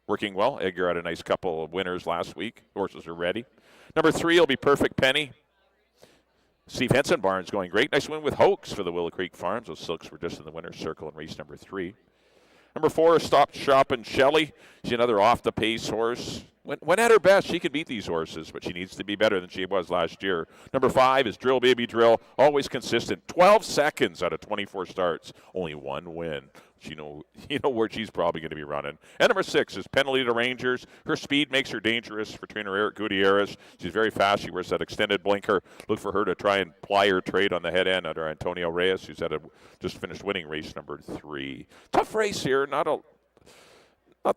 Working well. Edgar had a nice couple of winners last week. Horses are ready. Number 3 will be Perfect Penny. Steve Henson Barnes going great. Nice win with Hoax for the Willow Creek Farms. Those Silks were just in the winner's circle in race number 3. Number 4 is Stop Shopping Shelley. She's another off-the-pace horse. When at her best, she can beat these horses, but she needs to be better than she was last year. Number 5 is Drill Baby Drill. Always consistent. 12 seconds out of 24 starts. Only 1 win. You know where she's probably going to be running. And number 6 is Penalita Rangers. Her speed makes her dangerous for trainer Eric Gutierrez. She's very fast. She wears that extended blinker. Look for her to try and ply her trade on the head end under Antonio Reyes, who's just finished winning race number 3. Tough race here. Not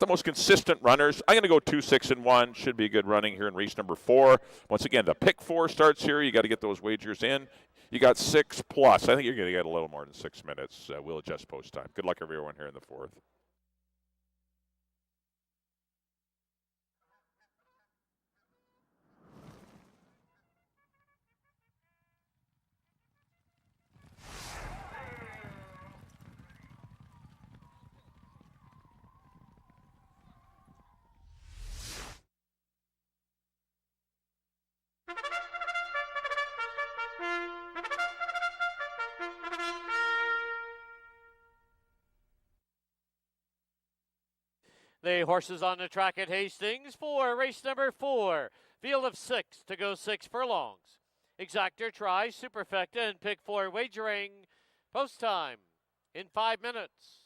the most consistent runners. I'm going to go 2, 6, and 1. Should be a good running here in race number 4. Once again, the pick 4 starts here. You got to get those wagers in. You got 6+. I think you're going to get a little more than 6 minutes. We'll adjust post time. Good luck, everyone, here in the 4th. The horses on the track at Hastings for race number 4. Field of 6 to go 6 furlongs. Exactor, Try, Superfecta, and Pick 4 wagering. Post time in 5 minutes.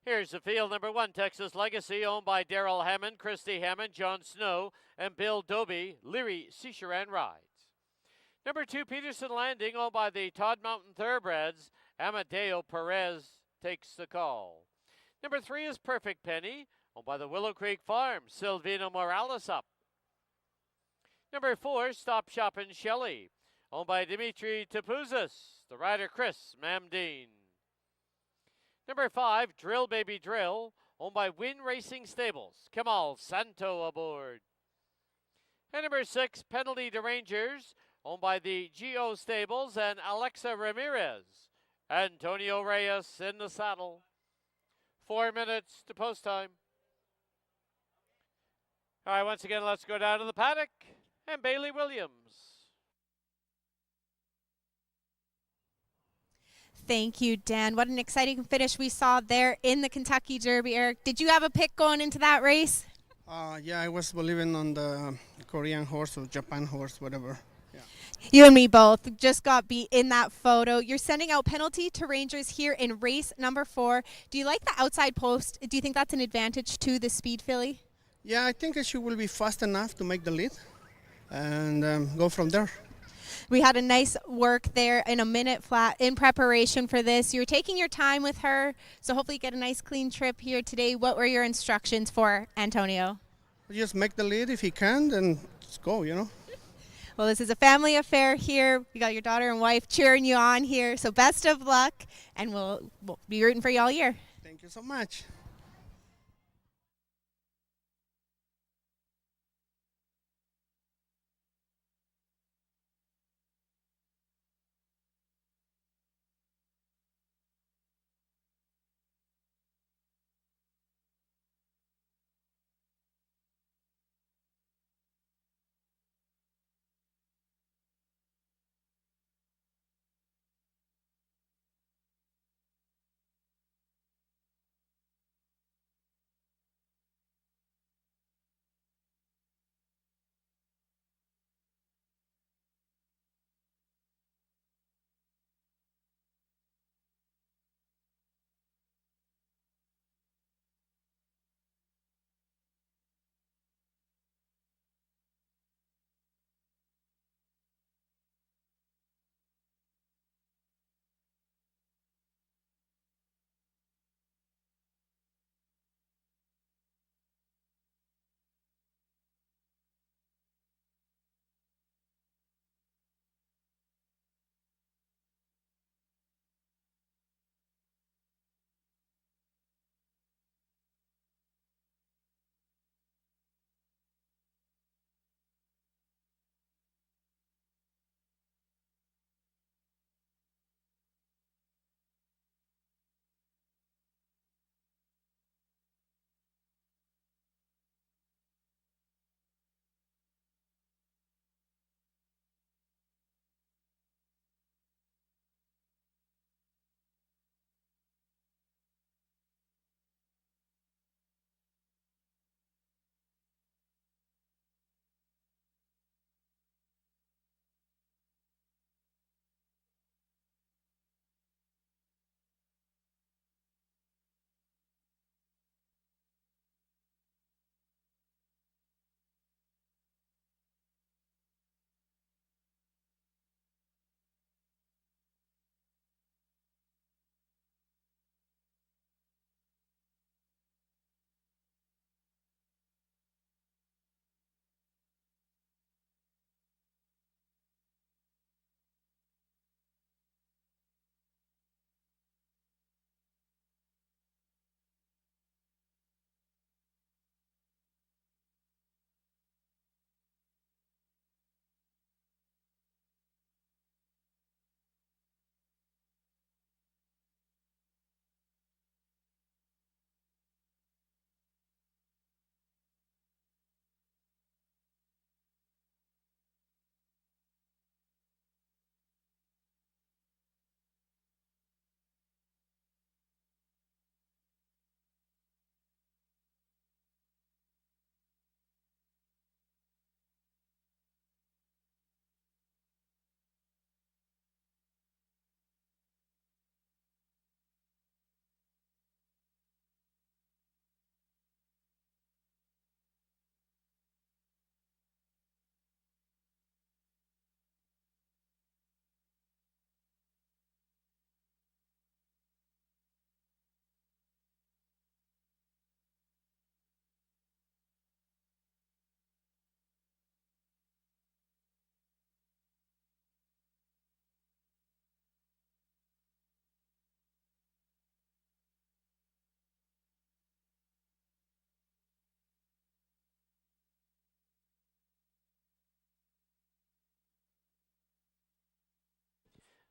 Here's the field. Number 1, Texas Legacy, owned by Darrell Hammond, Christy Hammond, John Snow, and Bill Doby. Leary Cicheran rides. Number 2, Peterson Landing, owned by the Todd Mountain Thoroughbreds. Amadeo Perez takes the call. Number 3 is Perfect Penny, owned by the Willow Creek Farm. Silvino Morales up. Number 4, Stop Shoppin' Shelley, owned by Dimitri Tapouzis. The rider Chris Mamdine. Number 5, Drill Baby Drill, owned by Win Racing Stables. Kemal Santo aboard. And number 6, Penalty to Rangers, owned by the Geo Stables and Alexa Ramirez. Antonio Reyes in the saddle. 4 minutes to post time. All right, once again, let's go down to the paddock and Bailey Williams. Thank you, Dan. What an exciting finish we saw there in the Kentucky Derby, Eric. Did you have a pick going into that race? Yeah, I was believing on the Korean horse or Japan horse, whatever. Yeah. You and me both just got beat in that photo. You're sending out Penalty to Rangers here in race number 4. Do you like the outside post? Do you think that's an advantage to the Speed filly? Yeah, I think she will be fast enough to make the lead and go from there. We had a nice work there in a minute flat in preparation for this. You're taking your time with her, so hopefully you get a nice clean trip here today. What were your instructions for Antonio? Just make the lead if he can, then let's go, you know. Well, this is a family affair here. We got your daughter and wife cheering you on here, so best of luck, and we'll be rooting for you all year. Thank you so much.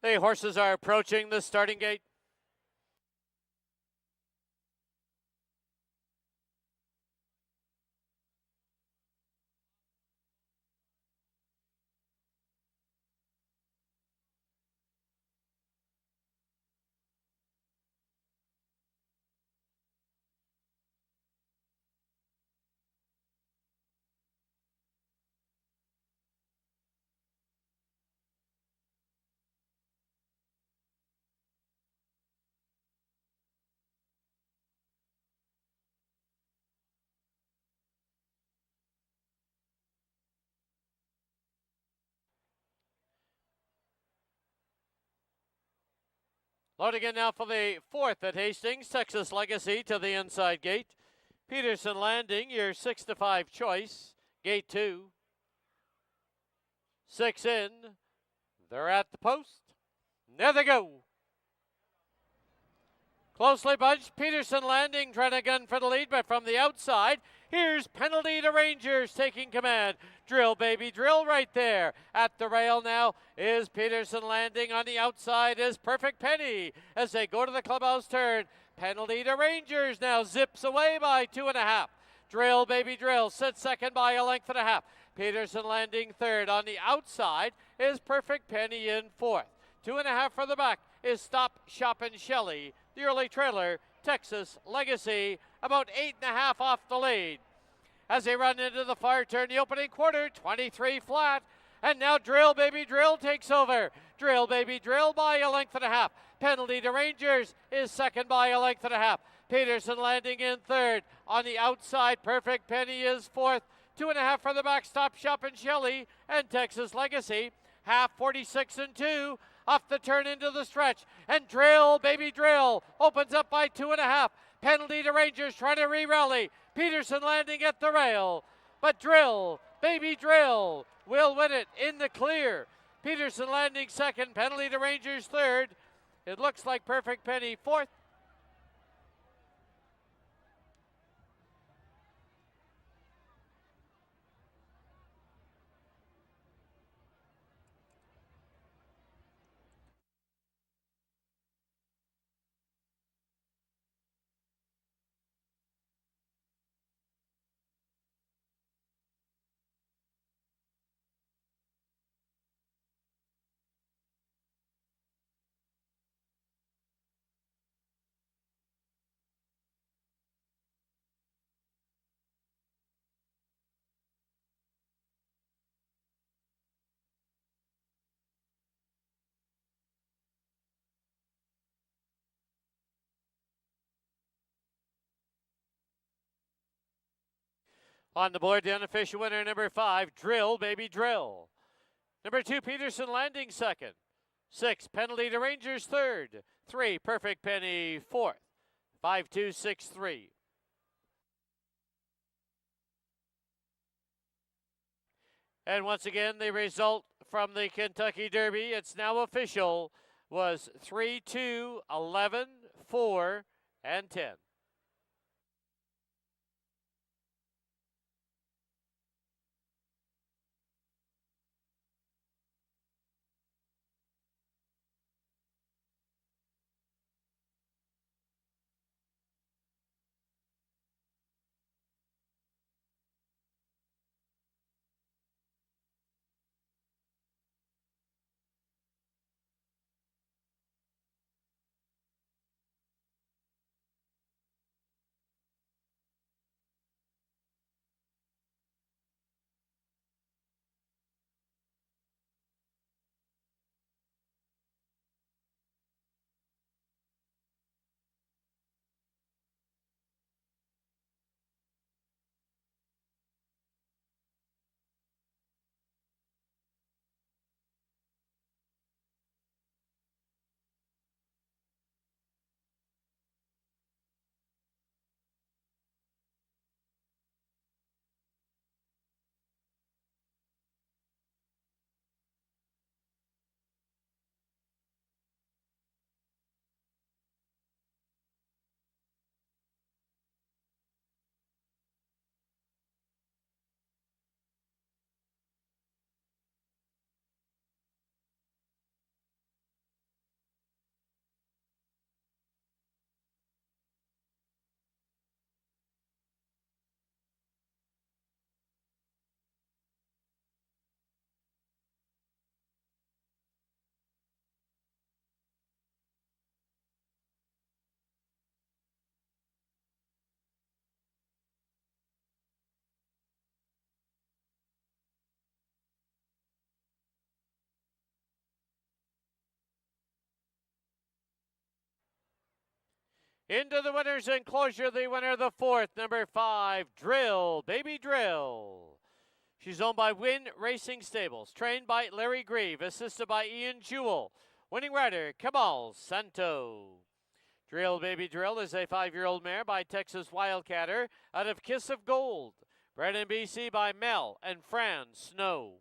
The horses are approaching the starting gate. Loading in now for the 4th at Hastings, Texas Legacy to the inside gate. Peterson Landing, your 6 to 5 choice. Gate 2. 6 in. They're at the post. There they go. Closely bunched. Peterson Landing trying to gun for the lead, but from the outside, here's Penalty to Rangers taking command. Drill, baby, drill right there. At the rail now is Peterson Landing. On the outside is Perfect Penny as they go to the clubhouse turn. Penalty to Rangers now zips away by 2.5. Drill, baby, drill. Sits second by a length and a half. Peterson Landing third. On the outside is Perfect Penny in fourth. 2.5 for the back is Stop, Shop, and Shelley. The early trailer, Texas Legacy, about 8.5 off the lead. As they run into the far turn, the opening quarter, 23 flat. And now Drill Baby Drill takes over. Drill Baby Drill by a length and a half. Penalty to Rangers is second by a length and a half. Peterson Landing in third. On the outside, Perfect Penny is fourth. 2.5 for the back, Stop, Shop, and Shelley. And Texas Legacy, half 46 and 2. Off the turn into the stretch. And Drill Baby Drill opens up by 2.5. Penalty to Rangers trying to re-rally. Peterson Landing at the rail. But Drill Baby Drill will win it in the clear. Peterson Landing second. Penalty to Rangers third. It looks like Perfect Penny fourth. On the board, the unofficial winner, number 5, Drill Baby Drill. Number 2, Peterson Landing second. 6, Penalty to Rangers third. 3, Perfect Penny fourth. 5, 2, 6, 3. And once again, the result from the Kentucky Derby, it's now official, was 3, 2, 11, 4, and 10. Into the winner's enclosure, the winner, the fourth, number 5, Drill, Baby Drill. She's owned by Wynn Racing Stables, trained by Larry Grieve, assisted by Ian Jewell. Winning rider, Kamal Santo. Drill Baby Drill is a 5-year-old mare by Texas Wildcatter out of Kiss of Gold. Bred in BC by Mel and Fran Snow.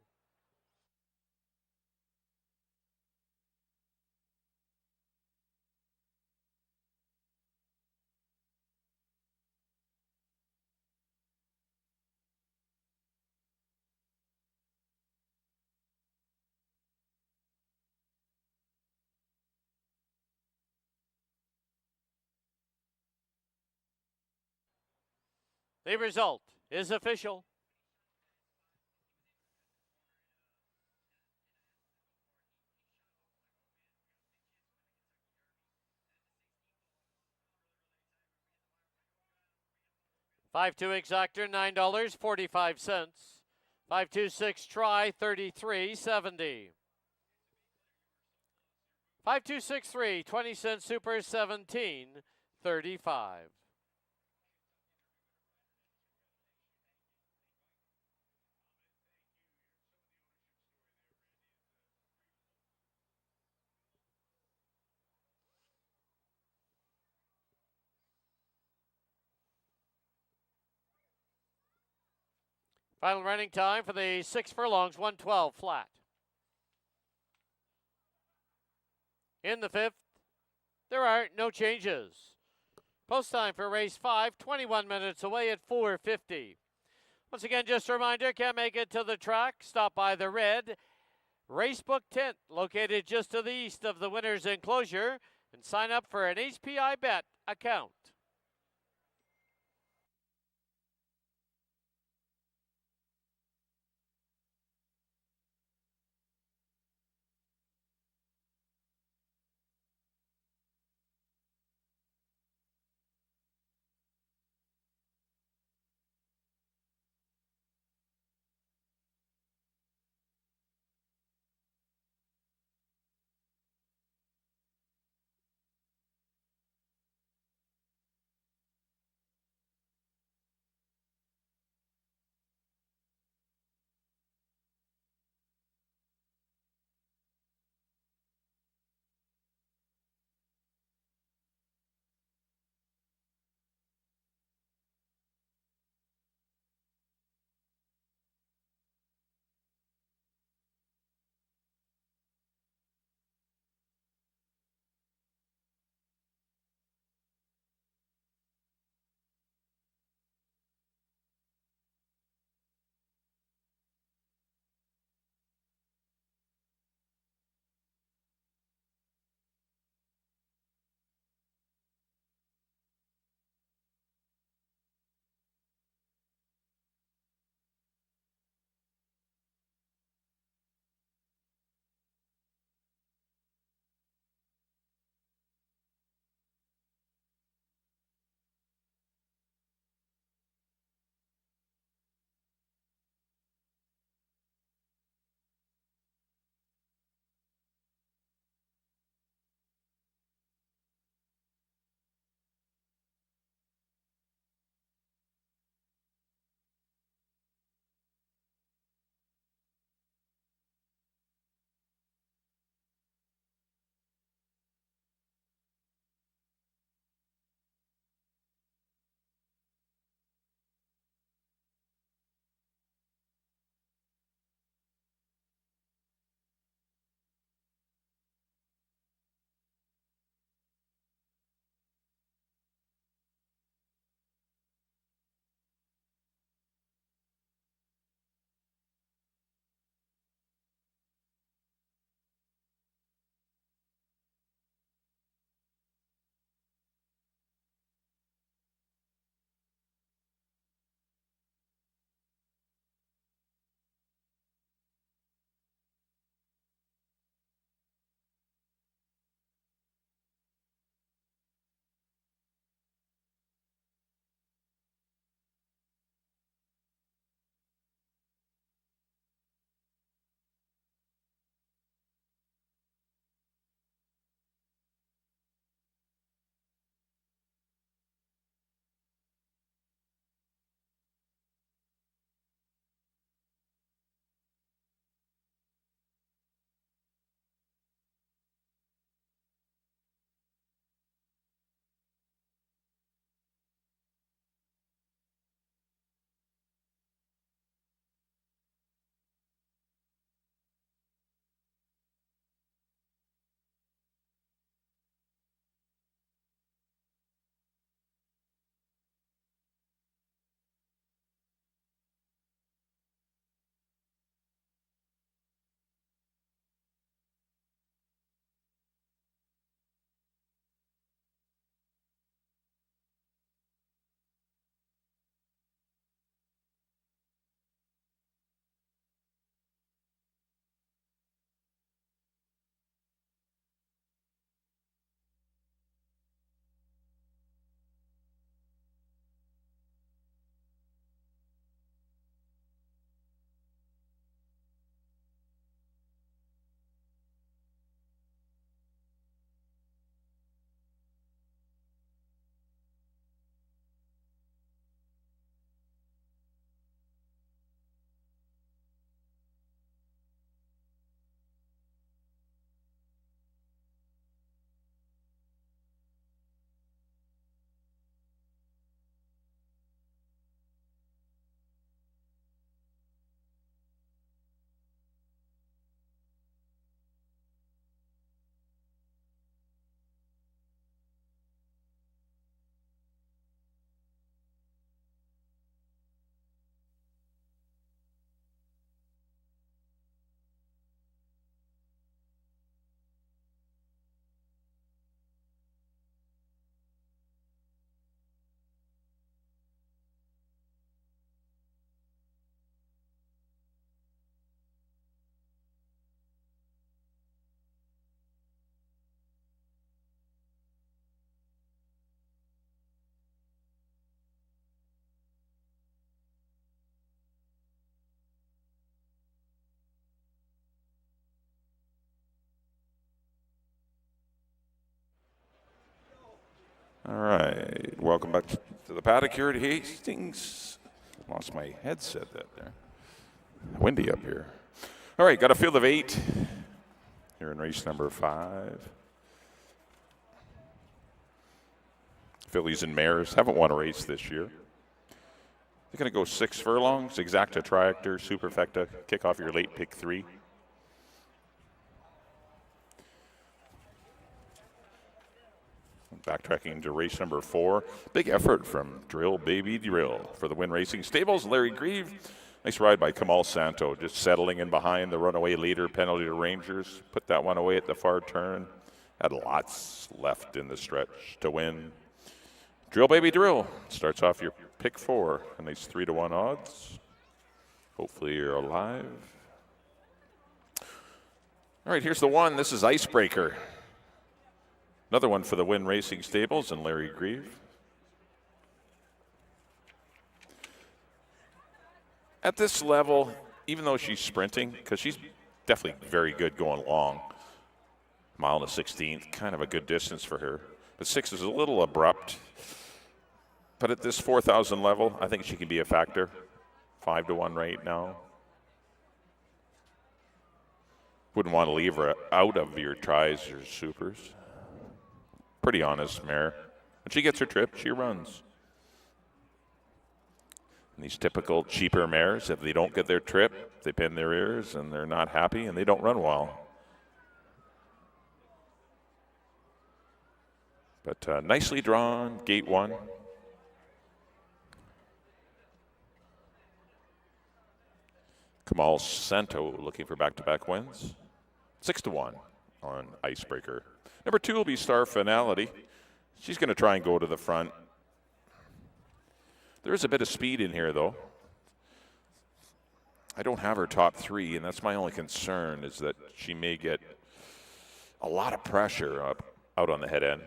The result is official. $5-2 exactor, $9.45. 526 try, $33.70. 5263, 20-cent super, $17.35. Final running time for the 6 furlongs, 112 flat. In the 5th, there are no changes. Post time for race 5, 21 minutes away at 4:50. Once again, just a reminder, can't make it to the track, stop by the red Racebook tent located just to the east of the winner's enclosure and sign up for an HPI Bet account. All right, welcome back to the paddock here at Hastings. Lost my headset there. Windy up here. All right, got a field of 8 here in race number 5. Fillies and mares haven't won a race this year. They're going to go 6 furlongs, exacta tractor, superfecta, kick off your late pick 3. Backtracking to race number 4. Big effort from Drill Baby Drill for the Win Racing Stables. Larry Grieve. Nice ride by Kamal Santo, just settling in behind the runaway leader, penalty to Rangers. Put that one away at the far turn. Had lots left in the stretch to win. Drill Baby Drill starts off your pick 4. A nice 3-1 odds. Hopefully you're alive. All right, here's the one. This is Icebreaker. Another one for the Win Racing Stables and Larry Grieve. At this level, even though she's sprinting, because she's definitely very good going long, 1 1/16, kind of a good distance for her. But 6 is a little abrupt. But at this 4,000 level, I think she can be a factor. 5-1 right now. Wouldn't want to leave her out of your tries or supers. Pretty honest mare. When she gets her trip, she runs. And these typical cheaper mares, if they don't get their trip, they pin their ears and they're not happy and they don't run well. But nicely drawn, gate 1. Kamal Santo looking for back-to-back wins. 6-1 on Icebreaker. Number 2 will be Star Finality. She's going to try and go to the front. There is a bit of speed in here, though. I don't have her top 3, and that's my only concern, is that she may get a lot of pressure out on the head end.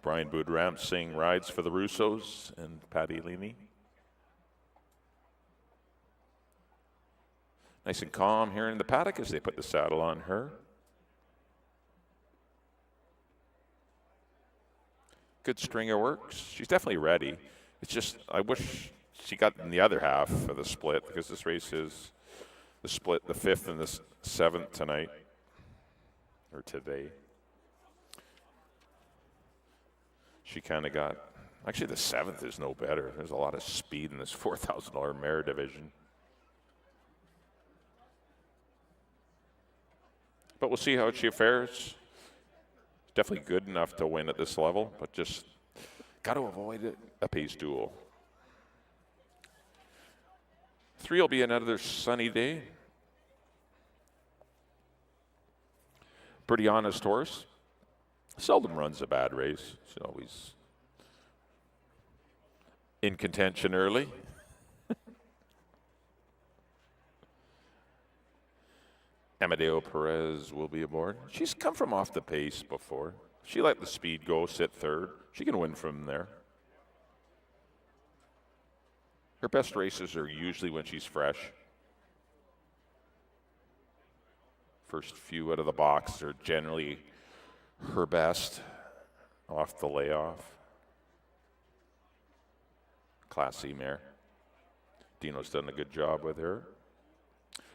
Brian Boudram Singh rides for the Russos and Patty Leaney. Nice and calm here in the paddock as they put the saddle on her. Good stringer works. She's definitely ready. It's just, I wish she got in the other half of the split, because this race is the split, the 5th and the 7th tonight, or today. She kind of got, actually the 7th is no better. There's a lot of speed in this $4,000 mare division. But we'll see how she fares. Definitely good enough to win at this level, but just got to avoid a pace duel. 3 will be another sunny day. Pretty honest horse. Seldom runs a bad race. She's always in contention early. Amadeo Perez will be aboard. She's come from off the pace before. She let the speed go, sit 3rd. She can win from there. Her best races are usually when she's fresh. First few out of the box are generally her best off the layoff. Class C mare. Dino's done a good job with her.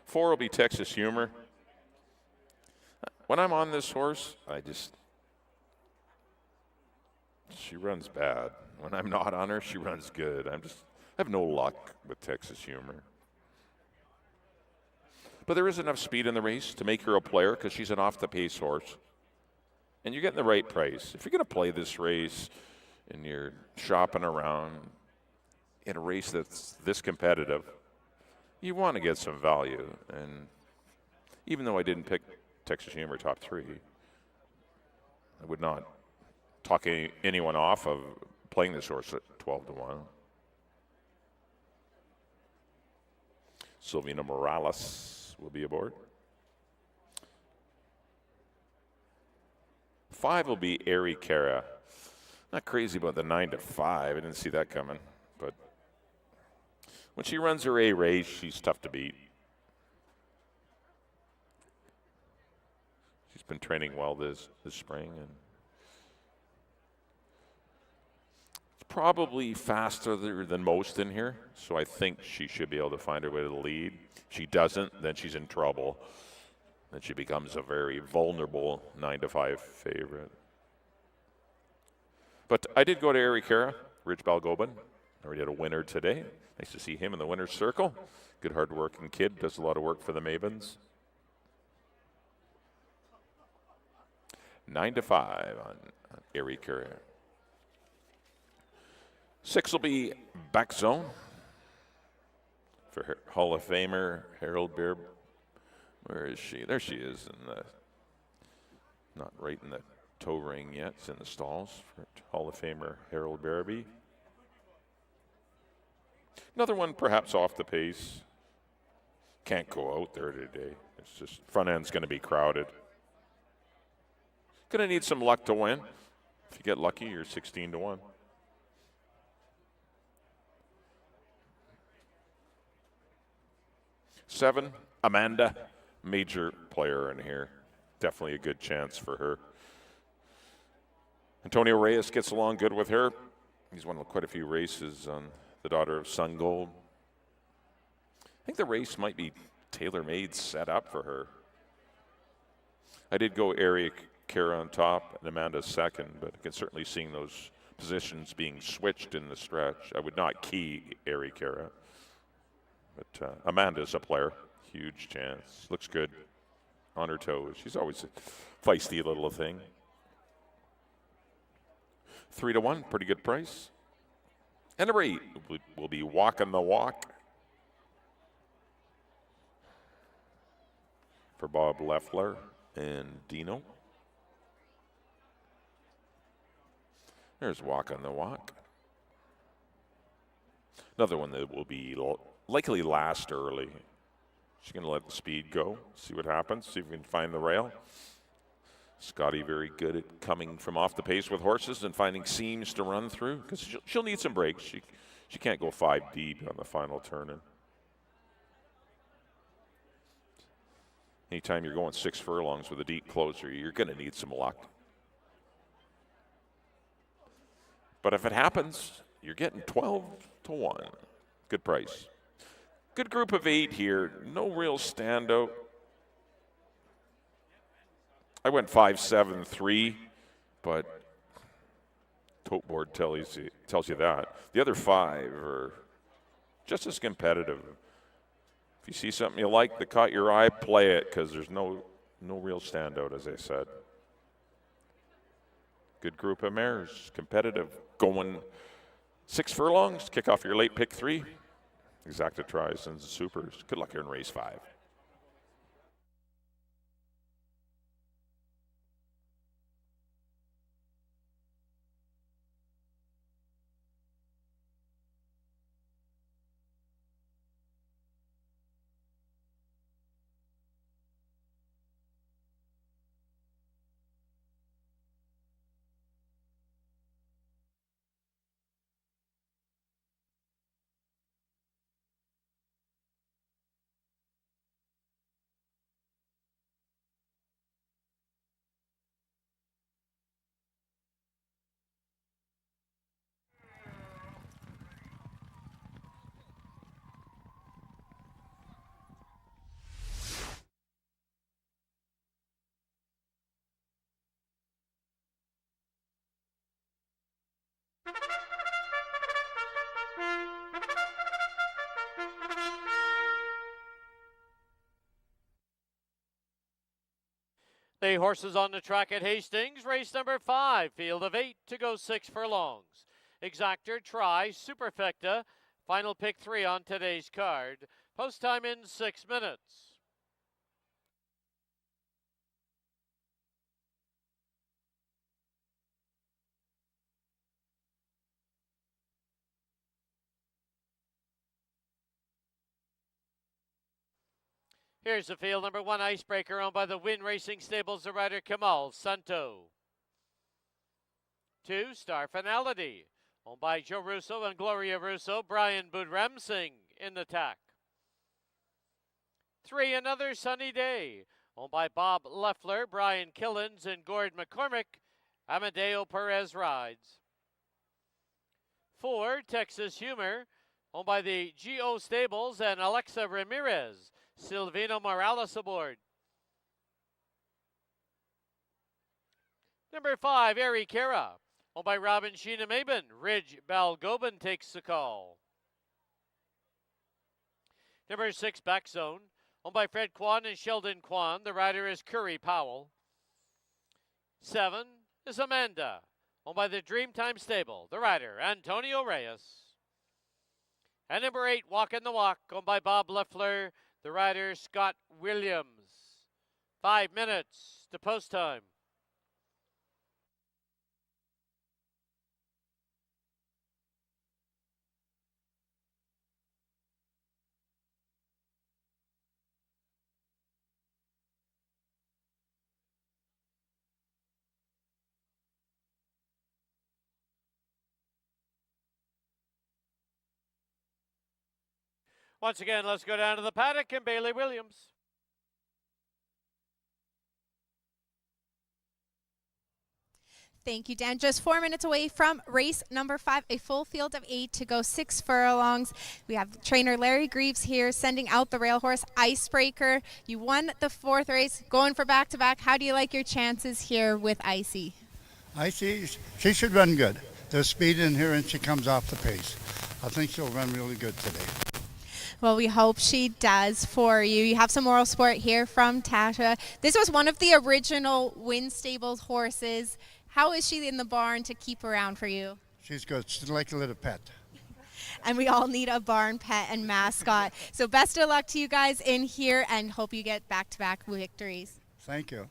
4 will be Texas Humor. When I'm on this horse, she runs bad. When I'm not on her, she runs good. I have no luck with Texas Humor. But there is enough speed in the race to make her a player, because she's an off-the-pace horse. And you're getting the right price. If you're going to play this race and you're shopping around in a race that's this competitive, you want to get some value. And even though I didn't pick Texas Humor top 3, I would not talk anyone off of playing this horse at 12-1. Silvina Morales will be aboard. 5 will be Ari Cara. Not crazy about the 9-5. I didn't see that coming. But when she runs her A race, she's tough to beat. She's been training well this spring, and probably faster than most in here, so I think she should be able to find her way to the lead. If she doesn't, then she's in trouble. Then she becomes a very vulnerable 9-5 favorite. But I did go to Ari Kara, Rich Balgobin. Already had a winner today. Nice to see him in the winner's circle. Good hard-working kid, does a lot of work for the Mavens. 9-5 on Ari Kara. 6 will be back zone for Hall of Famer Harold Beer. Where is she? There she is, not right in the toe ring yet. It's in the stalls for Hall of Famer Harold Barabee. Another one perhaps off the pace. Can't go out there today. It's just front end's going to be crowded. Going to need some luck to win. If you get lucky, you're 16-1. Seven, Amanda, major player in here. Definitely a good chance for her. Antonio Reyes gets along good with her. He's won quite a few races on the daughter of Sun Gold. I think the race might be tailor-made, set up for her. I did go Ari Kara on top and Amanda second, but I can certainly see those positions being switched in the stretch. I would not key Ari Kara. But Amanda's a player. Huge chance. Looks good on her toes. She's always a feisty little thing. 3-1, pretty good price. And number 8 will be Walking the Walk for Bob Leffler and Dino. There's Walking the Walk. Another one that will be likely last early. She's going to let the speed go, see what happens, see if we can find the rail. Scotty very good at coming from off the pace with horses and finding seams to run through, because she'll need some breaks. She can't go 5 deep on the final turn-in. Anytime you're going 6 furlongs with a deep closer, you're going to need some luck. But if it happens, you're getting 12-1. Good price. Good group of 8 here. No real standout. I went 5-7-3, but tote board tells you that. The other 5 are just as competitive. If you see something you like that caught your eye, play it, because there's no real standout, as I said. Good group of mares, competitive, going 6 furlongs, kick off your late pick 3. Exacta tries and supers. Good luck here in race 5. The horses on the track at Hastings, race number 5, field of 8 to go 6 furlongs. Exactor, Try, Superfecta, final pick 3 on today's card. Post time in 6 minutes. Here's the field. Number 1, Icebreaker, owned by the Win Racing Stables, the rider Kamal Santo. 2, Star Finality, owned by Joe Russo and Gloria Russo, Brian Budramsing in the tack. 3, Another Sunny Day, owned by Bob Leffler, Brian Killens, and Gord McCormick. Amadeo Perez rides. 4, Texas Humor, owned by the G.O. Stables and Alexa Ramirez. Silvino Morales aboard. Number 5, Ari Kara, owned by Robin Sheena Maben. Ridge Balgobin takes the call. Number 6, Backzone, owned by Fred Kwan and Sheldon Kwan. The rider is Curry Powell. 7 is Amanda, owned by the Dreamtime Stable. The rider, Antonio Reyes. And number 8, Walking the Walk, owned by Bob Leffler. The rider, Scott Williams. 5 minutes to post time. Once again, let's go down to the paddock and Bailey Williams. Thank you, Dan. Just 4 minutes away from race number 5, a full field of 8 to go 6 furlongs. We have trainer Larry Greaves here sending out the rail horse Icebreaker. You won the 4th race, going for back-to-back. How do you like your chances here with Icy? Icy, she should run good. There's speed in here and she comes off the pace. I think she'll run really good today. Well, we hope she does for you. You have some moral support here from Tasha. This was one of the original Win Stables horses. How is she in the barn to keep around for you? She's good. She's like a little pet. And we all need a barn pet and mascot. So best of luck to you guys in here and hope you get back-to-back victories. Thank you.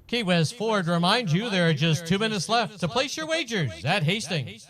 Key West Ford reminds you there are just 2 minutes left to place your wagers at Hastings.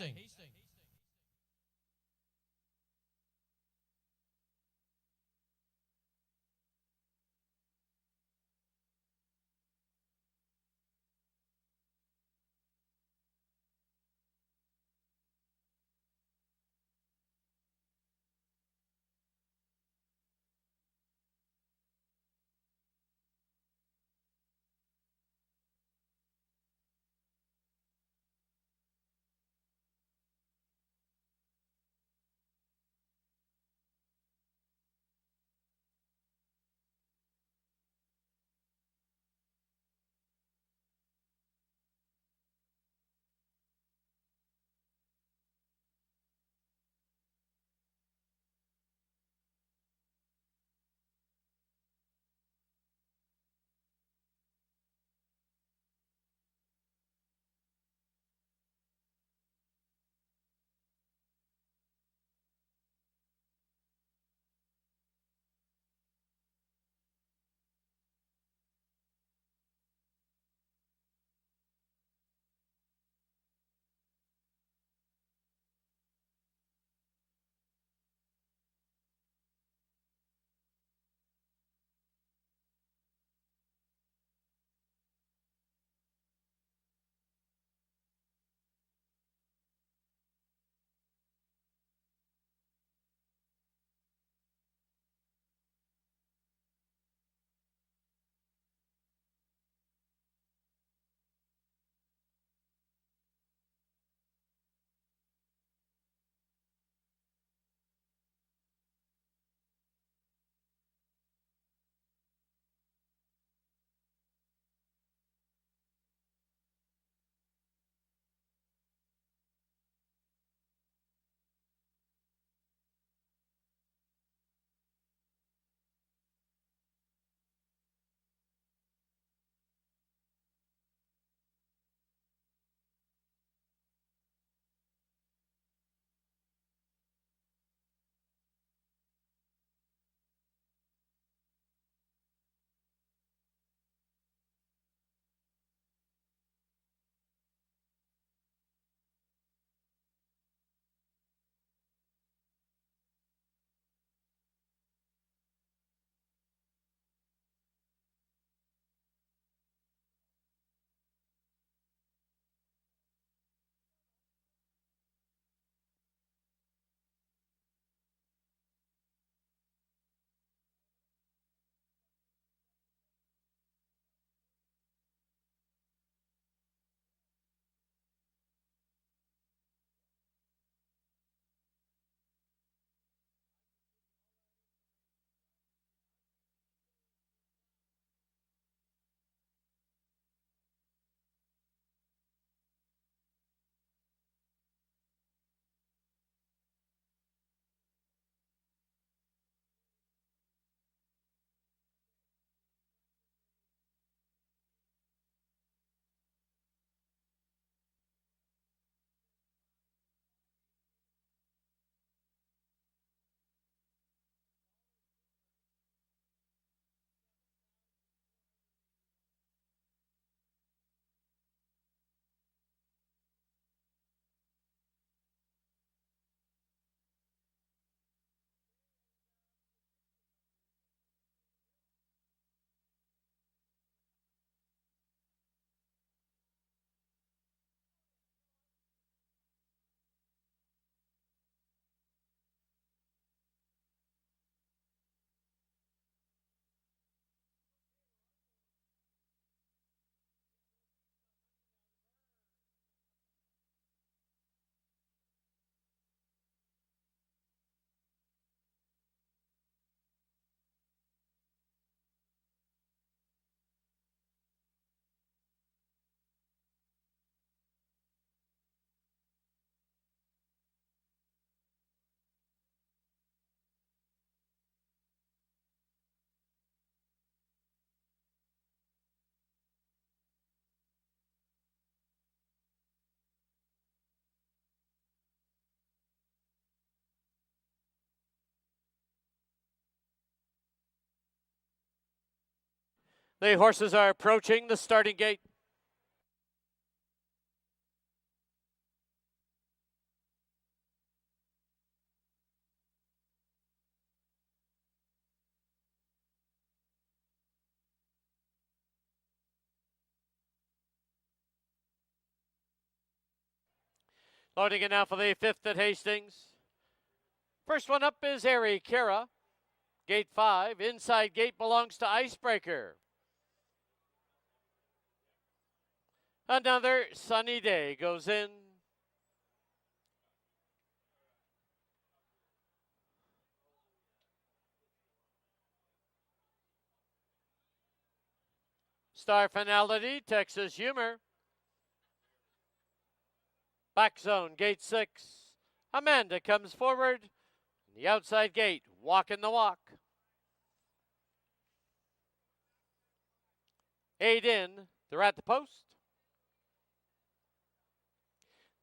The horses are approaching the starting gate. Loading it now for the 5th at Hastings. First one up is Airy Kara. Gate 5. Inside gate belongs to Icebreaker. Another Sunny Day goes in. Star Finality, Texas Humor. Back zone, gate 6. Amanda comes forward. The outside gate, Walking the Walk. 8 in, they're at the post.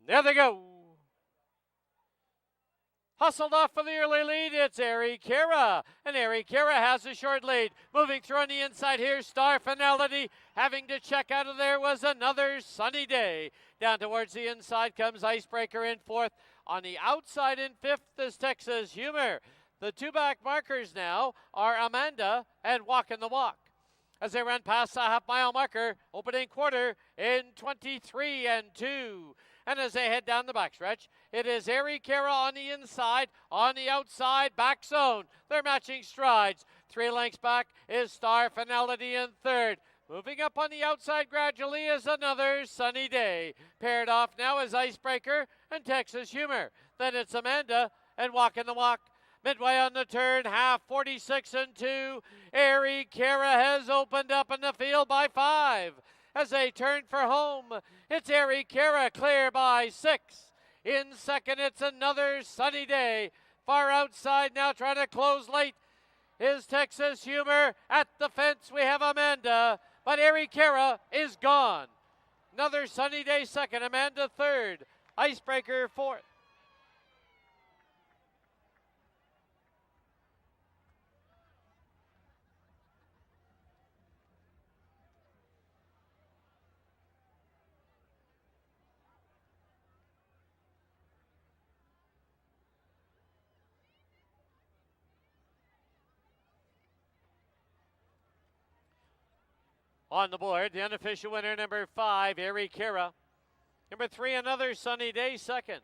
There they go. Hustled off for the early lead, it's Airy Kara. And Airy Kara has a short lead. Moving through on the inside here, Star Finality. Having to check out of there was Another Sunny Day. Down towards the inside comes Icebreaker in 4th. On the outside in 5th is Texas Humor. The 2 back markers now are Amanda and Walking the Walk. As they run past the half-mile marker, opening quarter in 23 and 2. And as they head down the backstretch, it is Airy Kara on the inside, on the outside, back zone. They're matching strides. 3 lengths back is Star Finality in 3rd. Moving up on the outside gradually is Another Sunny Day. Paired off now is Icebreaker and Texas Humor. Then it's Amanda and Walking the Walk. Midway on the turn, half 46 and 2. Airy Kara has opened up in the field by 5. As they turn for home, it's Airy Kara clear by 6. In second, it's Another Sunny Day. Far outside now trying to close late is Texas Humor. At the fence we have Amanda, but Airy Kara is gone. Another Sunny Day second, Amanda 3rd, Icebreaker 4th. On the board, the unofficial winner, number 5, Airy Kara. Number 3, Another Sunny Day, second.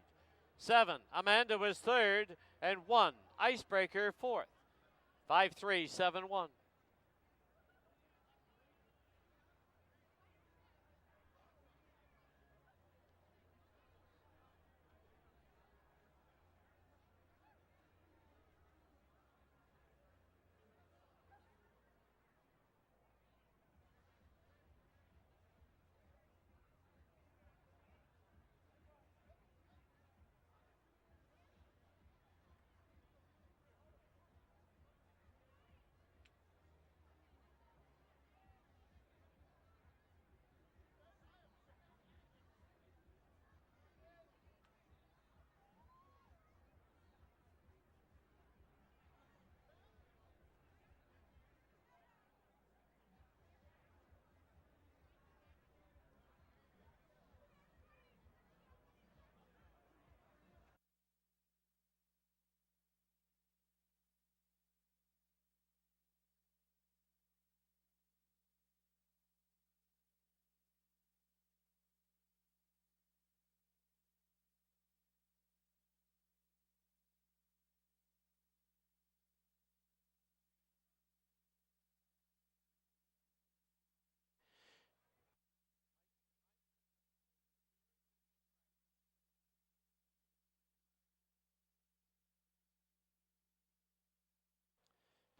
7, Amanda was 3rd. And 1, Icebreaker, 4th. 5-3-7-1.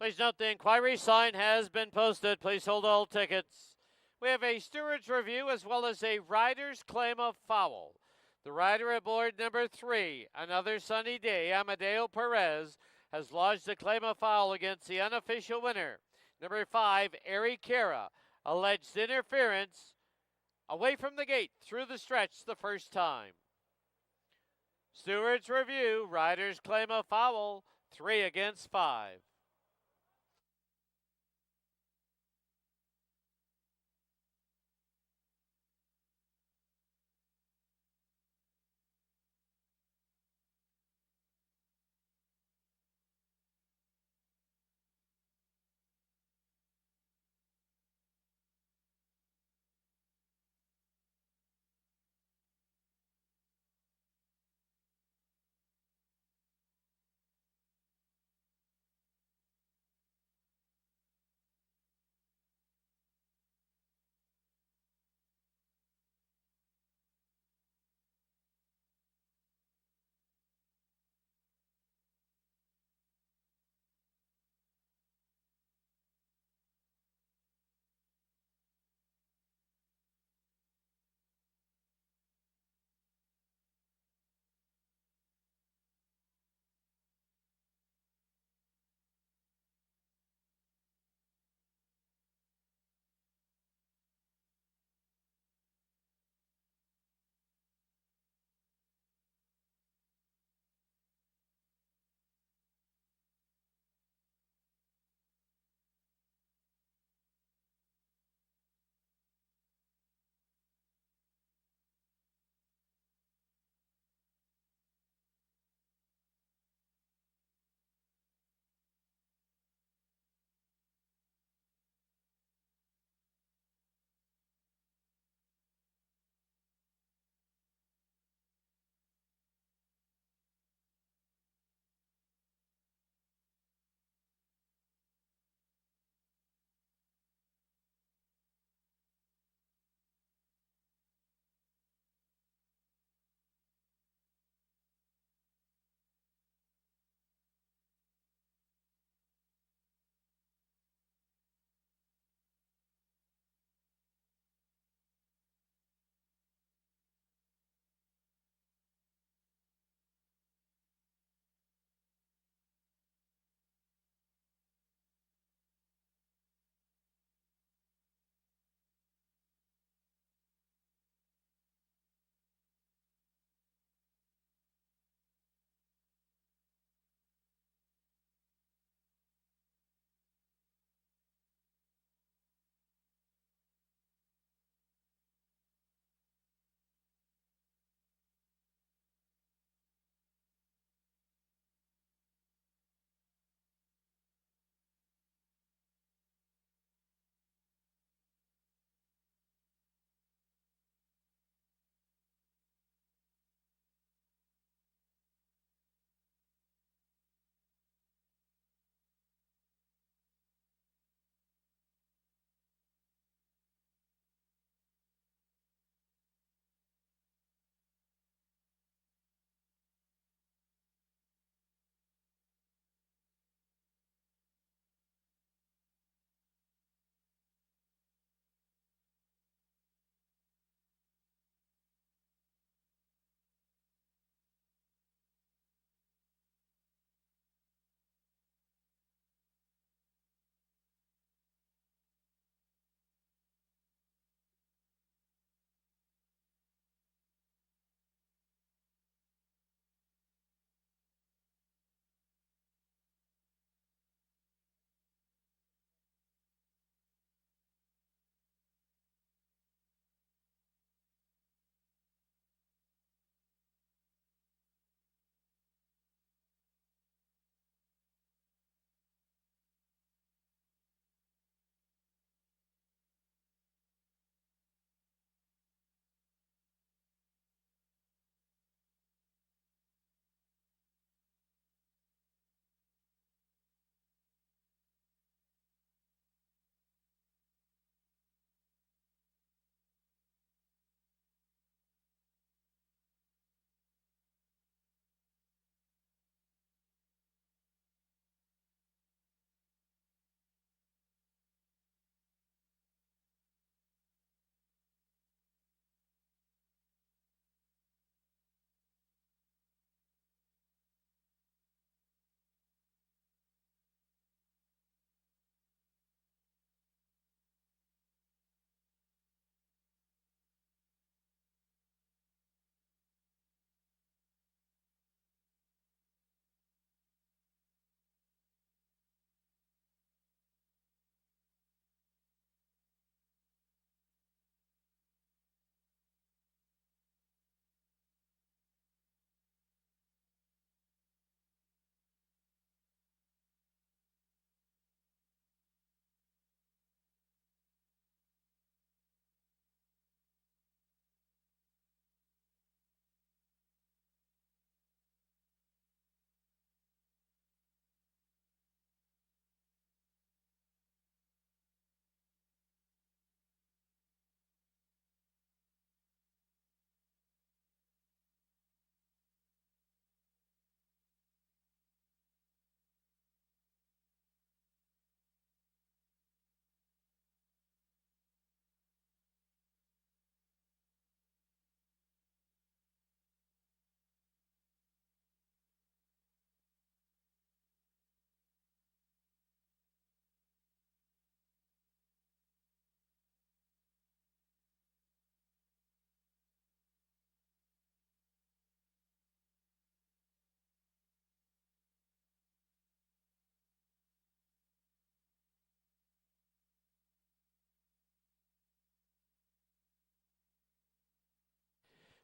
Please note the inquiry sign has been posted. Please hold all tickets. We have a steward's review as well as a rider's claim of foul. The rider aboard number 3, Another Sunny Day, Amadeo Perez, has lodged a claim of foul against the unofficial winner. Number 5, Airy Kara, alleged interference away from the gate through the stretch the first time. Steward's review, rider's claim of foul, 3 against 5.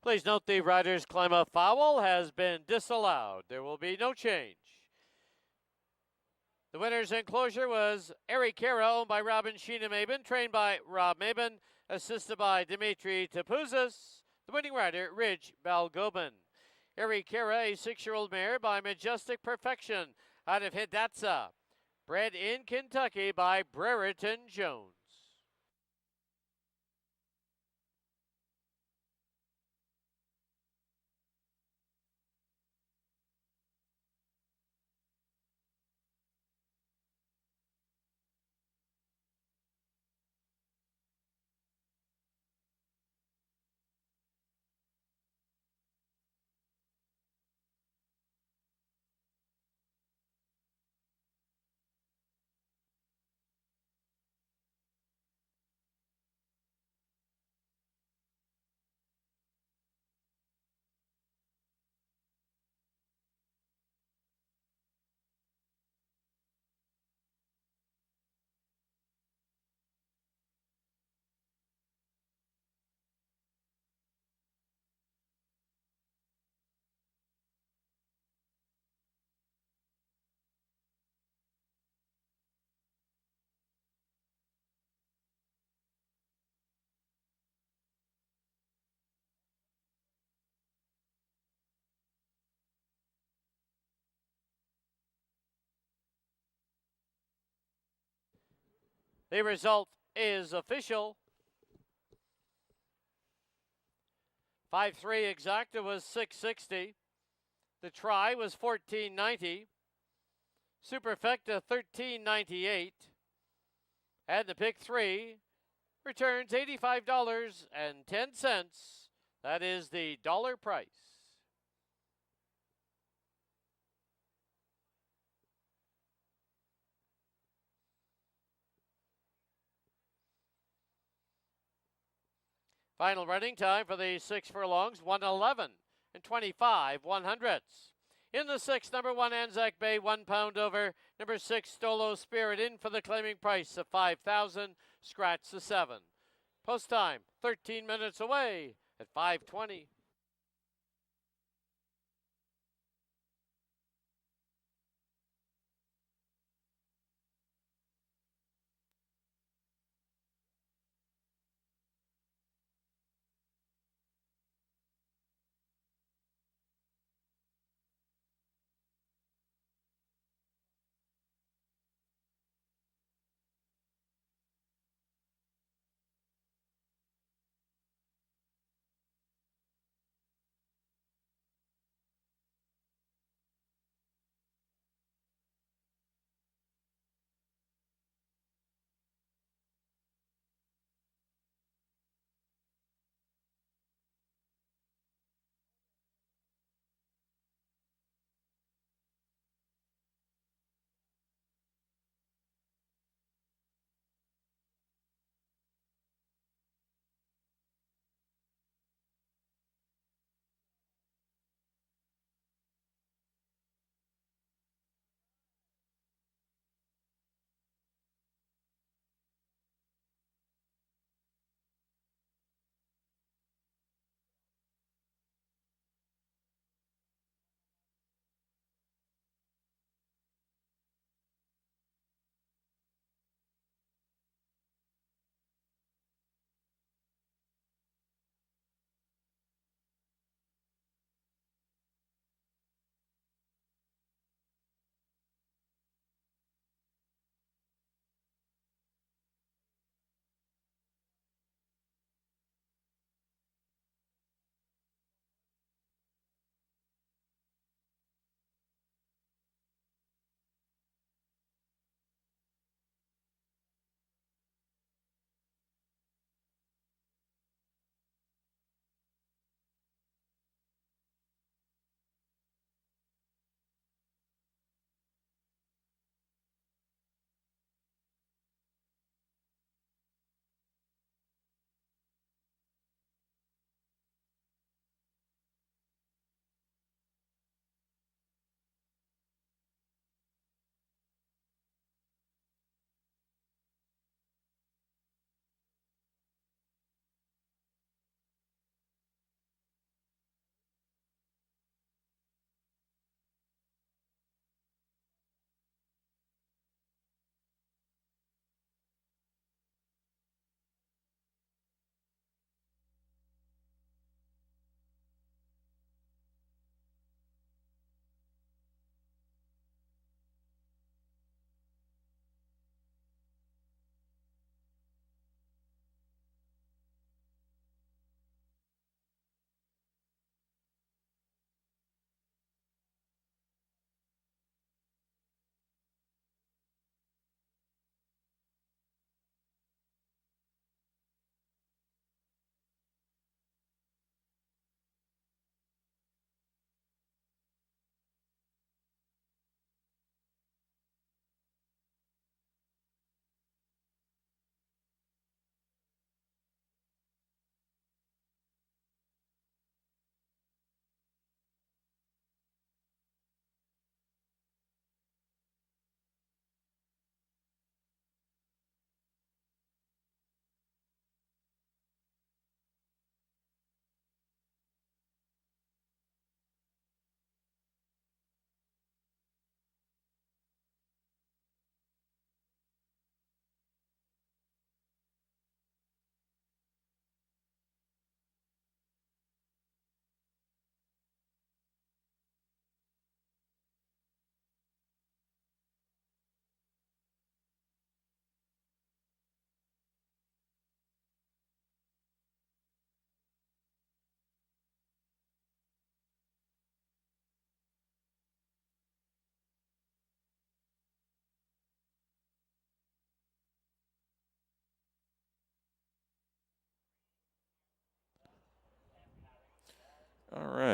Please note the riders climb up foul has been disallowed. There will be no change. The winner's enclosure was Eric Kara, owned by Robin Sheena Maben, trained by Rob Maben, assisted by Dimitri Tapouzis. The winning rider, Ridge Balgobin. Eric Kara, a 6-year-old mare by Majestic Perfection out of Hidatsa. Bred in Kentucky by Brereton Jones. The result is official. 5-3 exacta was 660. The try was 1490. Superfecta 1398. And the pick 3 returns $85.10. That is the dollar price. Final running time for the 6 furlongs, 1:11 and 25/100ths. In the 6th, number 1, Anzac Bay, 1 pound over. Number 6, Stolo Spirit, in for the claiming price of $5,000. Scratch the 7. Post time, 13 minutes away at 5:20.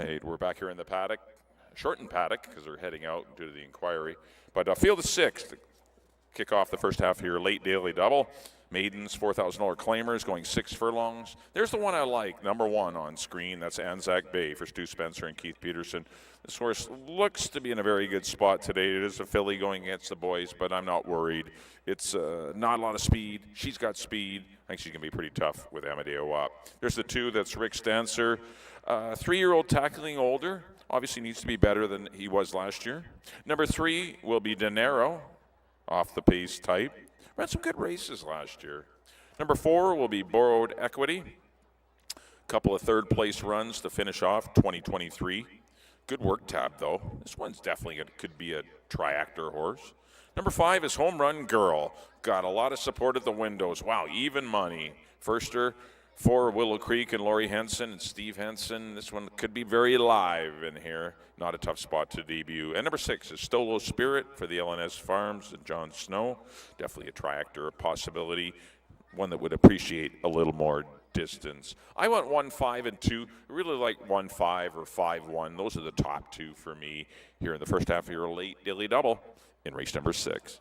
right, we're back here in the paddock, shortened paddock because they're heading out due to the inquiry. But field of 6 to kick off the first half here, late daily double. Maidens, $4,000 claimers going 6 furlongs. There's the one I like, number 1 on screen. That's Anzac Bay for Stu Spencer and Keith Peterson. This horse looks to be in a very good spot today. It is a filly going against the boys, but I'm not worried. It's not a lot of speed. She's got speed. I think she's going to be pretty tough with Amadeo up. There's the 2, that's Rick Stancer. 3-year-old tackling older. Obviously needs to be better than he was last year. Number 3 will be Dinero, off the pace type. Ran some good races last year. Number 4 will be Borrowed Equity. Couple of third-place runs to finish off 2023. Good work tab, though. This one's definitely could be a triactor horse. Number 5 is Home Run Girl. Got a lot of support at the windows. Wow, even money. Firster for Willow Creek and Laurie Henson and Steve Henson. This one could be very live in here. Not a tough spot to debut. And number 6 is Stolo Spirit for the LNS Farms and John Snow. Definitely a triactor, a possibility. One that would appreciate a little more distance. I went 1, 5, and 2. I really like 1, 5 or 5, 1. Those are the top 2 for me here in the first half of your late daily double in race number 6.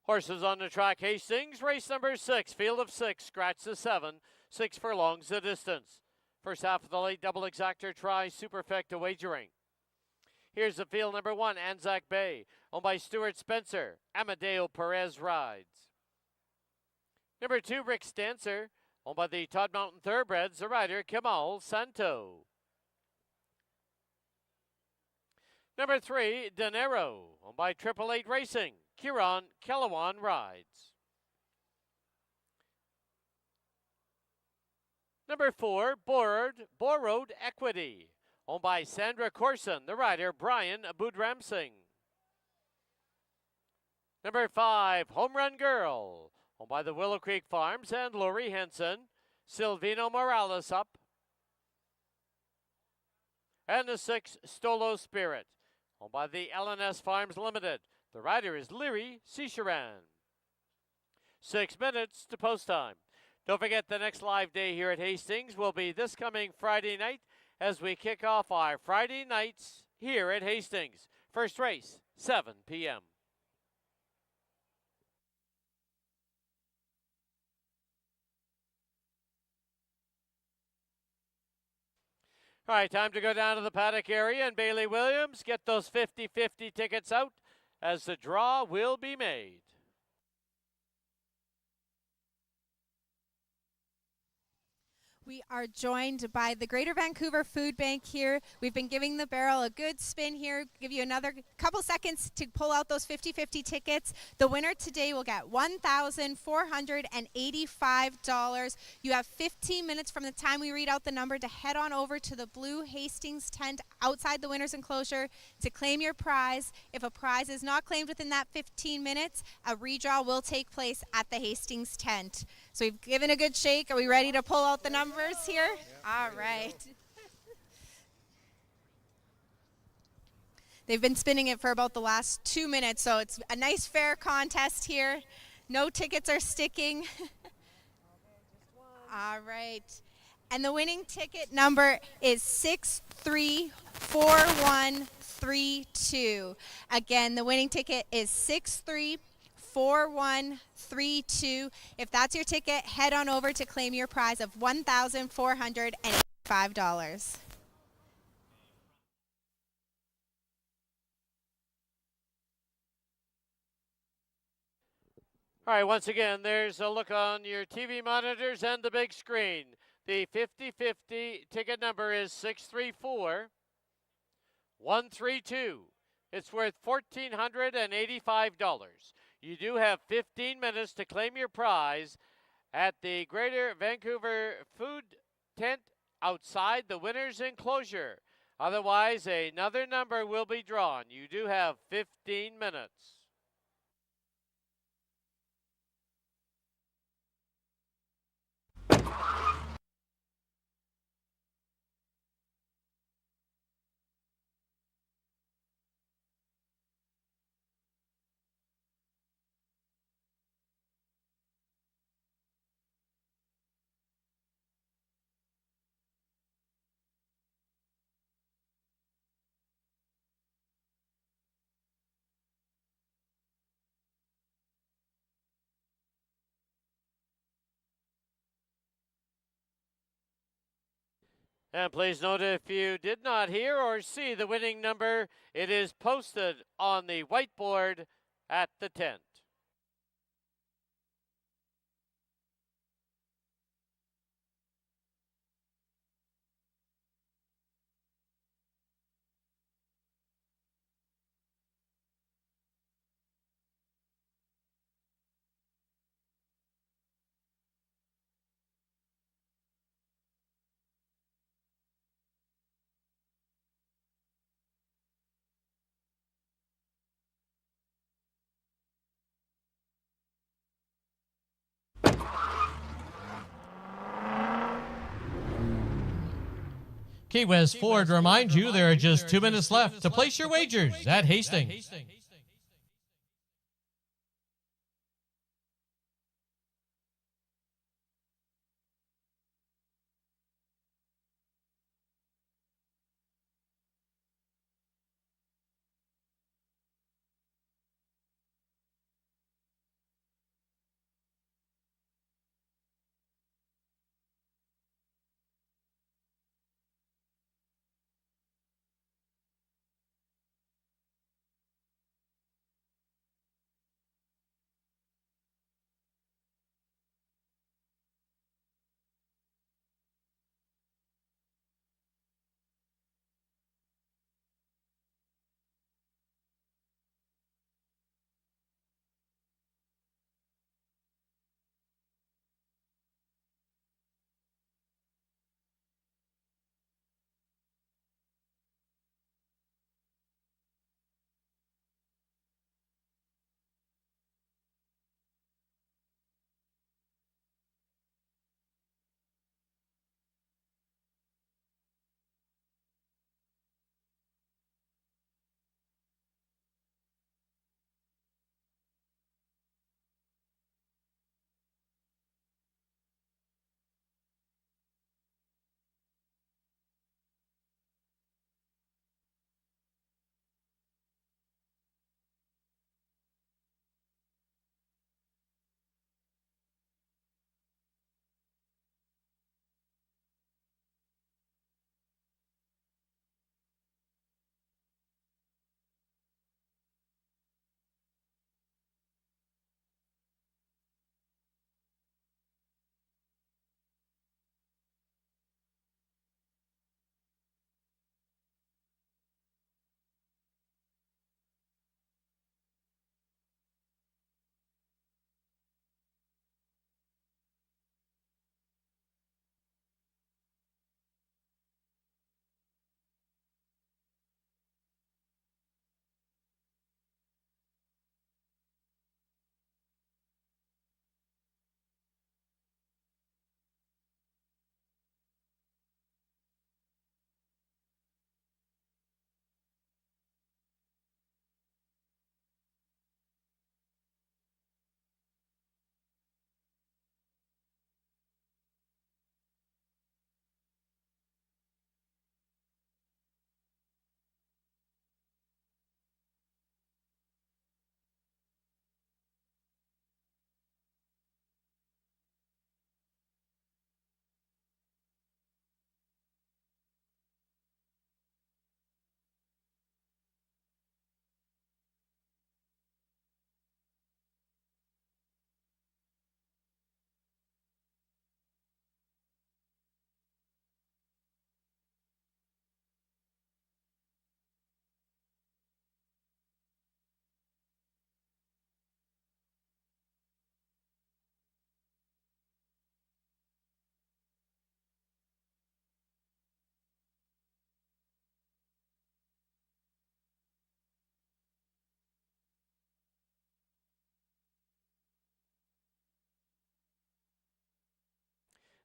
Horses on the track, Hastings, race number 6, field of 6, scratch the 7, 6 furlongs the distance. First half of the late double exactor try, superfecta wagering. Here's the field number 1, Anzac Bay, owned by Stuart Spencer. Amadeo Perez rides. Number 2, Rick Stancer, owned by the Todd Mountain Thoroughbreds, the rider Kemal Santo. Number 3, Dinero, owned by 888 Racing. Kieran Kellewan rides. Number 4, Borrowed Equity, owned by Sandra Corson, the rider Brian Budramsing. Number 5, Home Run Girl, owned by the Willow Creek Farms and Laurie Henson. Silvino Morales up. And the 6, Stolo Spirit, owned by the LNS Farms Limited. The rider is Leary Cicheran. 6 minutes to post time. Don't forget the next live day here at Hastings will be this coming Friday night as we kick off our Friday nights here at Hastings. First race, 7 p.m. All right, time to go down to the paddock area and Bailey Williams get those 50-50 tickets out as the draw will be made. We are joined by the Greater Vancouver Food Bank here. We've been giving the barrel a good spin here. Give you another couple seconds to pull out those 50-50 tickets. The winner today will get $1,485. You have 15 minutes from the time we read out the number to head on over to the blue Hastings tent outside the winner's enclosure to claim your prize. If a prize is not claimed within that 15 minutes, a redraw will take place at the Hastings tent. So we've given a good shake. Are we ready to pull out the numbers here? All right. They've been spinning it for about the last 2 minutes, so it's a nice fair contest here. No tickets are sticking. All right. And the winning ticket number is 634132. Again, the winning ticket is 634132. If that's your ticket, head on over to claim your prize of $1,485. All right, once again, there's a look on your TV monitors and the big screen. The 50-50 ticket number is 634-132. It's worth $1,485. You do have 15 minutes to claim your prize at the Greater Vancouver Food Tent outside the winner's enclosure. Otherwise, another number will be drawn. You do have 15 minutes. And please note, if you did not hear or see the winning number, it is posted on the whiteboard at the tent. Key West Ford reminds you there are just 2 minutes left to place your wagers at Hastings.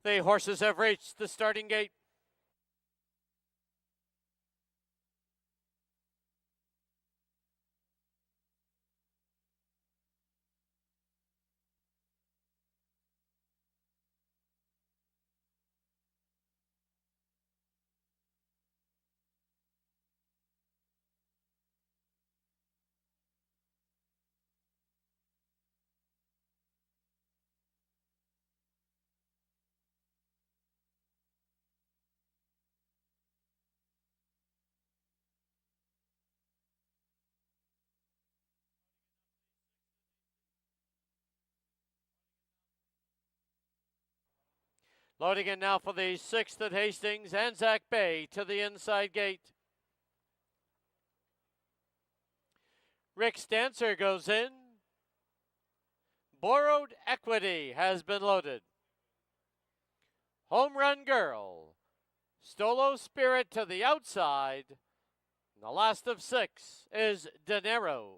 The horses have reached the starting gate. Loading in now for the 6th at Hastings, Anzac Bay to the inside gate. Rick Stancer goes in. Borrowed Equity has been loaded. Home Run Girl. Stolo Spirit to the outside. And the last of 6 is Dinero.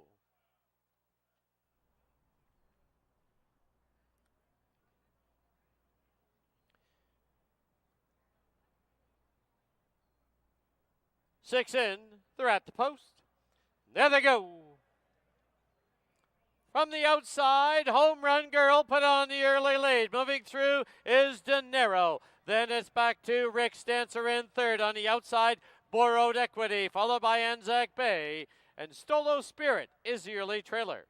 Six in, they're at the post. There they go. From the outside, Home Run Girl put on the early lead. Moving through is Dinero. Then it's back to Rick Stancer in third. On the outside, Borrowed Equity, followed by Anzac Bay. And Stolo Spirit is the early trailer.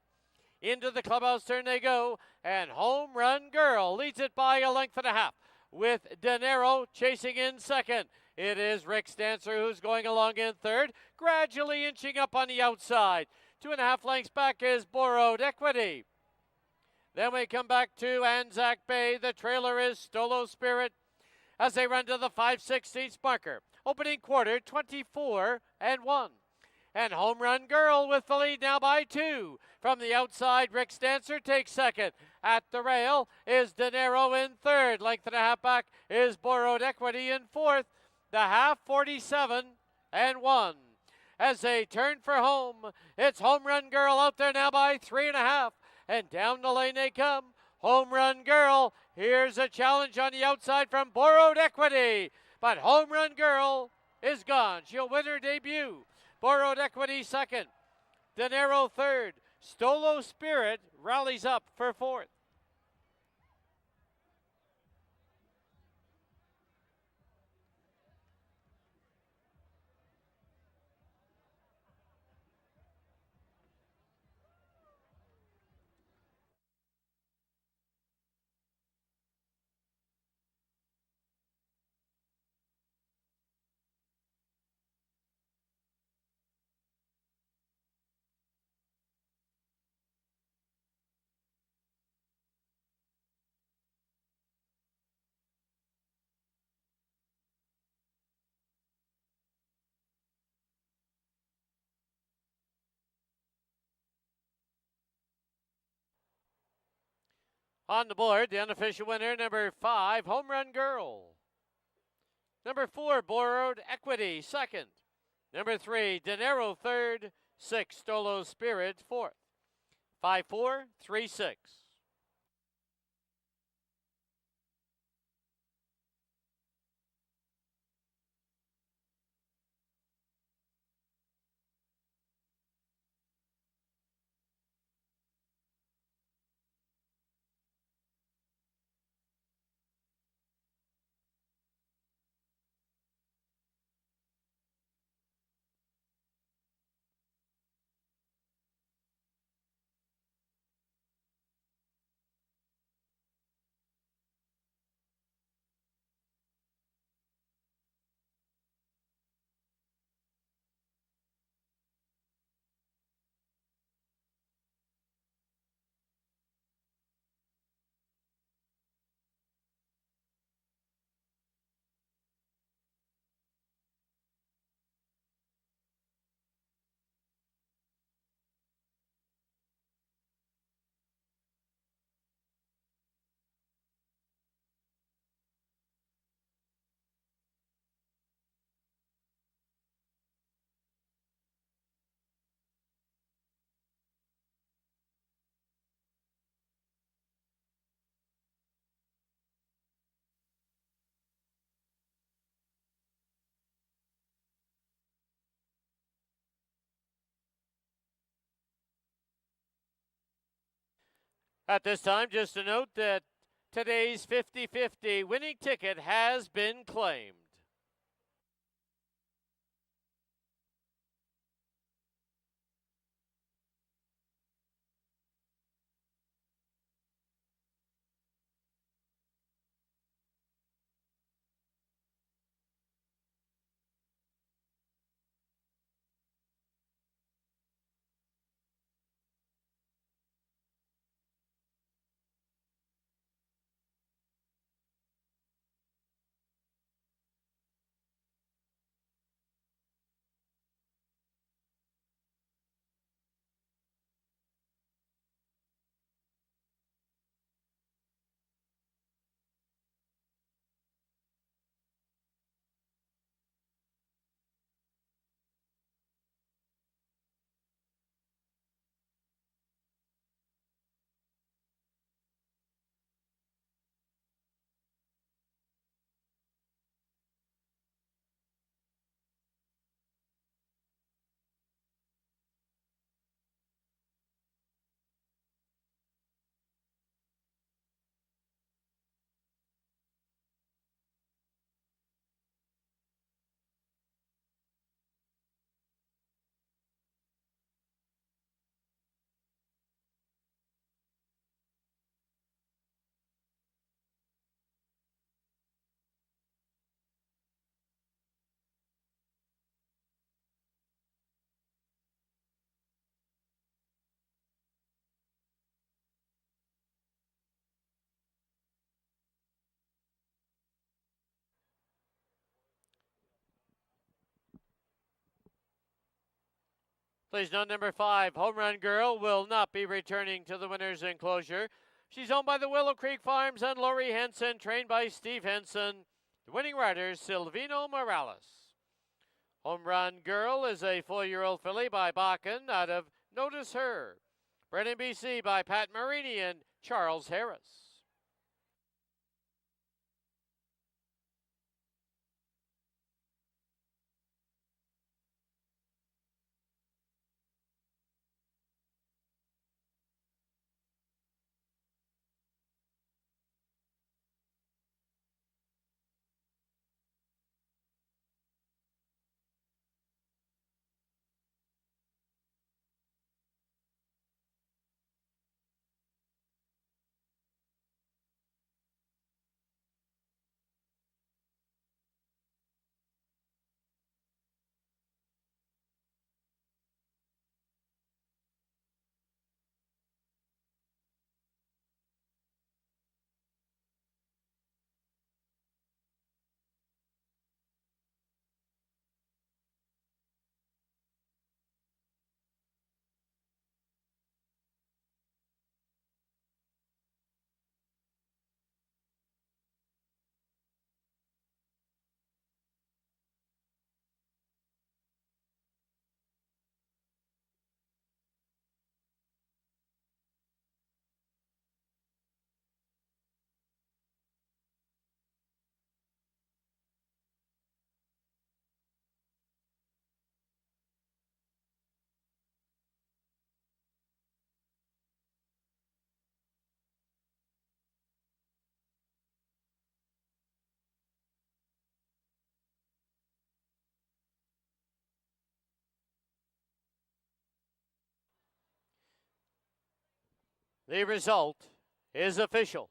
Into the clubhouse turn they go, and Home Run Girl leads it by a length and a half, with Dinero chasing in second. It is Rick Stancer who's going along in third, gradually inching up on the outside. 2.5 lengths back is Borrowed Equity. Then we come back to Anzac Bay. The trailer is Stolo Spirit as they run to the 5/16 marker. Opening quarter, 24-1. And Home Run Girl with the lead now by 2. From the outside, Rick Stancer takes second. At the rail is Dinero in third. Length and a half back is Borrowed Equity in fourth. The half, 47-1. As they turn for home, it's Home Run Girl out there now by 3.5. And down the lane they come. Home Run Girl. Here's a challenge on the outside from Borrowed Equity. But Home Run Girl is gone. She'll win her debut. Borrowed Equity second. Dinero third. Stolo Spirit rallies up for fourth. On the board, the unofficial winner, number 5, Home Run Girl. Number 4, Borrowed Equity, second. Number 3, Dinero, third. 6, Stolo Spirit, fourth. 5-4, 3-6. At this time, just a note that today's 50-50 winning ticket has been claimed. Please note number 5, Home Run Girl, will not be returning to the winner's enclosure. She's owned by the Willow Creek Farms and Lori Henson, trained by Steve Henson. The winning rider, Silvino Morales. Home Run Girl is a 4-year-old filly by Bakken out of Notice Her. Bred in BC by Pat Marini and Charles Harris. The result is official.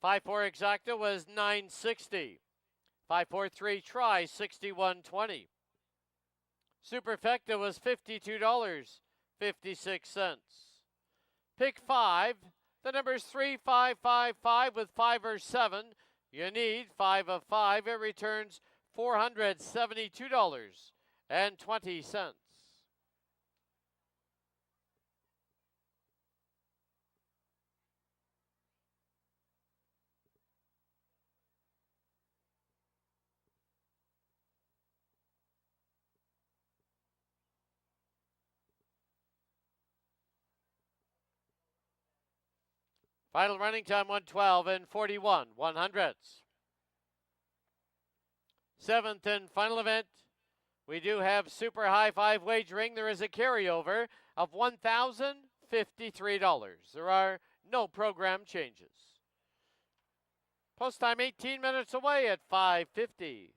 Five-four exacta was $960. 543 try, $61.20. Superfecta was $52.56. Pick 5. The number's 3555 with 5 or 7. You need 5 of 5. It returns $472.20. Final running time 112 and 41 100ths. Seventh and final event. We do have super high five wagering. There is a carryover of $1,053. There are no program changes. Post time 18 minutes away at 5:50.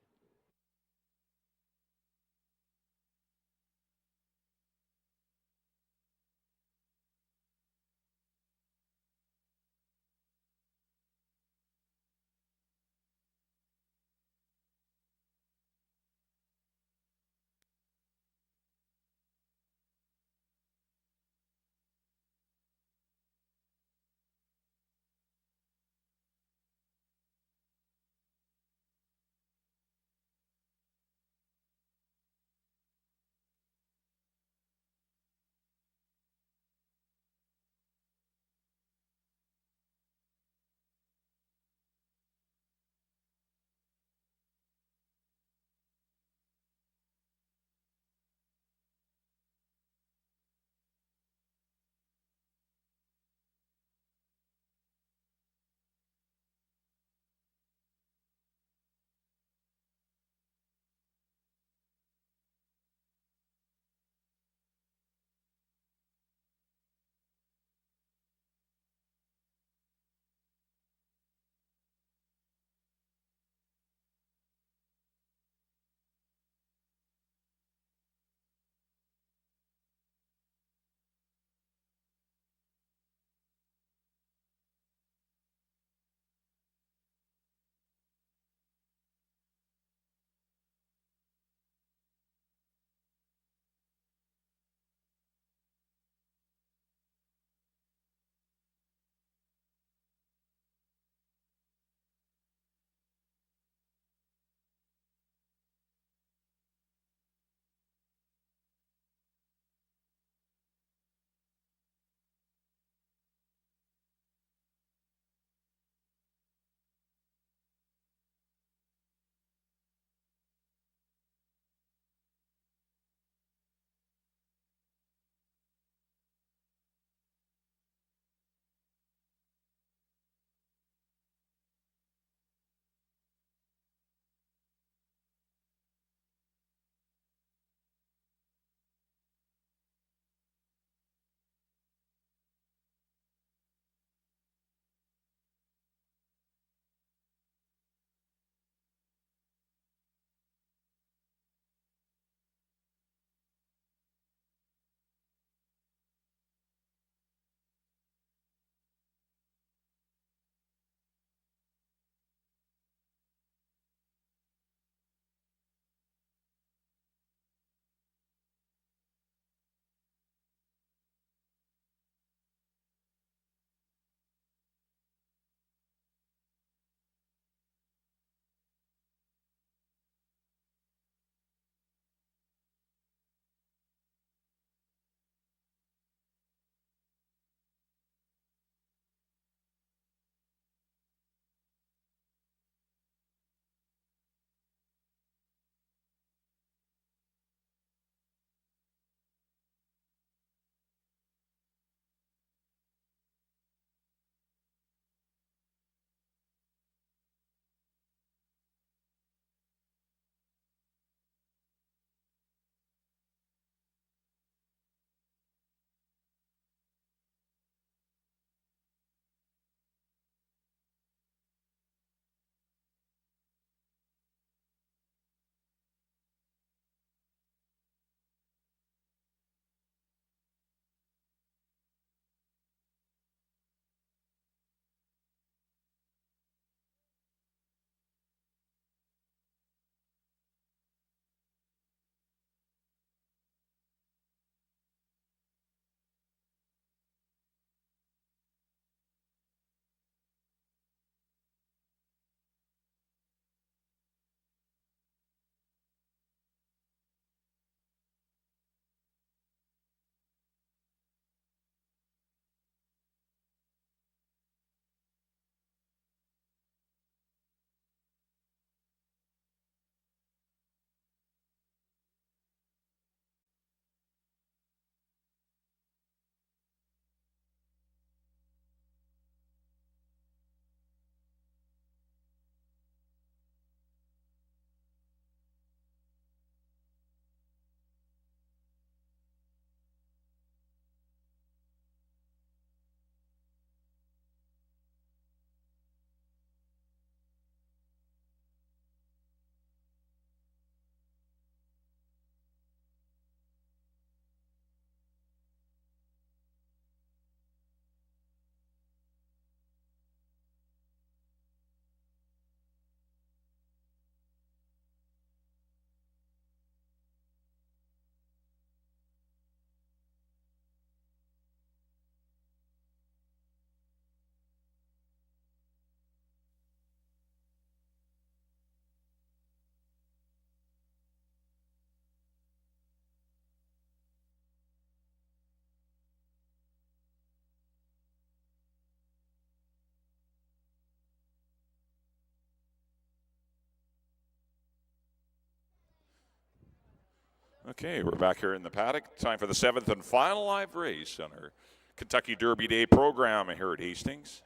Okay, we're back here in the paddock. Time for the 7th and final live race on our Kentucky Derby Day program here at Hastings.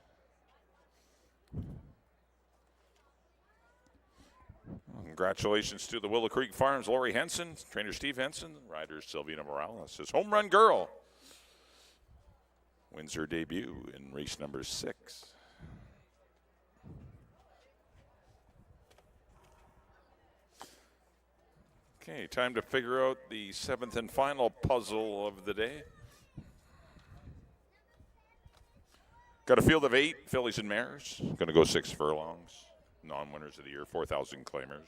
Congratulations to the Willow Creek Farms, Lori Henson, trainer Steve Henson, rider Silvina Morales. His home run girl wins her debut in race number 6. Okay, time to figure out the 7th and final puzzle of the day. Got a field of 8 fillies and mares. Going to go 6 furlongs. Non-winners of the year, 4,000 claimers.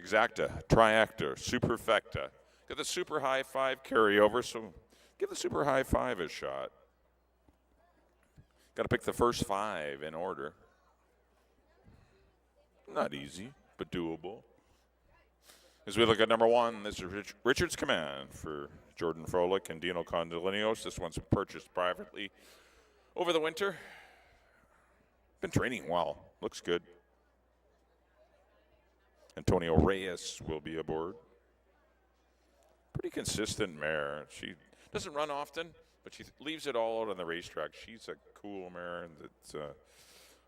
Exacta, Triacta, Superfecta. Got the Super High 5 carryover, so give the Super High 5 a shot. Got to pick the first 5 in order. Not easy, but doable. As we look at number 1, this is Richard's Command for Jordan Froelich and Dino Condolinos. This one's purchased privately over the winter. Been training well. Looks good. Antonio Reyes will be aboard. Pretty consistent mare. She doesn't run often, but she leaves it all out on the racetrack. She's a cool mare. That's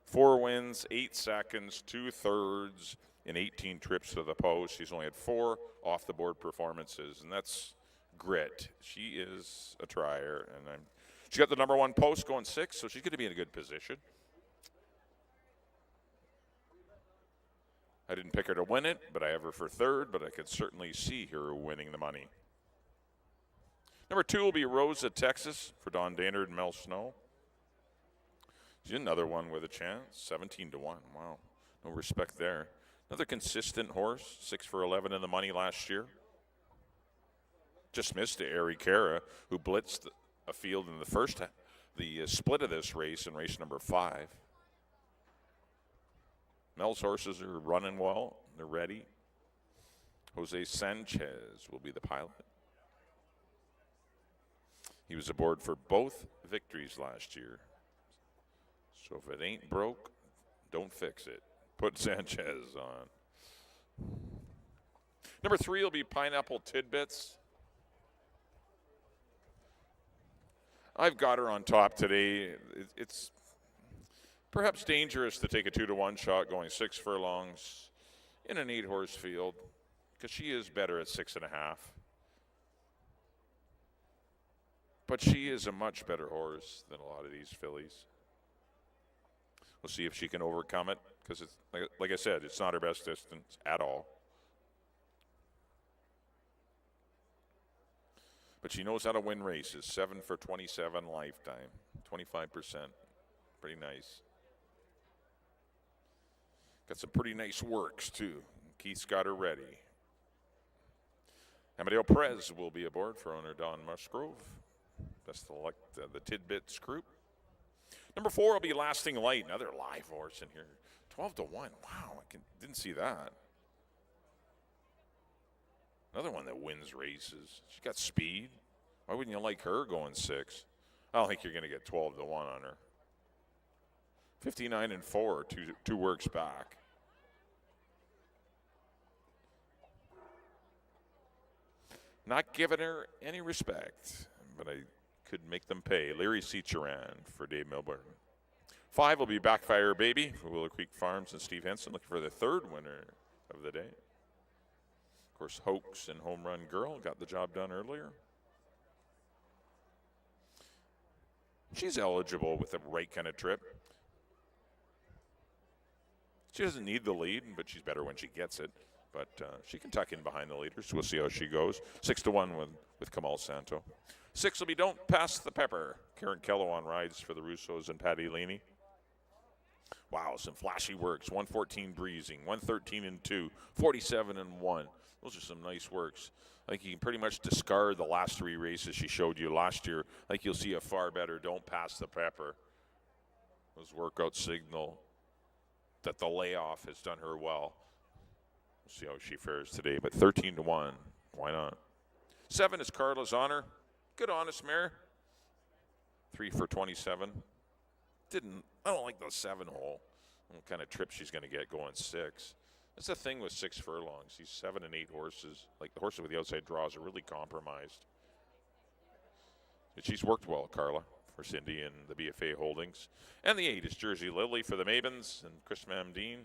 4 wins, 8 seconds, 2/3 in 18 trips to the post. She's only had 4 off-the-board performances, and that's grit. She is a trier, and she got the number 1 post going 6, so she's going to be in a good position. I didn't pick her to win it, but I have her for 3rd, but I could certainly see her winning the money. Number 2 will be Rosa, Texas, for Don Daynard and Mel Snow. She's another one with a chance, 17-1. Wow, no respect there. Another consistent horse, 6 for 11 in the money last year. Just missed to Ari Cara, who blitzed a field in the split of this race in race number 5. Mel's horses are running well. They're ready. Jose Sanchez will be the pilot. He was aboard for both victories last year. So if it ain't broke, don't fix it. Put Sanchez on. Number 3 will be Pineapple Tidbits. I've got her on top today. It's perhaps dangerous to take a 2-1 shot going 6 furlongs in an 8-horse field because she is better at 6.5. But she is a much better horse than a lot of these fillies. We'll see if she can overcome it because, it's like I said, it's not her best distance at all. But she knows how to win races. 7 for 27 lifetime, 25%. Pretty nice. Got some pretty nice works, too. Keith's got her ready. Amadeo Perez will be aboard for owner Don Musgrove. Best of luck to the Tidbits group. Number 4 will be Lasting Light, another live horse in here. 12-1. Wow, didn't see that. Another one that wins races. She's got speed. Why wouldn't you like her going 6? I don't think you're going to get 12-1 on her. 59-4, two works back. Not giving her any respect, but I could make them pay. Larry Seacharan for Dave Milburn. 5 will be Backfire Baby for Willow Creek Farms and Steve Henson, looking for the 3rd winner of the day. Of course, Hoax and Home Run Girl got the job done earlier. She's eligible with the right kind of trip. She doesn't need the lead, but she's better when she gets it. But she can tuck in behind the leaders, so we'll see how she goes. 6-1 with Kamal Santo. 6 will be Don't Pass the Pepper. Karen Kellowan rides for the Russos and Patty Leaney. Wow, some flashy works. 114 breezing, 113-2, 47-1. Those are some nice works. I think you can pretty much discard the last 3 races she showed you last year. I think you'll see a far better Don't Pass the Pepper. Those workouts signal that the layoff has done her well. We'll see how she fares today, but 13-1, why not? 7 is Carla's Honor. Good honest mare. 3 for 27. I don't like the 7 hole. What kind of trip she's going to get going 6. That's the thing with 6 furlongs. These 7 and 8 horses, like the horses with the outside draws, are really compromised. And she's worked well, Carla, for Cindy and the BFA Holdings. And the 8 is Jersey Lily for the Mavens and Chris Mamdine.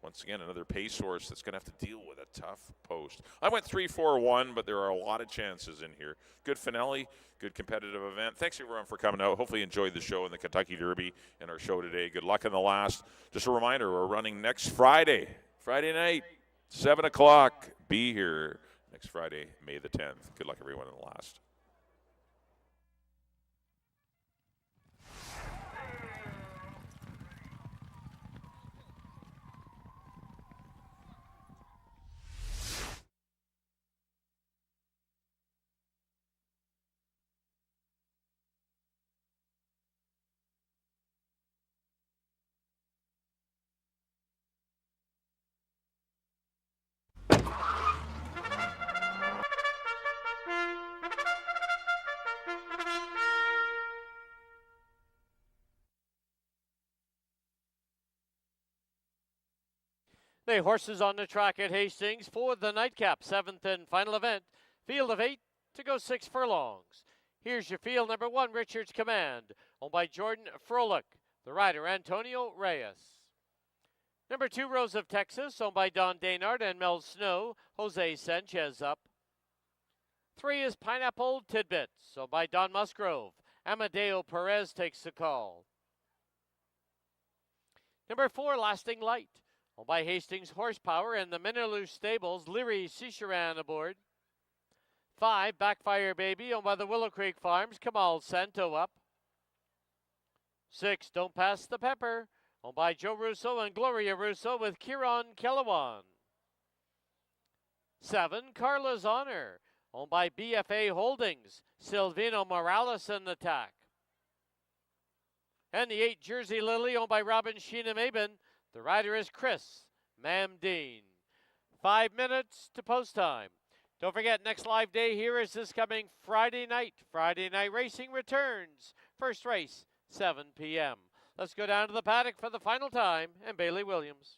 Once again, another pace horse that's going to have to deal with a tough post. I went 3-4-1, but there are a lot of chances in here. Good finale, good competitive event. Thanks, everyone, for coming out. Hopefully you enjoyed the show in the Kentucky Derby and our show today. Good luck in the last. Just a reminder, we're running next Friday night, 7 o'clock. Be here next Friday, May the 10th. Good luck, everyone, in the last. The horses on the track at Hastings for the nightcap, 7th and final event. Field of 8 to go 6 furlongs. Here's your field. Number 1, Richard's Command, owned by Jordan Froelich. The rider, Antonio Reyes. Number 2, Rose of Texas, owned by Don Daynard and Mel Snow. Jose Sanchez up. 3 is Pineapple Tidbits, owned by Don Musgrove. Amadeo Perez takes the call. Number 4, Lasting Light, owned by Hastings Horsepower and the Minnaloo Stables. Leary Cicheran aboard. 5, Backfire Baby, owned by the Willow Creek Farms. Kamal Santo up. 6, Don't Pass the Pepper, owned by Joe Russo and Gloria Russo with Kieran Kellewan. 7, Carla's Honor, owned by BFA Holdings. Silvino Morales in the tack. And the 8, Jersey Lily, owned by Robin Sheena Mabin. The rider is Chris Mamdine. 5 minutes to post time. Don't forget, next live day here is this coming Friday night. Friday Night Racing returns. First race, 7 p.m. Let's go down to the paddock for the final time and Bailey Williams.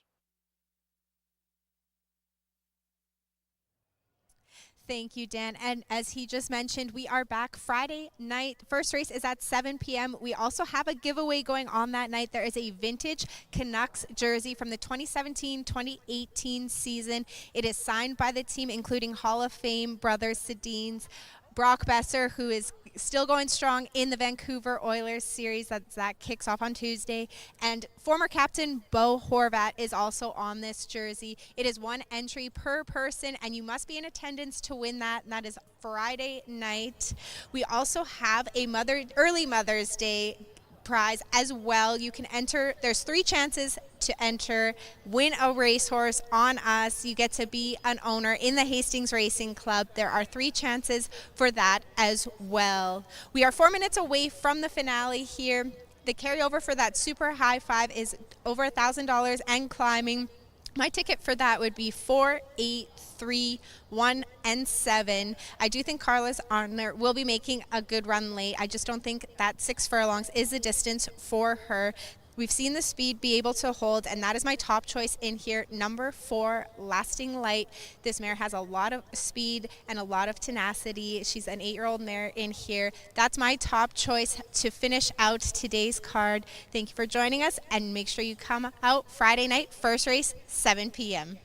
Thank you, Dan. And as he just mentioned, we are back Friday night. First race is at 7 p.m. We also have a giveaway going on that night. There is a vintage Canucks jersey from the 2017-2018 season. It is signed by the team, including Hall of Fame brothers Sedins, Brock Besser, who is still going strong in the Vancouver Oilers series that kicks off on Tuesday, and former captain Bo Horvat is also on this jersey. It is 1 entry per person, and you must be in attendance to win that, and that is Friday night. We also have a early Mother's Day prize as well. You can enter, there's 3 chances to enter, win a racehorse on us. You get to be an owner in the Hastings Racing Club. There are 3 chances for that as well. We are 4 minutes away from the finale here. The carryover for that super high 5 is over $1,000 and climbing. My ticket for that would be 4, 8, 3, 1, and 7. I do think Carla's Honor will be making a good run late. I just don't think that 6 furlongs is the distance for her. We've seen the speed be able to hold, and that is my top choice in here. Number 4, Lasting Light. This mare has a lot of speed and a lot of tenacity. She's an 8-year-old mare in here. That's my top choice to finish out today's card. Thank you for joining us, and make sure you come out Friday night, first race, 7 p.m.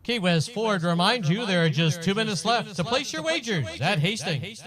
Key West Ford reminds you there are just 2 minutes left to place your wagers at Hastings.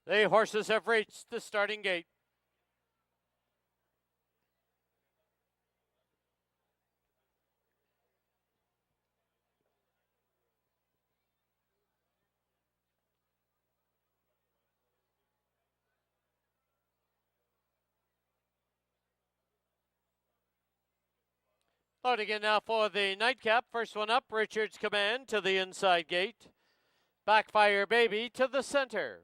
The horses have reached the starting gate. Loading in now for the nightcap. First one up, Richards Command to the inside gate. Backfire Baby to the center.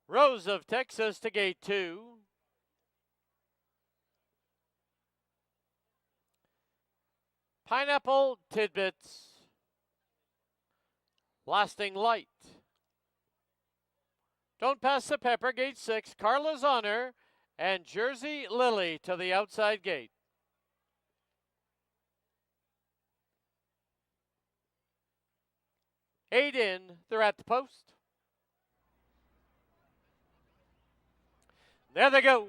Rose of Texas to gate 2. Pineapple Tidbits. Lasting Light. Don't Pass the Pepper, gate 6. Carla's Honor and Jersey Lily to the outside gate. Eight in, they're at the post. There they go.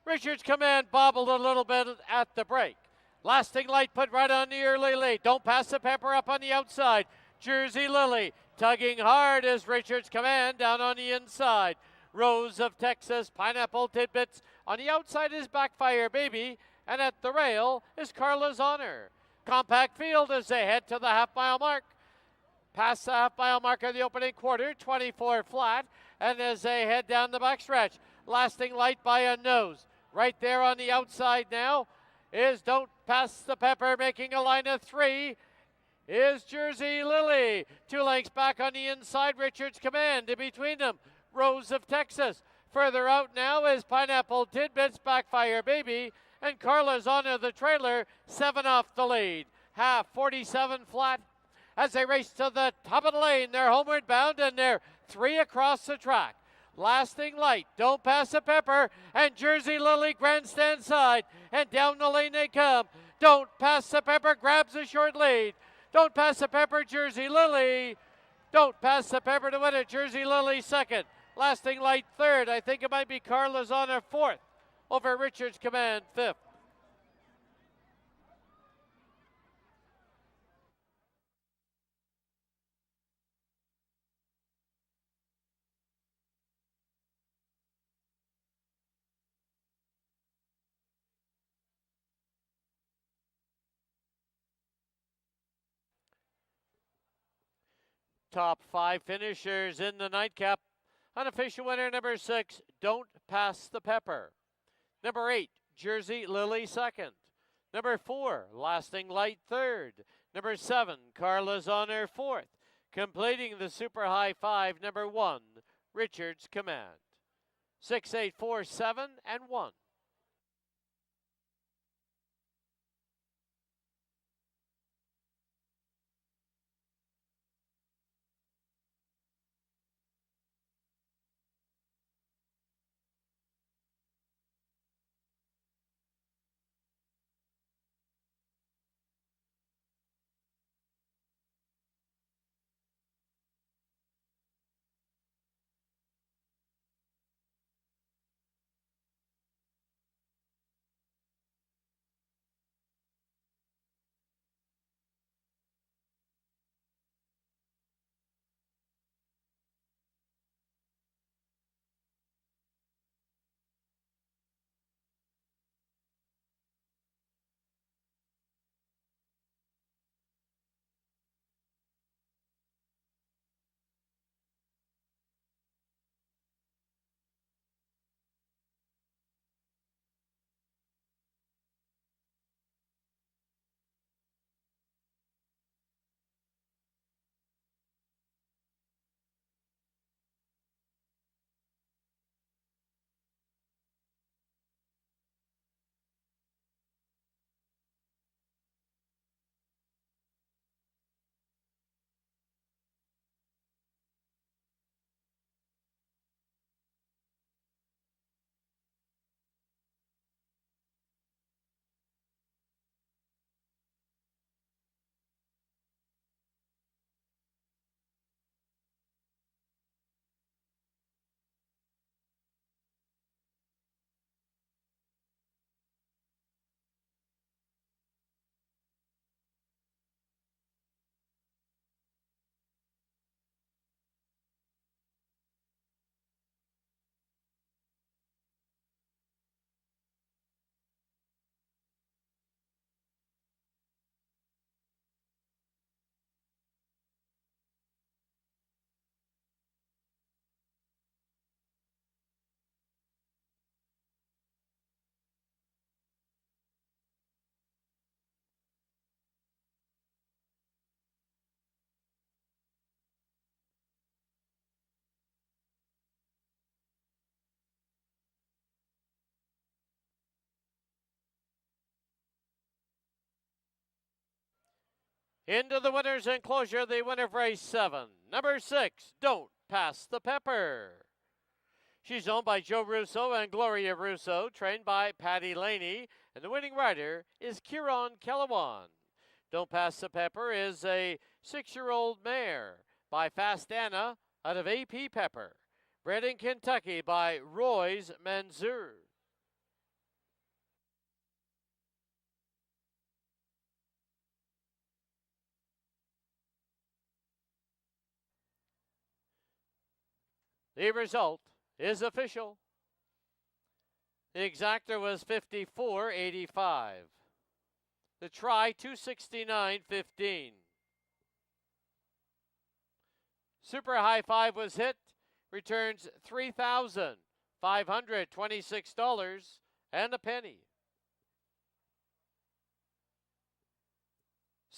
Richards Command bobbled a little bit at the break. Lasting Light put right on the early lead. Don't pass the pepper up on the outside. Jersey Lily tugging hard as Richards Command down on the inside. Rose of Texas, Pineapple Tidbits. On the outside is Backfire Baby. And at the rail is Carla's Honor. Compact field as they head to the half-mile mark. Past the half-mile mark of the opening quarter, 24 flat. And as they head down the backstretch, Lasting Light by a nose. Right there on the outside now is Don't Pass the Pepper, making a line of 3, is Jersey Lily. 2 lengths back on the inside, Richards Command. In between them, Rose of Texas. Further out now is Pineapple Tidbits, Backfire Baby, and Carla's Honor the trailer, 7 off the lead. Half, 47 flat. As they race to the top of the lane, they're homeward bound, and they're 3 across the track. Lasting Light, Don't Pass the Pepper, and Jersey Lily grandstand side, and down the lane they come. Don't Pass the Pepper grabs a short lead. Don't Pass the Pepper, Jersey Lily. Don't Pass the Pepper to win it, Jersey Lily second. Lasting Light third. I think it might be Carla's Honor fourth over Richards Command fifth. Top 5 finishers in the nightcap. Unofficial winner number 6, Don't Pass the Pepper. Number 8, Jersey Lily second. Number 4, Lasting Light third. Number 7, Carla's Honor fourth. Completing the super high 5, number 1, Richards Command. 6, 8, 4, 7, and 1. Into the winner's enclosure, the winner of race 7. Number 6, Don't Pass the Pepper. She's owned by Joe Russo and Gloria Russo, trained by Patty Laney, and the winning rider is Kieran Kellewan. Don't Pass the Pepper is a 6-year-old mare by Fast Anna out of AP Pepper, bred in Kentucky by Roy's Mansour. The result is official. The exactor was 54.85. The try 269.15. Super High Five was hit, returns $3,526 and a penny.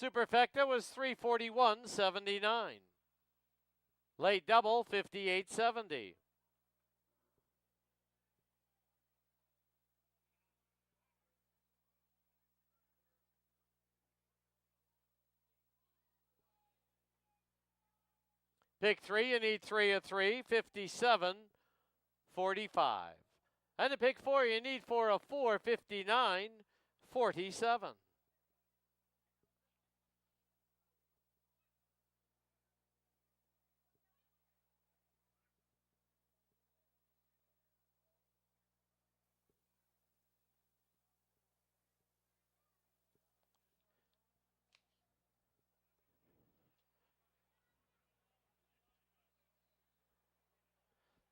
Superfecta was 341.79. Late double 58.70. Pick 3, you need 3 of 3, 57.45. And to pick 4, you need 4 of 4, 59.47.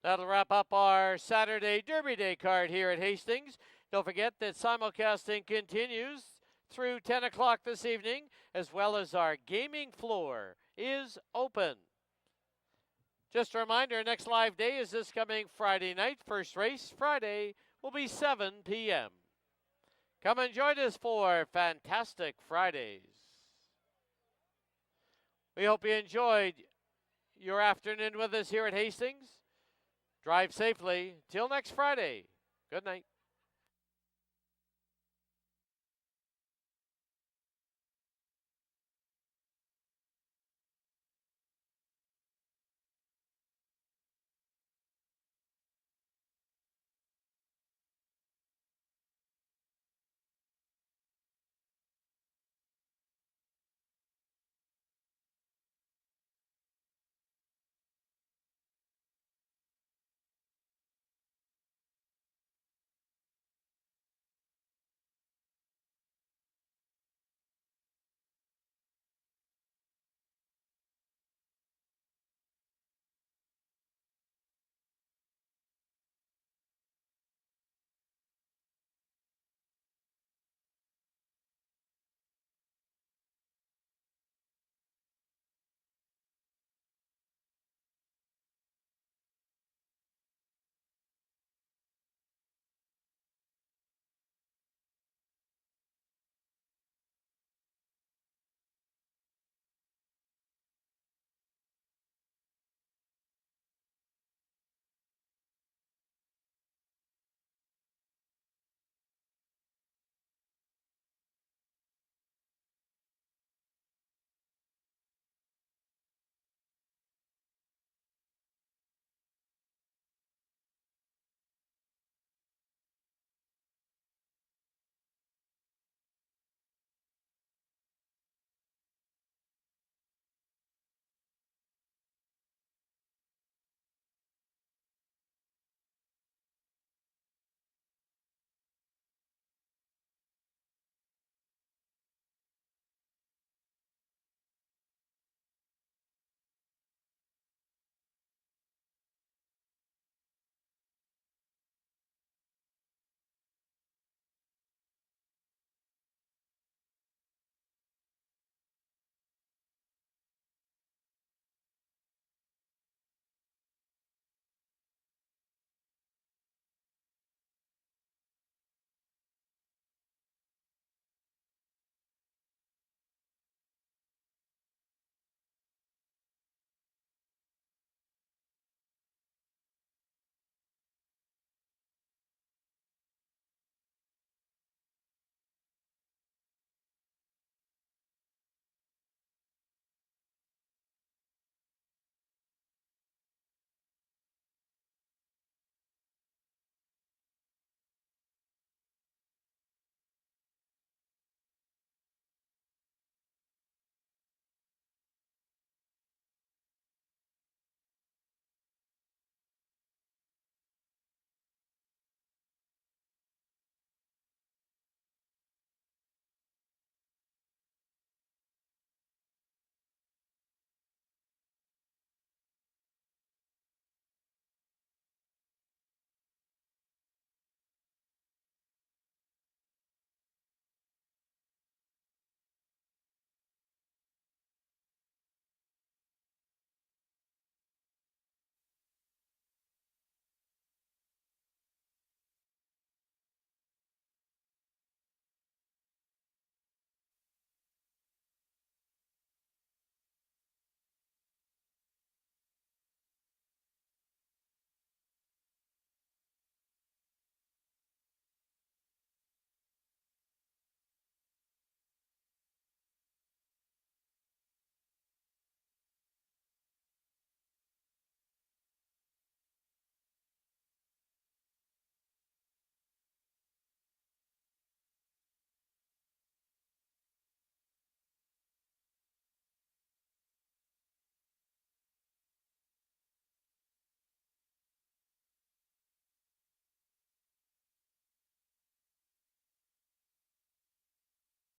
That'll wrap up our Saturday Derby Day card here at Hastings. Don't forget that simulcasting continues through 10 o'clock this evening, as well as our gaming floor is open. Just a reminder, next live day is this coming Friday night. First race Friday will be 7 p.m. Come and join us for Fantastic Fridays. We hope you enjoyed your afternoon with us here at Hastings. Drive safely. Till next Friday. Good night.